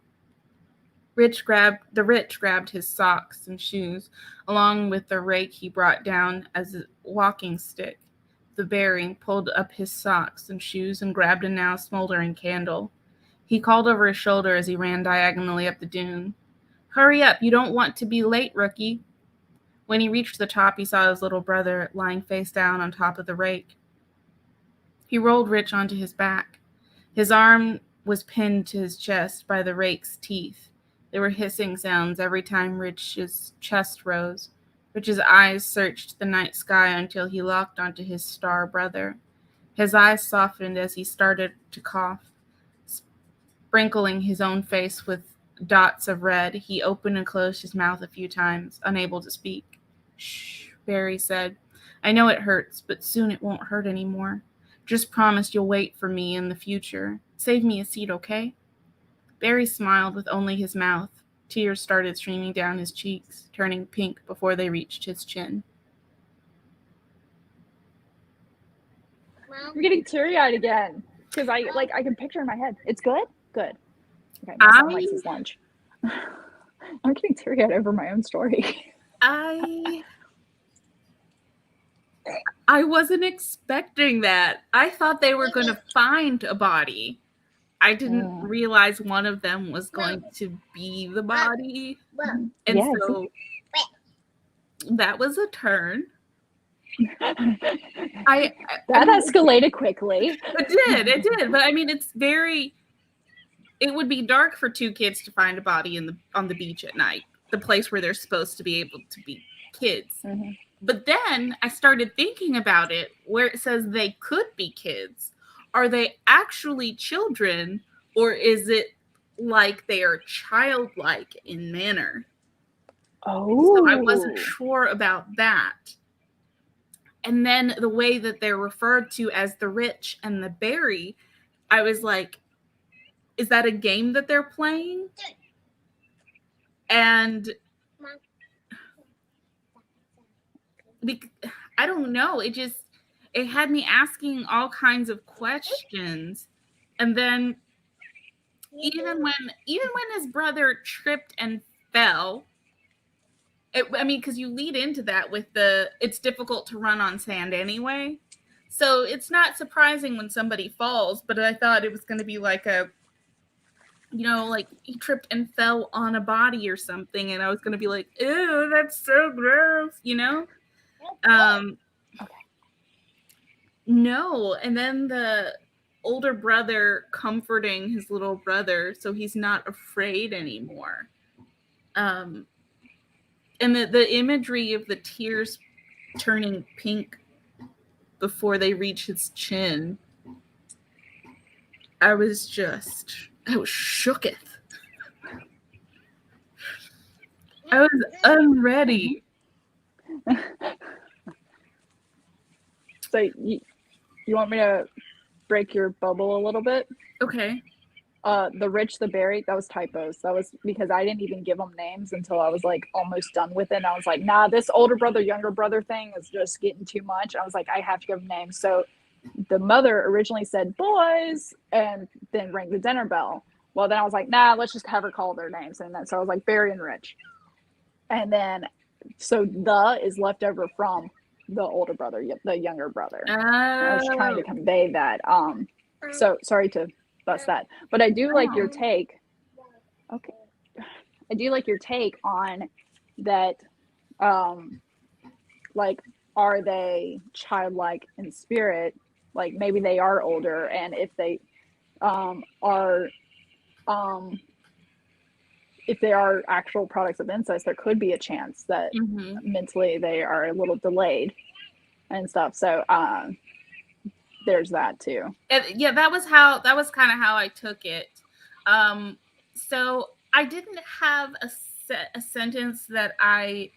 Rich grabbed his socks and shoes, along with the rake he brought down as a walking stick. The Barry pulled up his socks and shoes and grabbed a now smoldering candle. He called over his shoulder as he ran diagonally up the dune. "Hurry up, you don't want to be late, rookie." When he reached the top, he saw his little brother lying face down on top of the rake. He rolled Rich onto his back. His arm was pinned to his chest by the rake's teeth. There were hissing sounds every time Rich's chest rose. Rich's eyes searched the night sky until he locked onto his star brother. His eyes softened as he started to cough. Sprinkling his own face with dots of red, he opened and closed his mouth a few times, unable to speak. "Shh," Barry said. "I know it hurts, but soon it won't hurt anymore. Just promise you'll wait for me in the future. Save me a seat, okay?" Barry smiled with only his mouth. Tears started streaming down his cheeks, turning pink before they reached his chin. I'm getting teary-eyed again because I can picture in my head. It's good. Good. Okay, my son likes his lunch. I'm getting teary-eyed over my own story. I wasn't expecting that. I thought they were going to find a body. I didn't realize one of them was going to be the body. And Yeah, so that was a turn. That escalated quickly. It did. But I mean, it would be dark for two kids to find a body on the beach at night, the place where they're supposed to be able to be kids. Mm-hmm. But then I started thinking about it, where it says they could be kids. Are they actually children, or is it like they are childlike in manner? Oh. So I wasn't sure about that. And then the way that they're referred to as the Rich and the Barry, I was like, is that a game that they're playing? And I don't know. It had me asking all kinds of questions. And then even when his brother tripped and fell, because you lead into that with it's difficult to run on sand anyway. So it's not surprising when somebody falls, but I thought it was going to be like you know, like he tripped and fell on a body or something, and I was gonna be like, ew, that's so gross, you know? Okay. No. And then the older brother comforting his little brother so he's not afraid anymore. And the imagery of the tears turning pink before they reach his chin, I was shooketh. I was unready. So you want me to break your bubble a little bit? Okay. The Rich the Berry, that was typos. That was because I didn't even give them names until I was like almost done with it. And I was like, nah, this older brother, younger brother thing is just getting too much. I was like, I have to give them names. So the mother originally said boys and then rang the dinner bell. Well, then I was like, nah, let's just have her call their names. And then so I was like, Barry and Rich. And then so the is left over from the older brother, the younger brother. I was trying to convey that. So sorry to bust that, but I do like your take. Okay, I do like your take on that. Like, are they childlike in spirit? Like maybe they are older, and if they are if they are actual products of incest, there could be a chance that mentally they are a little delayed and stuff. So there's that too. Yeah, that was kind of how I took it. So I didn't have a sentence that I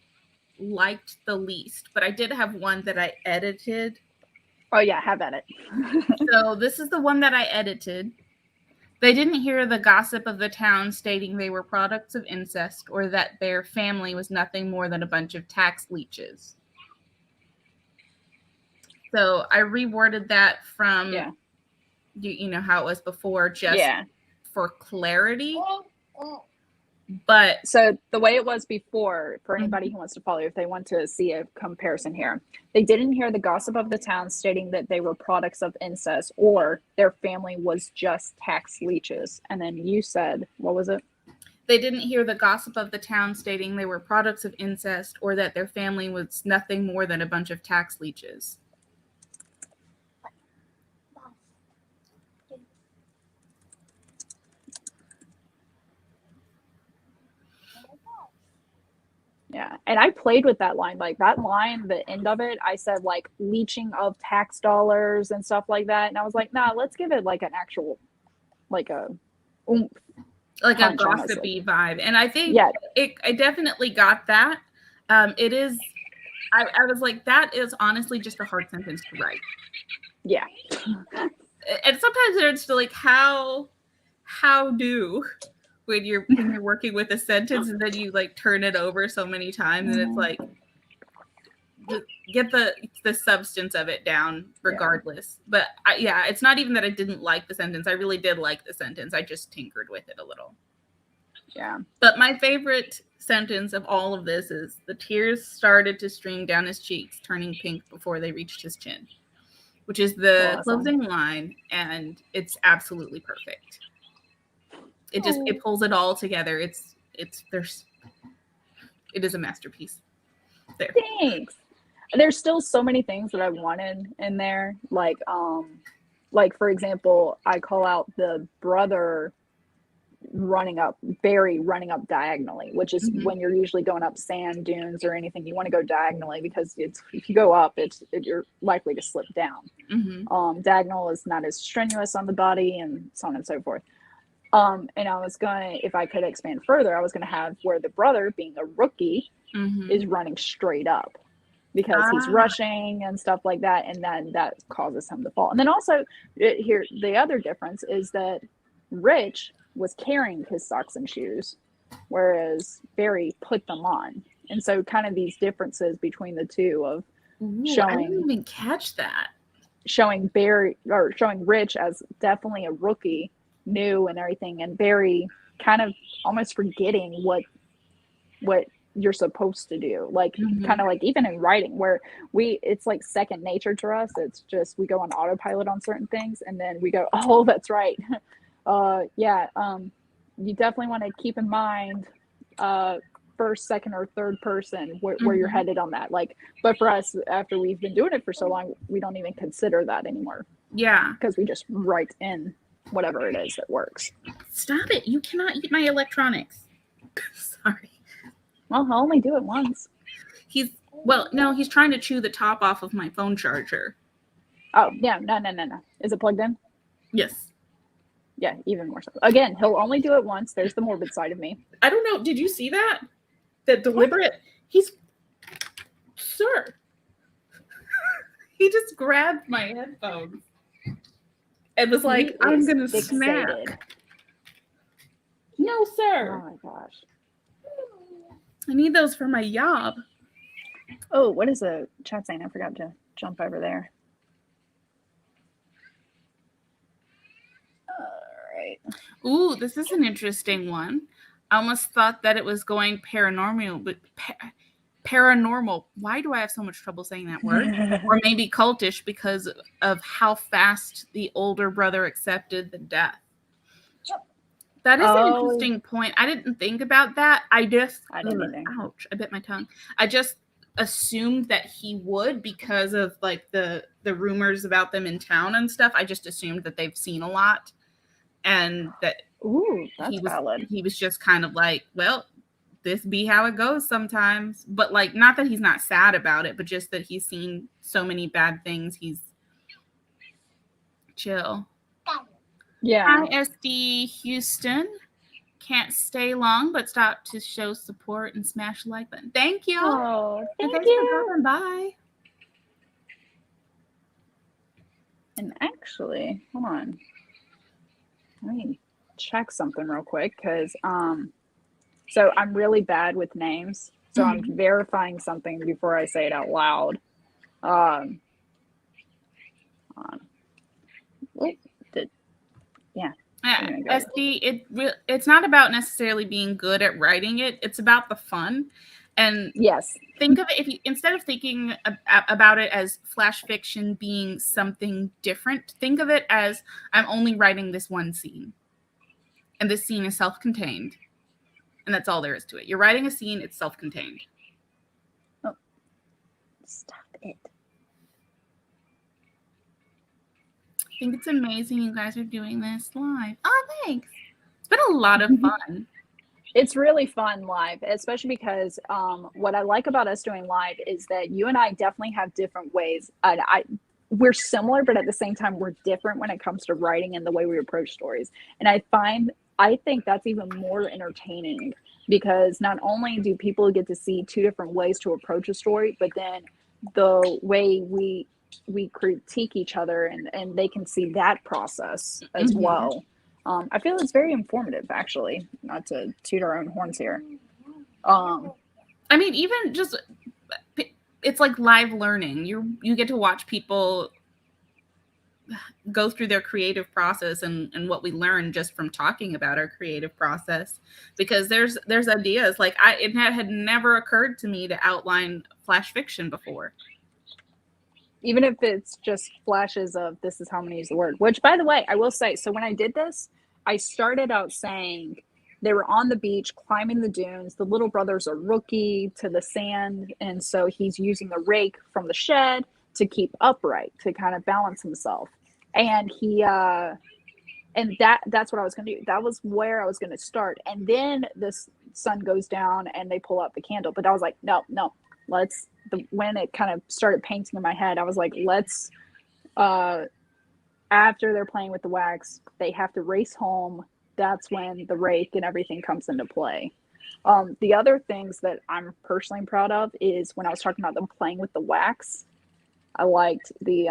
liked the least, but I did have one that I edited. Oh yeah, have at it. So this is the one that I edited. They didn't hear the gossip of the town stating they were products of incest or that their family was nothing more than a bunch of tax leeches. So I reworded that from you know how it was before, just for clarity. But so the way it was before, for anybody who wants to follow, if they want to see a comparison here, they didn't hear the gossip of the town stating that they were products of incest or their family was just tax leeches. And then you said, what was it? They didn't hear the gossip of the town stating they were products of incest or that their family was nothing more than a bunch of tax leeches. Yeah. And I played with that line. Like that line, the end of it, I said like leeching of tax dollars and stuff like that. And I was like, nah, let's give it like an actual, like a like a gossipy vibe. And I think I definitely got that. It is, I was like, that is honestly just a hard sentence to write. Yeah. And sometimes it's like, how do when you're working with a sentence and then you like turn it over so many times and it's like get the substance of it down regardless. But it's not even that I didn't like the sentence. I really did like the sentence. I just tinkered with it a little. Yeah. But my favorite sentence of all of this is the tears started to stream down his cheeks, turning pink before they reached his chin, which is the closing line, and it's absolutely perfect. It pulls it all together. It is a masterpiece. There. Thanks. There's still so many things that I wanted in there. Like for example, I call out the brother Barry running up diagonally, which is when you're usually going up sand dunes or anything, you want to go diagonally because if you go up, you're likely to slip down. Diagonal is not as strenuous on the body and so on and so forth. And I was if I could expand further, I was going to have where the brother, being a rookie, is running straight up because he's rushing and stuff like that. And then that causes him to fall. And then also here, the other difference is that Rich was carrying his socks and shoes, whereas Barry put them on. And so kind of these differences between the two of showing, I didn't even catch that. Showing Rich as definitely a rookie, new and everything, and Barry kind of almost forgetting what you're supposed to do, like kind of like even in writing where it's like second nature to us. It's just we go on autopilot on certain things and then we go, oh, that's right. you definitely want to keep in mind first, second, or third person where you're headed on that. Like, but for us, after we've been doing it for so long, we don't even consider that anymore. Yeah. Because we just write in whatever it is that works. Stop it. You cannot eat my electronics. Sorry. Well, I'll only do it once. No, he's trying to chew the top off of my phone charger. Oh, yeah. No. Is it plugged in? Yes. Yeah, even more so. Again, he'll only do it once. There's the morbid side of me. I don't know. Did you see that? That deliberate. Sir. He just grabbed my headphones and was like, I'm going to smack. No, sir. Oh my gosh. I need those for my job. Oh, what is the chat saying? I forgot to jump over there. Ooh, this is an interesting one. I almost thought that it was going paranormal, but paranormal. Why do I have so much trouble saying that word? Or maybe cultish because of how fast the older brother accepted the death. That is an interesting point. I didn't think about that. I didn't ouch, I bit my tongue. I just assumed that he would because of like the rumors about them in town and stuff. I just assumed that they've seen a lot. And that that's valid. He was just kind of like, well, this be how it goes sometimes. But like, not that he's not sad about it, but just that he's seen so many bad things. He's chill. Yeah. Hi, SD Houston. Can't stay long, but stop to show support and smash the like button. Thank you. Oh, thanks for dropping by. And actually, hold on. Let me check something real quick because so I'm really bad with names. So I'm verifying something before I say it out loud. SD, it's not about necessarily being good at writing it. It's about the fun. And yes, think of it, if you, instead of thinking about it as flash fiction being something different, think of it as I'm only writing this one scene. And this scene is self-contained. And that's all there is to it. You're writing a scene, it's self-contained. Oh, stop it. I think it's amazing you guys are doing this live. Oh, thanks. It's been a lot of fun. It's really fun live, especially because what I like about us doing live is that you and I definitely have different ways. We're similar, but at the same time, we're different when it comes to writing and the way we approach stories. And I think that's even more entertaining because not only do people get to see two different ways to approach a story, but then the way we critique each other and they can see that process as well. I feel it's very informative, actually, not to toot our own horns here. I mean, even just, it's like live learning. You get to watch people go through their creative process and what we learn just from talking about our creative process, because there's ideas like it had never occurred to me to outline flash fiction before. Even if it's just flashes of this is how I'm going to use the word, which by the way, I will say, so when I did this, I started out saying they were on the beach climbing the dunes. The little brother's a rookie to the sand. And so he's using the rake from the shed to keep upright, to kind of balance himself. And that's what I was going to do. That was where I was going to start. And then the sun goes down and they pull out the candle. But I was like, no, when it kind of started painting in my head, I was like, after they're playing with the wax, they have to race home. That's when the rake and everything comes into play. The other things that I'm personally proud of is when I was talking about them playing with the wax, I liked the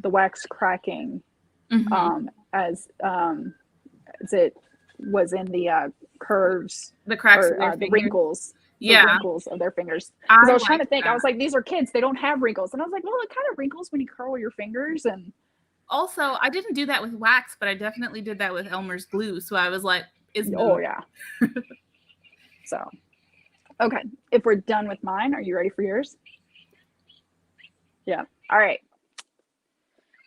wax cracking as it was in the curves, the cracks, or the wrinkles. Wrinkles of their fingers. Because I was trying to think, I was like, these are kids, they don't have wrinkles. And I was like, well, it kind of wrinkles when you curl your fingers. And also, I didn't do that with wax, but I definitely did that with Elmer's glue. So I was like, oh yeah. So, okay, if we're done with mine, are you ready for yours? Yeah. All right.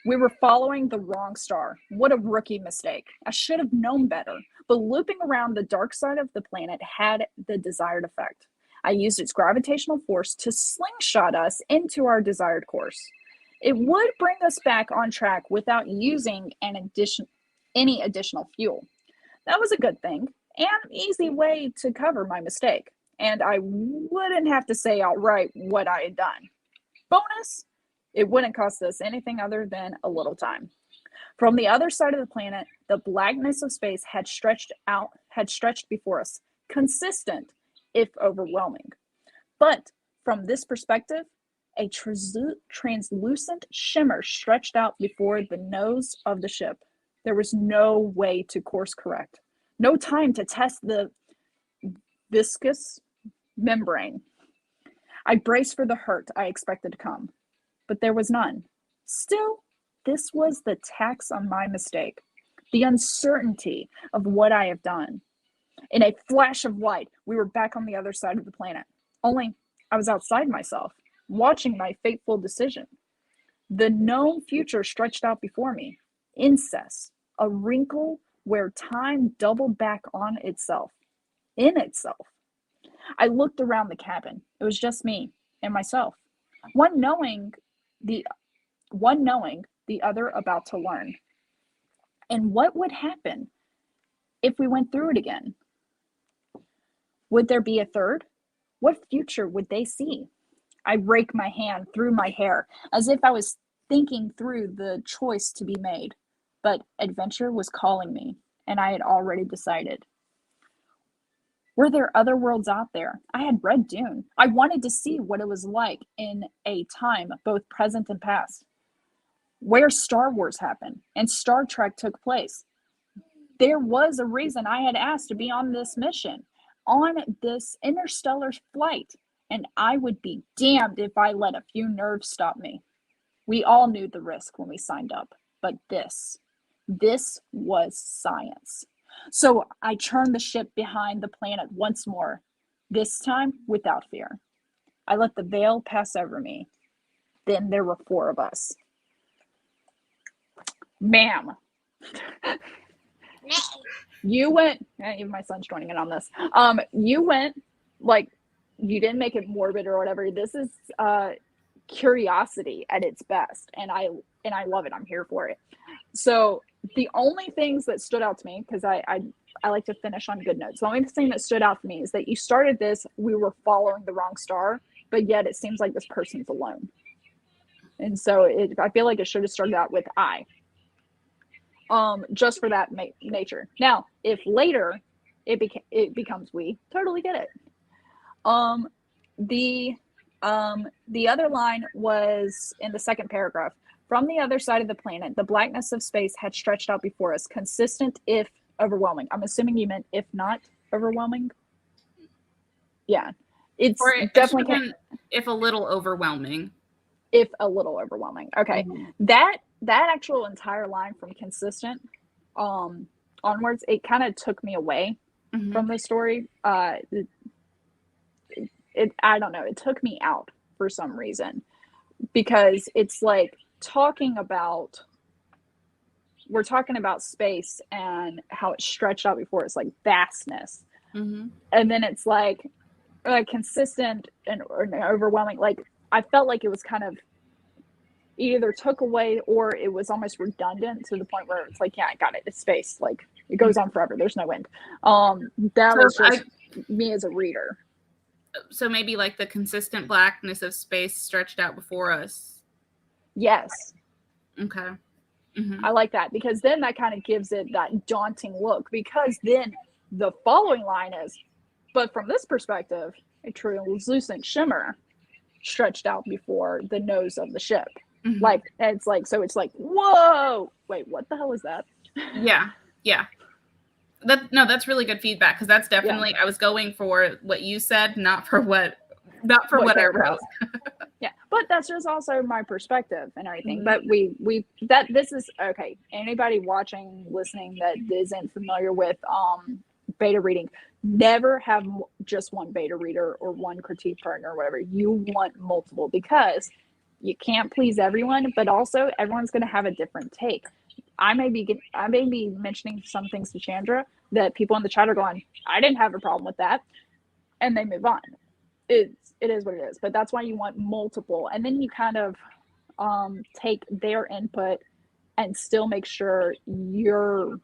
We were following the wrong star. What a rookie mistake. I should have known better. but looping around the dark side of the planet had the desired effect. I used its gravitational force to slingshot us into our desired course. It would bring us back on track without using any additional fuel. That was a good thing and an easy way to cover my mistake, and I wouldn't have to say outright what I had done. Bonus, it wouldn't cost us anything other than a little time. From the other side of the planet, the blackness of space had stretched before us, consistent, if overwhelming. But from this perspective, a translucent shimmer stretched out before the nose of the ship. There was no way to course correct, no time to test the viscous membrane. I braced for the hurt I expected to come, but there was none. Still, this was the tax on my mistake, the uncertainty of what I have done. In a flash of light, we were back on the other side of the planet. Only I was outside myself, watching my fateful decision. The known future stretched out before me. Incest, a wrinkle where time doubled back on itself, in itself. I looked around the cabin. It was just me and myself. One knowing, the other about to learn. And what would happen if we went through it again? Would there be a third? What future would they see? I raked my hand through my hair as if I was thinking through the choice to be made. But adventure was calling me, and I had already decided. Were there other worlds out there? I had read Dune. I wanted to see what it was like in a time both present and past, where Star Wars happened and Star Trek took place. There was a reason I had asked to be on this mission, on this interstellar flight, and I would be damned if I let a few nerves stop me. We all knew the risk when we signed up, but this was science. So I turned the ship behind the planet once more, this time without fear. I let the veil pass over me. Then there were 4 of us. Ma'am. You went, even my son's joining in on this. You went, like, you didn't make it morbid or whatever. This is curiosity at its best, and I love it. I'm here for it. So the only things that stood out to me, because I like to finish on good notes. The only thing that stood out to me is that you started this, we were following the wrong star, but yet it seems like this person's alone. And so I feel like it should have started out with I. Just for that nature. Now, if later it becomes we, totally get it. The other line was in the second paragraph. From the other side of the planet, the blackness of space had stretched out before us, consistent if overwhelming. I'm assuming you meant if not overwhelming. Yeah, it's definitely if a little overwhelming. If a little overwhelming. Okay, that actual entire line from consistent onwards, it kind of took me away from the story. I don't know. It took me out for some reason, because it's like we're talking about space and how it stretched out before us, like vastness. And then it's like consistent and overwhelming. Like I felt like it was kind of either took away or it was almost redundant to the point where it's like, yeah, I got it. It's space. Like it goes on forever. There's no end. That was just me as a reader. So maybe like the consistent blackness of space stretched out before us. Yes. Okay. I like that, because then that kind of gives it that daunting look, because then the following line is, but from this perspective, a translucent shimmer stretched out before the nose of the ship. Like, it's like, so it's like, whoa, wait, what the hell is that? Yeah. That's really good feedback, because that's definitely, I was going for what you said, not for what I wrote. Yeah, but that's just also my perspective and everything. But this is okay. Anybody watching, listening that isn't familiar with beta reading, never have just one beta reader or one critique partner or whatever. You want multiple, because you can't please everyone, but also everyone's going to have a different take. I may be mentioning some things to Chandra that people in the chat are going, I didn't have a problem with that, and they move on. It is what it is. But that's why you want multiple, and then you kind of take their input and still make sure your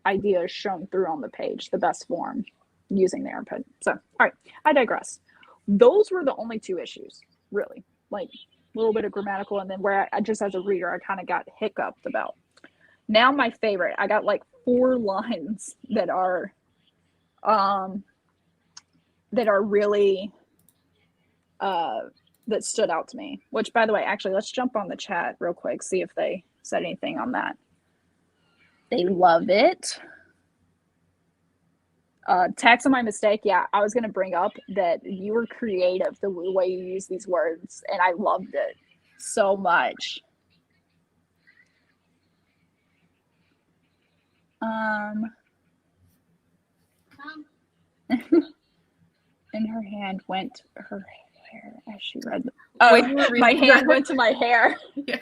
idea is shown through on the page, the best form, using their input. So, all right, I digress. Those were the only two issues, really. Like a little bit of grammatical, and then where I just as a reader, I kind of got hiccuped about. Now my favorite, I got like 4 lines that are really that stood out to me. Which, by the way, actually, let's jump on the chat real quick, see if they said anything on that. They love it. Tax on my mistake. Yeah, I was going to bring up that you were creative the way you use these words, and I loved it so much. In her hand went her hair as she read. My hand went to my hair. Yeah.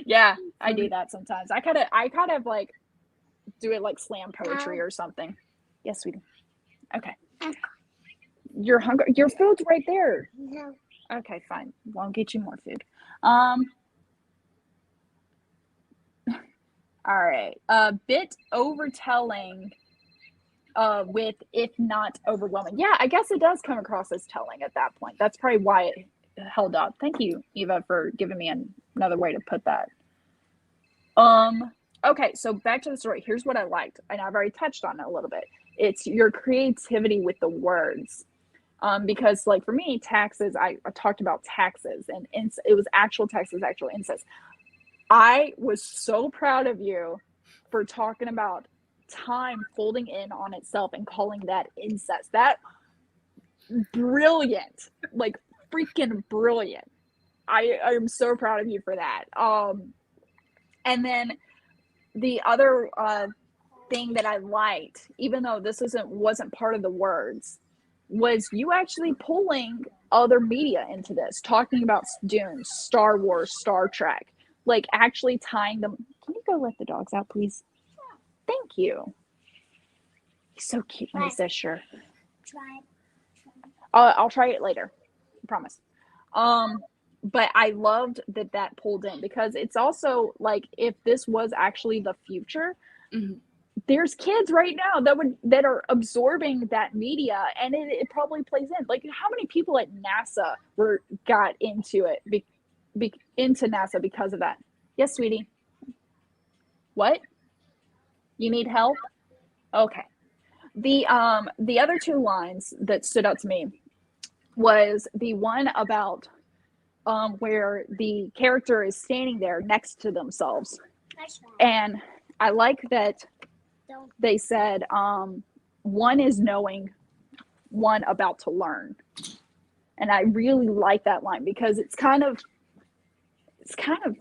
Yeah, I do that sometimes. I kind of like do it like slam poetry or something. Yes, sweetie. Okay. You're hungry. Your food's right there. No. Okay, fine. Won't get you more food. All right. A bit overtelling with if not overwhelming. Yeah, I guess it does come across as telling at that point. That's probably why it held up. Thank you, Eva, for giving me another way to put that. Okay, so back to the story. Here's what I liked, and I've already touched on it a little bit. It's your creativity with the words. Because like for me, taxes, I talked about taxes, and it was actual taxes, actual incest. I was so proud of you for talking about time folding in on itself and calling that incest. That brilliant, like freaking brilliant. I am so proud of you for that. And then the other thing that I liked, even though this wasn't part of the words, was you actually pulling other media into this, talking about Dune, Star Wars, Star Trek, like actually tying them. Can you go let the dogs out, please? Thank you. He's so cute when he says sure. Try. I'll try it later. I promise. But I loved that pulled in, because it's also like, if this was actually the future, mm-hmm. There's kids right now that are absorbing that media, and it probably plays in. Like, how many people at NASA got into it, into NASA because of that? Yes, sweetie. What? You need help? Okay. The other 2 lines that stood out to me was the one about where the character is standing there next to themselves, and I like that they said one is knowing, one about to learn. And I really like that line, because it's kind of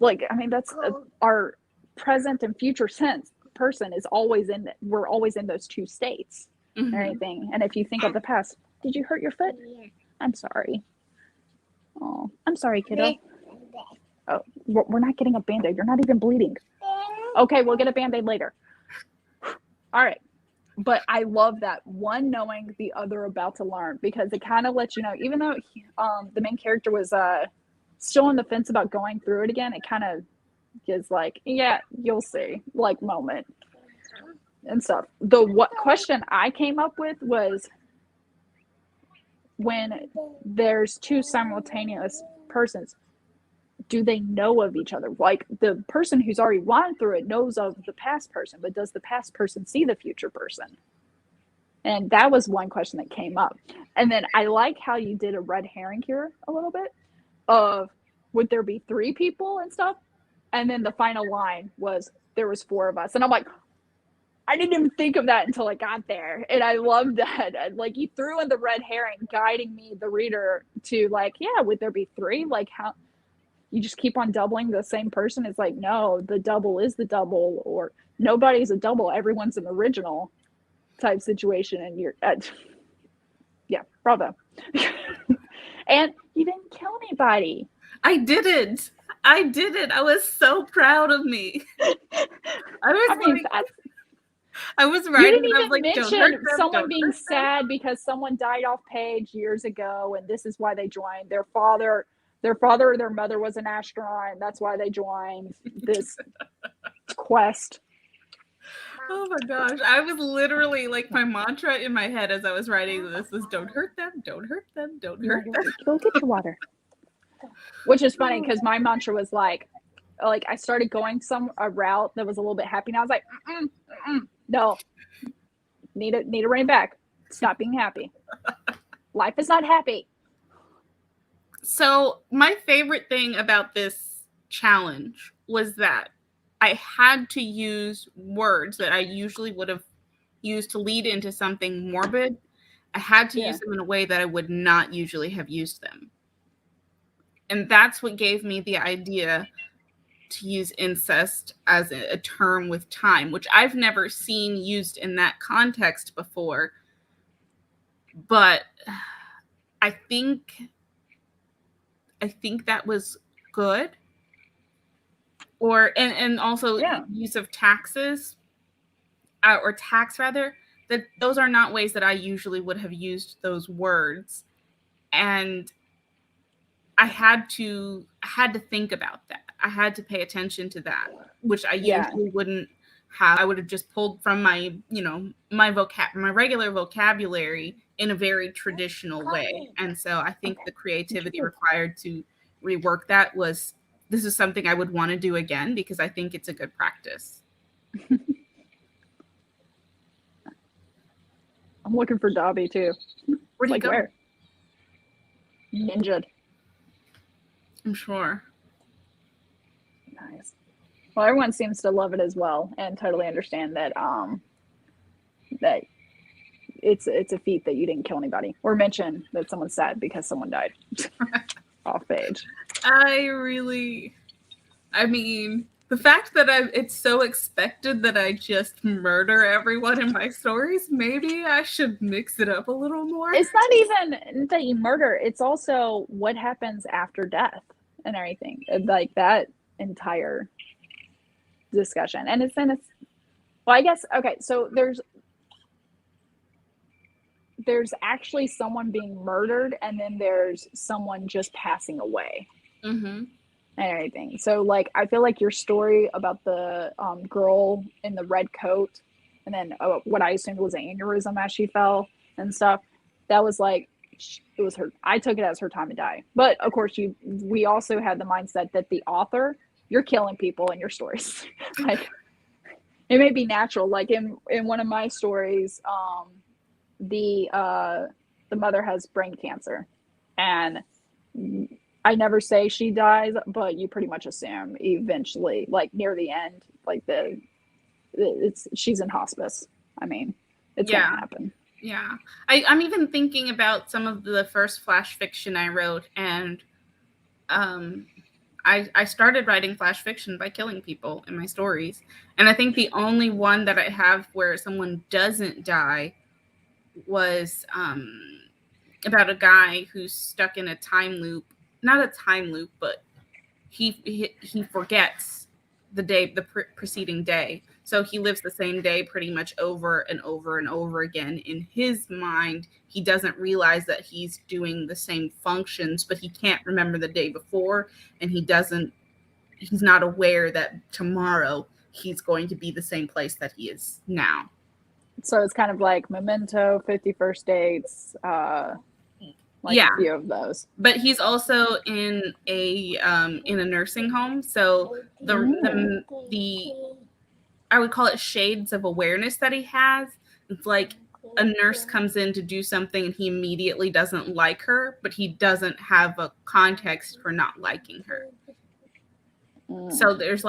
like, I mean, that's our present and future sense person is always we're always in those 2 states, mm-hmm. or anything. And if you think of the past, did you hurt your foot? Yeah. I'm sorry. Oh, I'm sorry, kiddo. Oh, we're not getting a Band-Aid. You're not even bleeding. Okay, we'll get a Band-Aid later. All right. But I love that, one knowing, the other about to learn, because it kind of lets you know, even though the main character was still on the fence about going through it again, it kind of gives like, yeah, you'll see, like, moment and stuff. What question I came up with was, when there's 2 simultaneous persons, do they know of each other? Like, the person who's already gone through it knows of the past person, but does the past person see the future person? And that was one question that came up. And then I like how you did a red herring here a little bit of, would there be 3 people and stuff? And then the final line was, there was 4 of us. And I'm like, I didn't even think of that until I got there. And I loved that. Like, you threw in the red herring, guiding me, the reader, to like, yeah, would there be 3? Like, how you just keep on doubling the same person? It's like, no, the double is the double, or nobody's a double, everyone's an original type situation. And you're yeah, bravo. And you didn't kill anybody. I didn't. I did it. I was so proud of me. I was you writing didn't and I was even like, don't hurt mention them, someone don't being hurt them. sad because someone died off page years ago, and this is why they joined. Their father or their mother was an astronaut, and that's why they joined this quest. Oh my gosh. I was literally like, my mantra in my head as I was writing this was don't hurt them, don't hurt them, don't hurt them. Go get your water. Which is funny because my mantra was like I started going a route that was a little bit happy, and I was like, no, need to rein back. Stop being happy. Life is not happy. So my favorite thing about this challenge was that I had to use words that I usually would have used to lead into something morbid. I had to use them in a way that I would not usually have used them. And that's what gave me the idea to use incest as a term with time, which I've never seen used in that context before. But I think that was good. Or and also use of taxes or tax rather, that those are not ways that I usually would have used those words. And I had to think about that. I had to pay attention to that, which I usually wouldn't have. I would have just pulled from my, my regular vocabulary in a very traditional way. And so I think the creativity required to rework that this is something I would want to do again because I think it's a good practice. I'm looking for Dobby too. Where'd he go? Where? Ninja. I'm sure. Nice. Well, everyone seems to love it as well and totally understand that that it's a feat that you didn't kill anybody or mention that someone's sad because someone died off page. I mean, the fact that it's so expected that I just murder everyone in my stories, maybe I should mix it up a little more. It's not even that you murder. It's also what happens after death and everything. Like that entire discussion. And well, I guess, okay, so there's actually someone being murdered and then there's someone just passing away. Mm-hmm. And everything. So like I feel like your story about the girl in the red coat and then what I assumed was an aneurysm as she fell and stuff, that was like it was her. I took it as her time to die. But of course we also had the mindset that the author, you're killing people in your stories. Like it may be natural. Like in one of my stories, the mother has brain cancer, and I never say she dies, but you pretty much assume eventually, like near the end, like she's in hospice. I mean, it's gonna happen. Yeah, I'm even thinking about some of the first flash fiction I wrote, and I started writing flash fiction by killing people in my stories, and I think the only one that I have where someone doesn't die was about a guy who's stuck in a time loop. Not a time loop, but he forgets the preceding day. So he lives the same day pretty much over and over and over again. In his mind, he doesn't realize that he's doing the same functions, but he can't remember the day before, and he's not aware that tomorrow he's going to be the same place that he is now. So it's kind of like Memento, 50 First Dates, a few of those. But he's also in a nursing home, so the I would call it shades of awareness that he has. It's like a nurse comes in to do something and he immediately doesn't like her, but he doesn't have a context for not liking her. So there's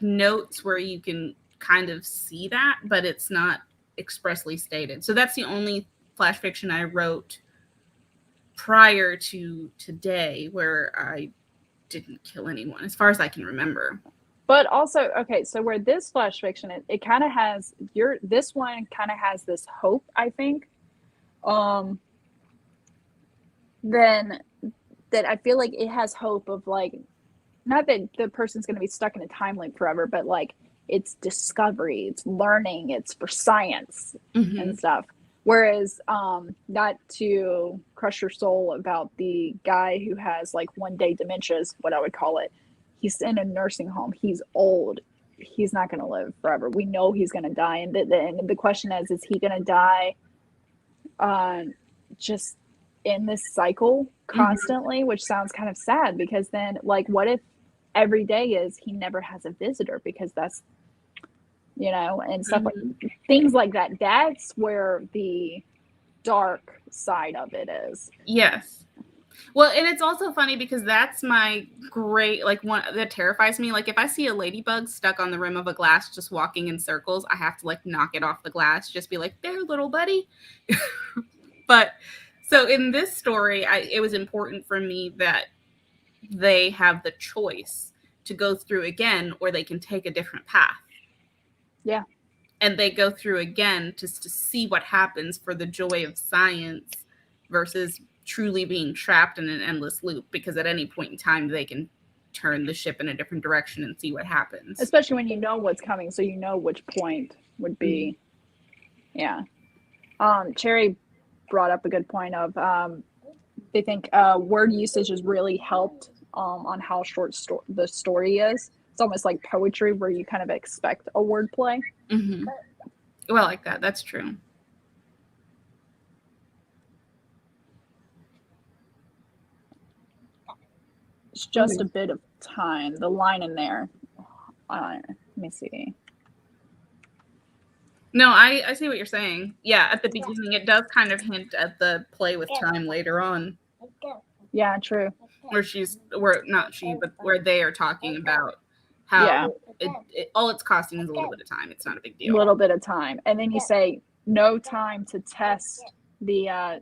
notes where you can kind of see that, but it's not expressly stated. So that's the only flash fiction I wrote prior to today where I didn't kill anyone, as far as I can remember. But also, okay, so where this flash fiction, it kind of has this one kind of has this hope, I think, then that I feel like it has hope of like not that the person's going to be stuck in a time loop forever, but like it's discovery, it's learning, it's for science and stuff. Whereas, not to crush your soul about the guy who has like 1-day dementia is what I would call it. He's in a nursing home. He's old. He's not going to live forever. We know he's going to die. And the question is he going to die just in this cycle constantly, which sounds kind of sad, because then like, what if every day is he never has a visitor, because that's, and stuff like things like that. That's where the dark side of it is. Yes. Well, and it's also funny because that's my great, like, one that terrifies me. Like, if I see a ladybug stuck on the rim of a glass just walking in circles, I have to like knock it off the glass, just be like, there, little buddy. But so in this story, it was important for me that they have the choice to go through again, or they can take a different path. Yeah. And they go through again just to see what happens for the joy of science versus truly being trapped in an endless loop, because at any point in time they can turn the ship in a different direction and see what happens. Especially when you know what's coming, so you know which point would be. Yeah. Cherry brought up a good point of they think word usage has really helped on how short the story is. It's almost like poetry where you kind of expect a wordplay. Well, like that. That's true. It's just a bit of time. The line in there. Let me see. No, I see what you're saying. Yeah, at the beginning, it does kind of hint at the play with time later on. Yeah, true. Where they are talking about how all it's costing is a little bit of time. It's not a big deal. A little bit of time. And then you say no time to test the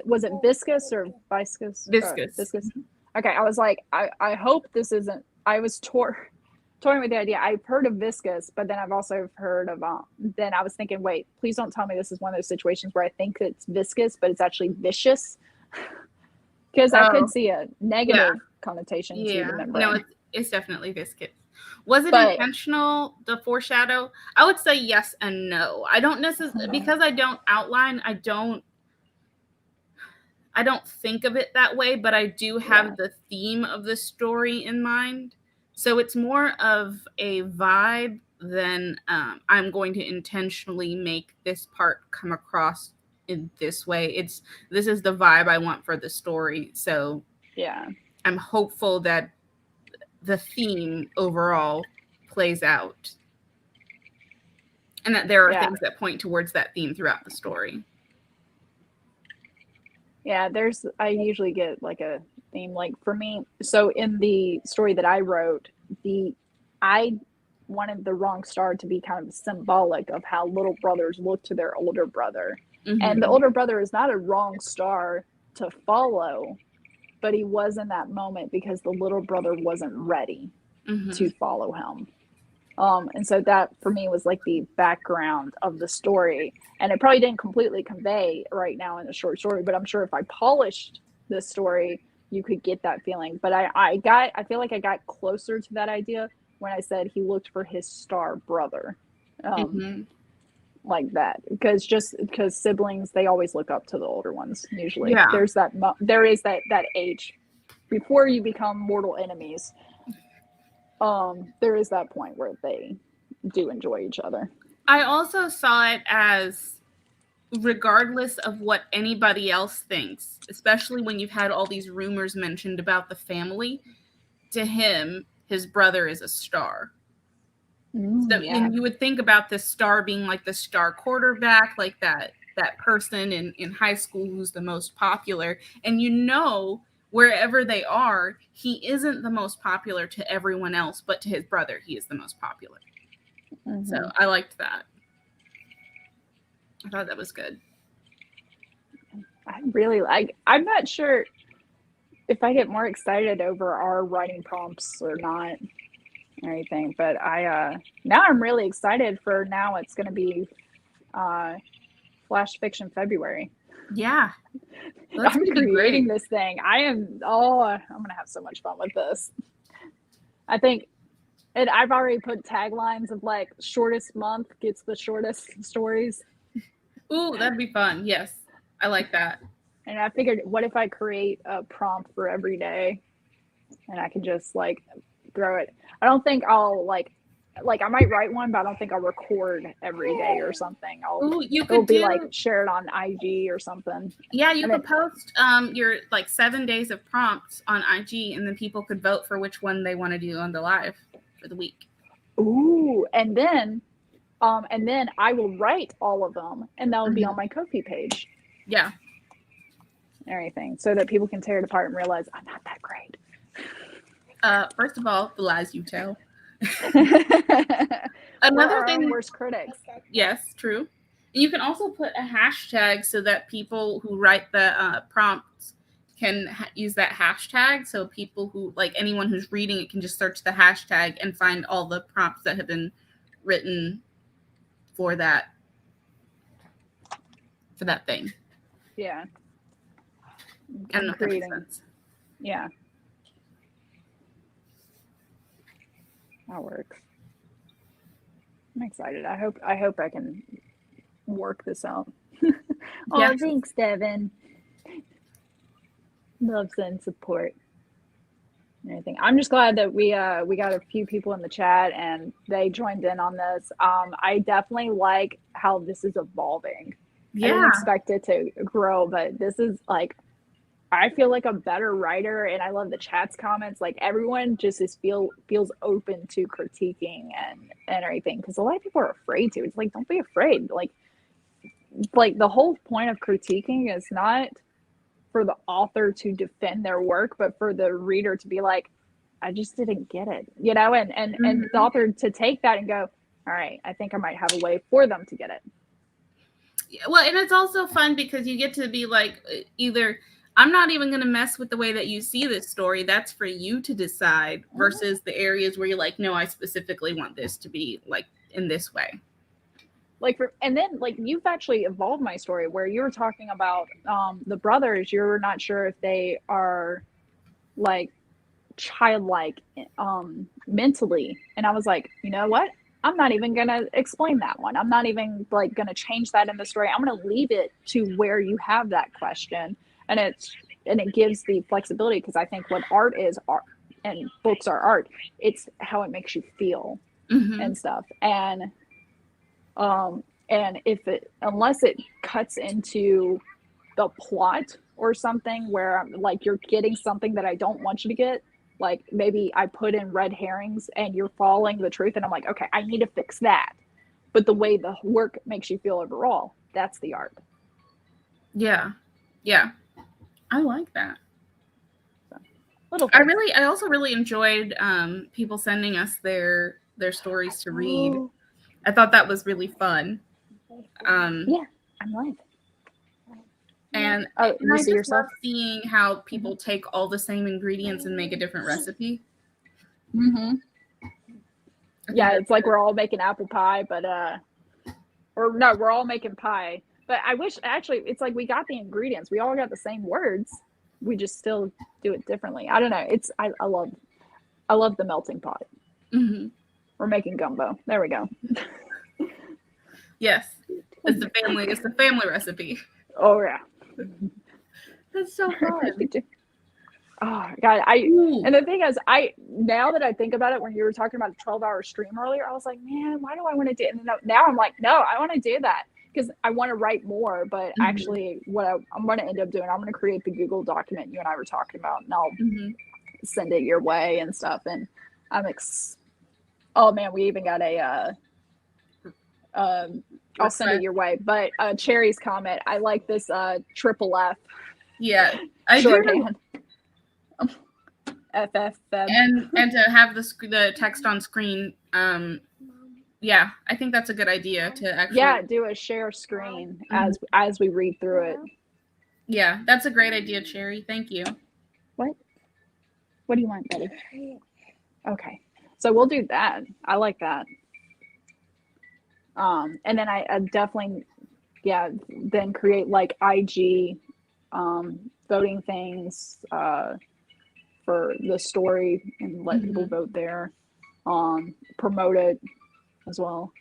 was it viscous or viscous? Viscous. Okay, I was like, I hope this isn't. I was toying with the idea. I've heard of viscous, but then I've also heard of then I was thinking, wait, please don't tell me this is one of those situations where I think it's viscous, but it's actually vicious. Because I could see a negative connotation to the membrane. No, it's definitely viscous. Was it intentional, the foreshadow? I would say yes and no. I don't necessarily, because I don't outline, I don't think of it that way, but I do have the theme of the story in mind. So it's more of a vibe than I'm going to intentionally make this part come across in this way. This is the vibe I want for the story. So yeah, I'm hopeful that the theme overall plays out, and that there are things that point towards that theme throughout the story. Yeah, I usually get like a theme, like for me. So in the story that I wrote, I wanted the wrong star to be kind of symbolic of how little brothers look to their older brother. And the older brother is not a wrong star to follow, but he was in that moment because the little brother wasn't ready to follow him. And so that for me was like the background of the story. And it probably didn't completely convey right now in a short story, but I'm sure if I polished this story, you could get that feeling. But I feel like I got closer to that idea when I said he looked for his star brother. Like that, because siblings, they always look up to the older ones usually. There is that age before you become mortal enemies. There is that point where they do enjoy each other. I also saw it as, regardless of what anybody else thinks, especially when you've had all these rumors mentioned about the family, to him, his brother is a star. And you would think about this star being like the star quarterback, like that person in high school who's the most popular. And wherever they are, he isn't the most popular to everyone else, but to his brother, he is the most popular. So I liked that. I thought that was good. I'm not sure if I get more excited over our writing prompts or not. Or anything, but now I'm really excited for now. It's going to be Flash Fiction February. Yeah, I'm creating this thing. I'm going to have so much fun with this. I think, and I've already put taglines of like shortest month gets the shortest stories. Ooh, that'd be fun. Yes, I like that. And I figured, what if I create a prompt for every day, and I can just like throw it. I don't think I'll like I might write one, but I don't think I'll record every day or something. Ooh, you It'll could be do. like shared on IG or something. Yeah, you And could post your like 7 days of prompts on IG, and then people could vote for which one they want to do on the live for the week. Ooh, and then I will write all of them, and that will be on my Ko-fi page. Yeah. Everything, so that people can tear it apart and realize I'm not that great. First of all, the lies you tell. Another thing, worst critics. Yes, true. And you can also put a hashtag so that people who write the prompts can use that hashtag. So people who, like anyone who's reading it, can just search the hashtag and find all the prompts that have been written for that thing. Yeah. I don't know if that makes sense. Yeah. That works. I'm excited. I hope I can work this out. Oh, yeah. Thanks, Devin. Loves and support. And everything. I'm just glad that we got a few people in the chat and they joined in on this. I definitely like how this is evolving. Yeah. I didn't expect it to grow, but this is like, I feel like a better writer, and I love the chat's comments. Like everyone just feels open to critiquing and everything, because a lot of people are afraid to. It's like, don't be afraid. Like the whole point of critiquing is not for the author to defend their work, but for the reader to be like, I just didn't get it, and the author to take that and go, all right, I think I might have a way for them to get it. Well, and it's also fun because you get to be like, either I'm not even going to mess with the way that you see this story. That's for you to decide, versus the areas where you're like, no, I specifically want this to be like in this way. And then you've actually evolved my story where you were talking about the brothers. You're not sure if they are like childlike mentally. And I was like, you know what? I'm not even going to explain that one. I'm not even going to change that in the story. I'm going to leave it to where you have that question. And it gives the flexibility, because I think what art is art and books are art. It's how it makes you feel and stuff. And unless it cuts into the plot or something where I'm like, you're getting something that I don't want you to get, like maybe I put in red herrings and you're following the truth, and I'm like, okay, I need to fix that. But the way the work makes you feel overall, that's the art. Yeah. I like that. I also really enjoyed people sending us their stories to read. I thought that was really fun. Yeah, I'm live. And I just love seeing how people take all the same ingredients and make a different recipe. Yeah, it's like we're all making apple pie, but or no, we're all making pie. But I wish, actually, it's like we got the ingredients. We all got the same words. We just still do it differently. I don't know. I love the melting pot. We're making gumbo. There we go. Yes, it's the family recipe. Oh yeah, that's so fun. Oh God, and the thing is, now that I think about it, when you were talking about a 12-hour stream earlier, I was like, man, why do I want to do it? And now I'm like, no, I want to do that because I want to write more. But actually, what I'm going to end up doing, I'm going to create the Google document you and I were talking about, and I'll send it your way and stuff. And oh man, we even got I'll send it your way. But Cherry's comment, I like this triple F. Yeah, I shorthand. FF. And to have the text on screen. Yeah, I think that's a good idea to actually do a share screen as we read through it. Yeah, that's a great idea, Cherry. Thank you. What do you want, Betty? Okay, so we'll do that. I like that. And then I definitely, then create like IG voting things for the story and let people vote there. Promote it as well.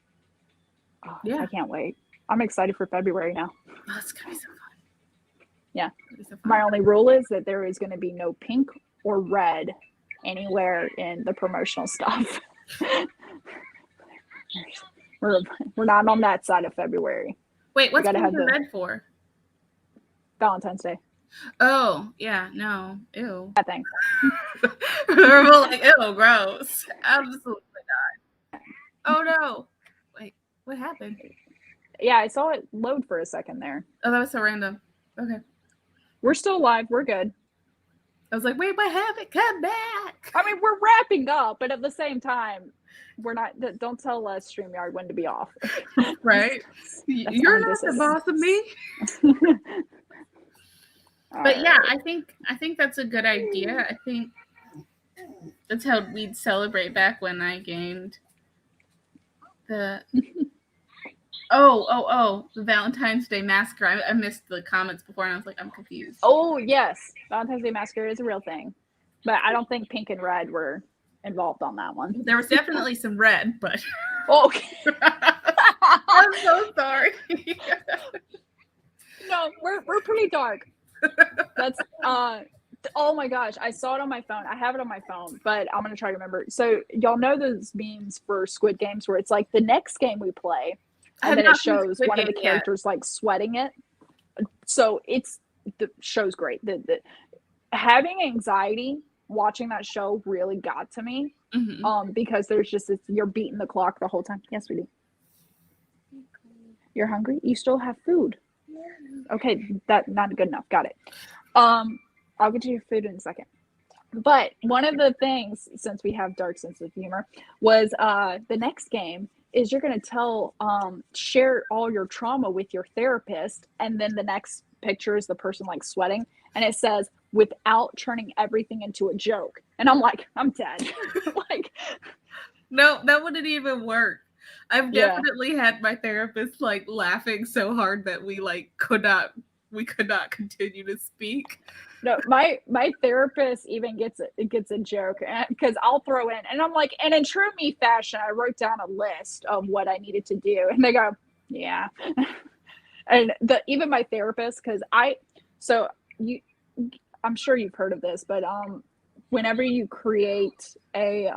Oh, Yeah. I can't wait. I'm excited for February now. Oh, that's gonna be so fun. Yeah. So fun. My only rule is that there is going to be no pink or red anywhere in the promotional stuff. we're not on that side of February. Wait, what's pink and red for? Valentine's Day. Oh, yeah, no. Ew. That thing. We're both like, ew, gross. Absolutely not. Oh no. Wait, what happened? Yeah, I saw it load for a second there. Oh, that was so random. Okay. We're still live. We're good. I was like, wait, what happened? Come back. I mean, we're wrapping up, but at the same time, we're not. Don't tell us StreamYard when to be off. Right? You're not the boss of me. But yeah, I think that's a good idea. I think that's how we'd celebrate back when I gained the the Valentine's Day Massacre. I missed the comments before, and I was like, I'm confused. Oh yes, Valentine's Day Massacre is a real thing, but I don't think pink and red were involved on that one. There was definitely some red, but okay. I'm so sorry. No, we're pretty dark. That's oh my gosh, I saw it on my phone. I have it on my phone, but I'm gonna try to remember. So y'all know those memes for Squid Games where it's like the next game we play, and then it shows one of the characters like sweating it. So the show's great. The having anxiety watching that show really got to me. Mm-hmm. Because there's just you're beating the clock the whole time. Yes, we do. You're hungry? You still have food. Okay, that not good enough. Got it. I'll get you your food in a second. But one of the things, since we have dark sense of humor, was the next game is you're going to share all your trauma with your therapist, and then the next picture is the person like sweating, and it says without turning everything into a joke. And I'm like, I'm dead. Like, no, that wouldn't even work. I've definitely had my therapist like laughing so hard that we could not continue to speak. No, my therapist even gets a joke because I'll throw in, and I'm like, and in true me fashion, I wrote down a list of what I needed to do, and they go, yeah. And even my therapist, because I'm sure you've heard of this, but whenever you create a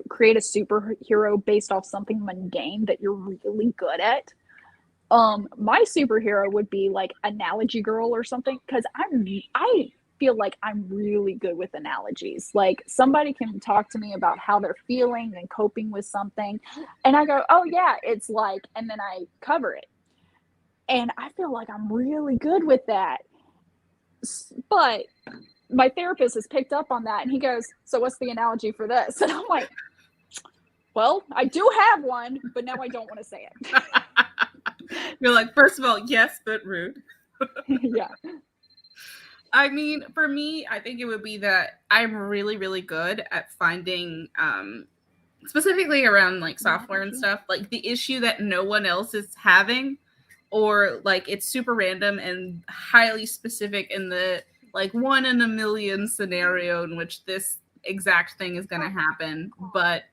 create a superhero based off something mundane that you're really good at. My superhero would be like Analogy Girl or something, because I feel like I'm really good with analogies. Like somebody can talk to me about how they're feeling and coping with something, and I go, oh yeah, it's like, and then I cover it. And I feel like I'm really good with that. But my therapist has picked up on that, and he goes, so what's the analogy for this? And I'm like, well, I do have one, but now I don't want to say it. You're like, first of all, yes, but rude. Yeah. I mean, for me, I think it would be that I'm really, really good at finding, specifically around like software and stuff, like the issue that no one else is having, or like it's super random and highly specific in the like 1 in a million scenario in which this exact thing is going to happen, but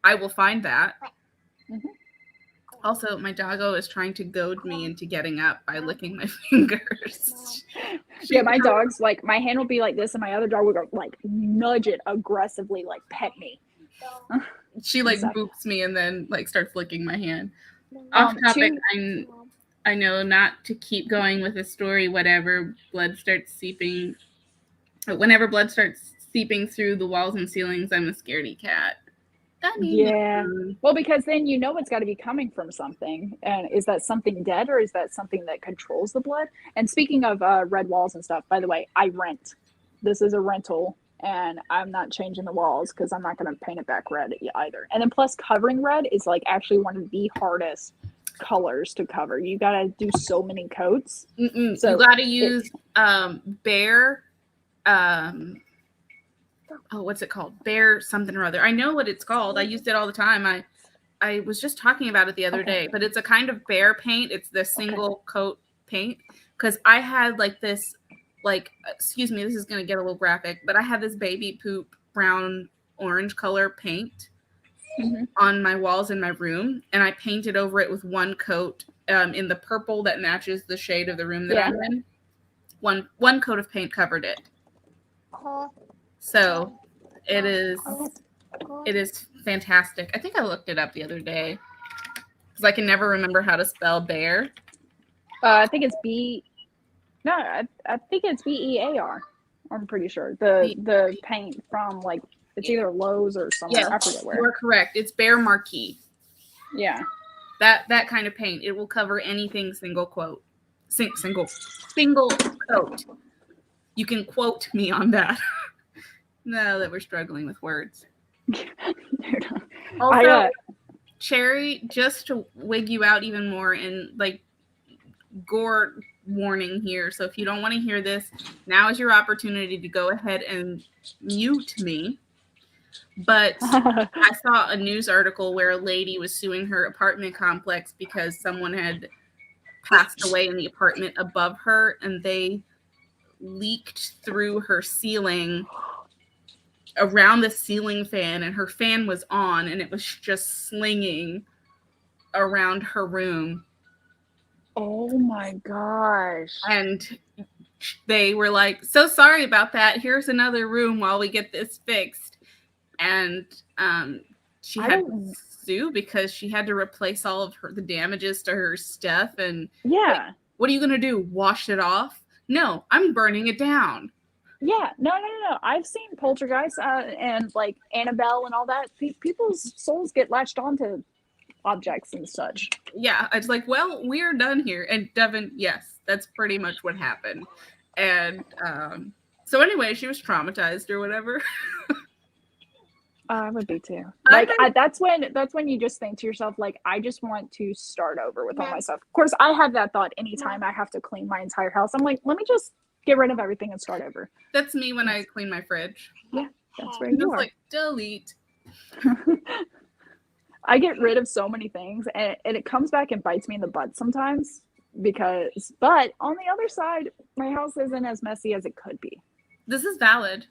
I will find that. Mm-hmm. Also, my doggo is trying to goad me into getting up by licking my fingers. Yeah, my dog's like, my hand will be like this, and my other dog will go like nudge it aggressively, like pet me. She like boops me and then like starts licking my hand. Off topic, I know not to keep going with the story. Whenever blood starts seeping through the walls and ceilings, I'm a scaredy cat. Yeah. Well, because then you know it's got to be coming from something. And is that something dead, or is that something that controls the blood? And speaking of red walls and stuff, by the way, I rent. This is a rental, and I'm not changing the walls because I'm not going to paint it back red either. And then plus covering red is like actually one of the hardest colors to cover. You got to do so many coats. So you got to use Bear. What's it called? Bear something or other. I know what it's called. I used it all the time. I was just talking about it the other day, but it's a kind of bear paint. It's the single coat paint, because I had like this like, excuse me, this is going to get a little graphic, but I had this baby poop brown orange color paint on my walls in my room, and I painted over it with one coat in the purple that matches the shade of the room that I'm in. One coat of paint covered it. So it is fantastic. I think I looked it up the other day because I can never remember how to spell bear. I think it's I think it's BEAR. I'm pretty sure the paint from like it's either Lowe's or somewhere. Yeah, I forget where. You are correct. It's Bear Marquee. Yeah, that kind of paint. It will cover anything single coat. You can quote me on that. Now that we're struggling with words. Also, Cherry, just to wig you out even more, and like gore warning here. So if you don't want to hear this, now is your opportunity to go ahead and mute me. But I saw a news article where a lady was suing her apartment complex because someone had passed away in the apartment above her, and they leaked through her ceiling around the ceiling fan, and her fan was on, and it was just slinging around her room. Oh my gosh. And they were like, so sorry about that. Here's another room while we get this fixed. And she had to sue because she had to replace all of the damages to her stuff. And yeah, what are you going to do? Wash it off? No, I'm burning it down. Yeah, no. I've seen poltergeists and like Annabelle and all that. People's souls get latched onto objects and such. Yeah, it's like, well, we're done here. And Devin, yes, that's pretty much what happened. And so anyway, she was traumatized or whatever. I would be too. Like that's when you just think to yourself, like, I just want to start over with all my stuff. Of course, I have that thought anytime I have to clean my entire house. I'm like, let me just get rid of everything and start over. That's me when I clean my fridge. Yeah, that's where you are. Like, delete. I get rid of so many things, and it comes back and bites me in the butt sometimes. But on the other side, my house isn't as messy as it could be. This is valid.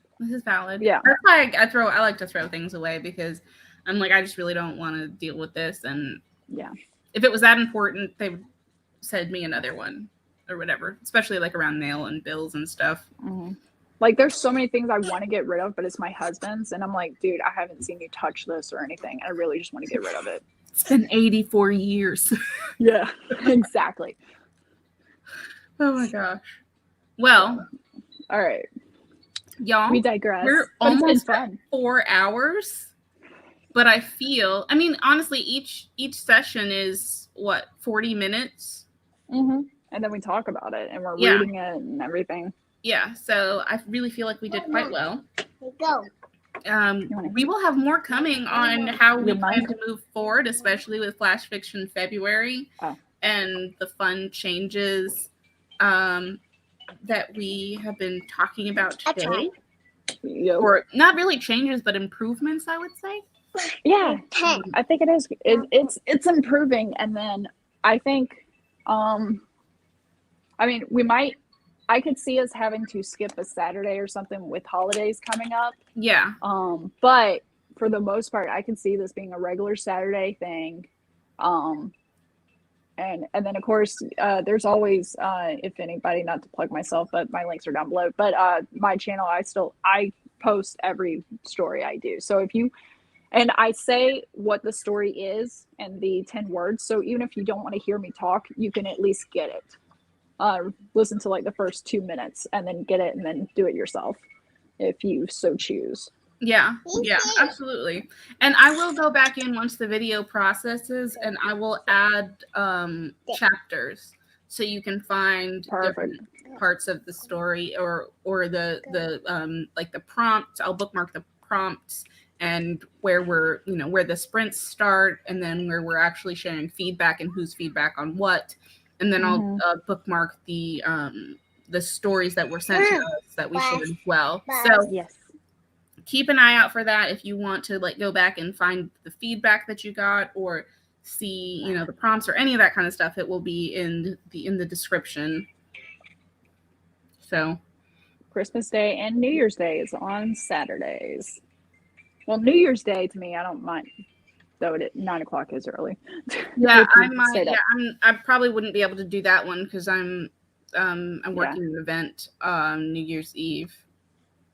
Yeah. That's why I like to throw things away, because I'm like, I just really don't want to deal with this. And yeah, if it was that important, they would send me another one or whatever, especially like around mail and bills and stuff. Mm-hmm. Like, there's so many things I want to get rid of, but it's my husband's, and I'm like, dude, I haven't seen you touch this or anything. I really just want to get rid of it. It's been 84 years. Yeah, exactly. Oh my gosh. Well, all right, y'all, we digress. We're almost at 4 hours, but I feel, I mean, honestly, each session is what, 40 minutes? Mm-hmm. And then we talk about it, and we're reading it and everything. Yeah, so I really feel like we did quite well. We will have more coming on how we plan to move forward, especially with Flash Fiction February and the fun changes that we have been talking about today. Yep. Or not really changes, but improvements, I would say. Yeah, I think it is. It's improving, and then I think, I mean, I could see us having to skip a Saturday or something with holidays coming up. Yeah. But for the most part, I can see this being a regular Saturday thing. And then of course, there's always, if anybody, not to plug myself, but my links are down below, but my channel, I post every story I do. So and I say what the story is and the 10 words. So even if you don't want to hear me talk, you can at least get it. Listen to like the first 2 minutes and then get it, and then do it yourself if you so choose. Yeah, absolutely. And I will go back in once the video processes, and I will add chapters so you can find different parts of the story or the like the prompt. I'll bookmark the prompts and where where the sprints start, and then where we're actually sharing feedback and whose feedback on what. And then I'll bookmark the stories that were sent to us that we shared as well. So yes, keep an eye out for that if you want to like go back and find the feedback that you got, or see the prompts or any of that kind of stuff. It will be in the description. So Christmas Day and New Year's Day is on Saturdays. Well, New Year's Day to me, I don't mind, though it 9 o'clock is early. Yeah, I might. Yeah, I probably wouldn't be able to do that one because I'm working an event on New Year's Eve.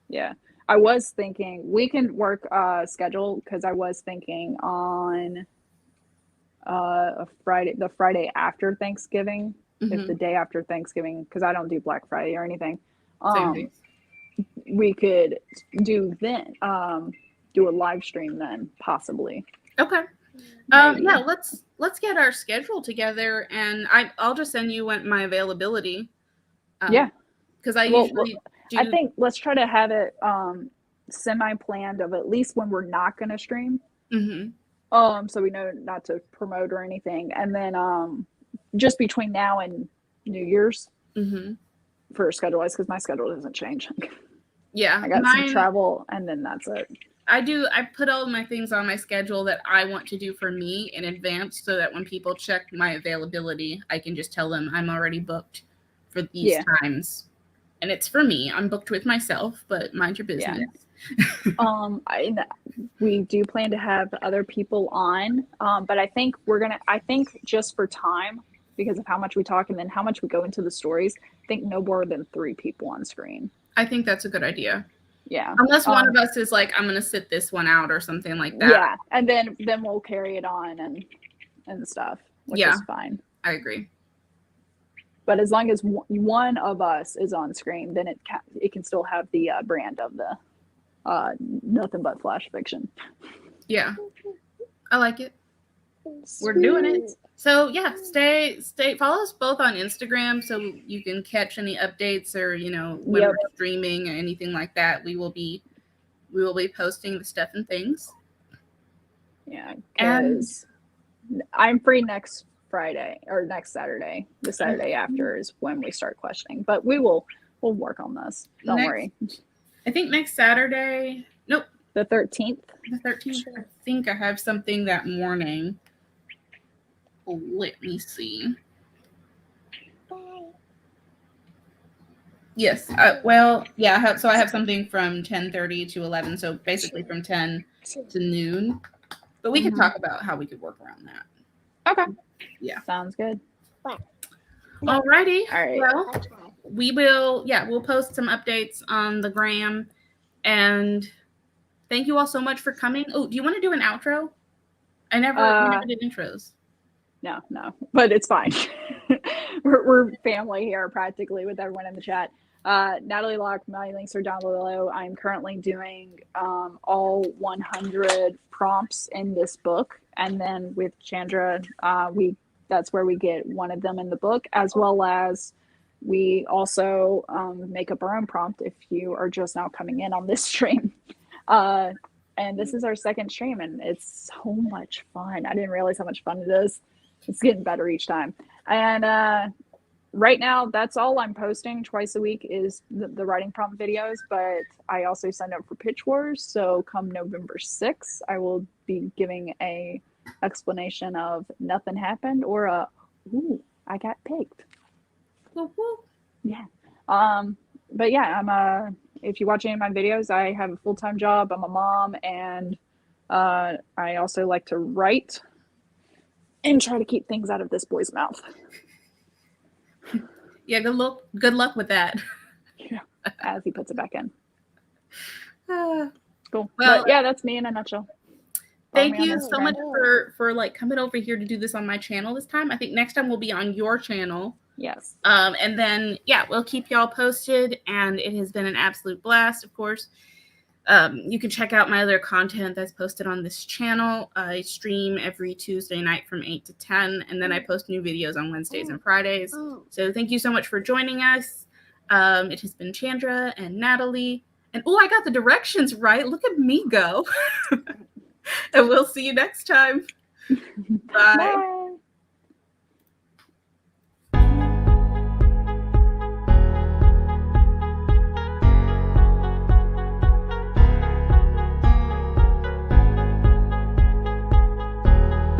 Yeah, I was thinking we can work schedule because I was thinking on a Friday, the Friday after Thanksgiving, if the day after Thanksgiving, because I don't do Black Friday or anything. We could do then do a live stream then possibly. Okay. Yeah, let's get our schedule together, and I'll just send you my availability. Yeah, because I usually do. I think let's try to have it semi-planned of at least when we're not going to stream. So we know not to promote or anything, and then just between now and New Year's for schedule-wise, because my schedule doesn't change. Yeah, I got some travel, and then that's it. I put all my things on my schedule that I want to do for me in advance, so that when people check my availability, I can just tell them I'm already booked for these times, and it's for me. I'm booked with myself, but mind your business. We do plan to have other people on, but I think I think just for time, because of how much we talk and then how much we go into the stories, I think no more than 3 people on screen. I think that's a good idea. Yeah. Unless one of us is like, I'm going to sit this one out or something like that. Yeah. And then we'll carry it on and stuff, which is fine. I agree. But as long as one of us is on screen, then it can still have the brand of the nothing but flash fiction. Yeah. I like it. We're doing it. So yeah, stay follow us both on Instagram so you can catch any updates or when we're streaming or anything like that. We will be posting the stuff and things. Yeah, because I'm free next Friday or next Saturday. The Saturday after is when we start questioning, but we'll work on this. Don't worry. I think next Saturday. Nope. The 13th. The 13th. I think I have something that morning. Let me see. Yes. I have something from 10:30 to 11. So basically from 10 to noon. But we could talk about how we could work around that. Okay. Yeah. Sounds good. Alrighty. All right. Well, we'll post some updates on the gram. And thank you all so much for coming. Oh, do you want to do an outro? We never did intros. No, but it's fine. we're family here practically with everyone in the chat. Natalie Locke, my links are down below. I'm currently doing all 100 prompts in this book, and then with Chandra, that's where we get one of them in the book, as well as we also make up our own prompt if you are just now coming in on this stream. And this is our second stream, and it's so much fun. I didn't realize how much fun it is. It's getting better each time. And right now, that's all I'm posting twice a week is the writing prompt videos, but I also signed up for Pitch Wars. So come November 6th, I will be giving a explanation of nothing happened or I got picked. Yeah. But yeah, if you watch any of my videos, I have a full-time job. I'm a mom, and I also like to write and try to keep things out of this boy's mouth. Yeah, good luck with that. Yeah, as he puts it back in. Cool. Well, but yeah, that's me in a nutshell. Thank you so much for like coming over here to do this on my channel this time. I think next time we'll be on your channel. Yes. And then we'll keep y'all posted, and it has been an absolute blast, of course. You can check out my other content that's posted on this channel. I stream every Tuesday night from 8 to 10, and then I post new videos on Wednesdays and Fridays. So thank you so much for joining us. It has been Chandra and Natalie. And I got the directions right. Look at me go. And we'll see you next time. Bye.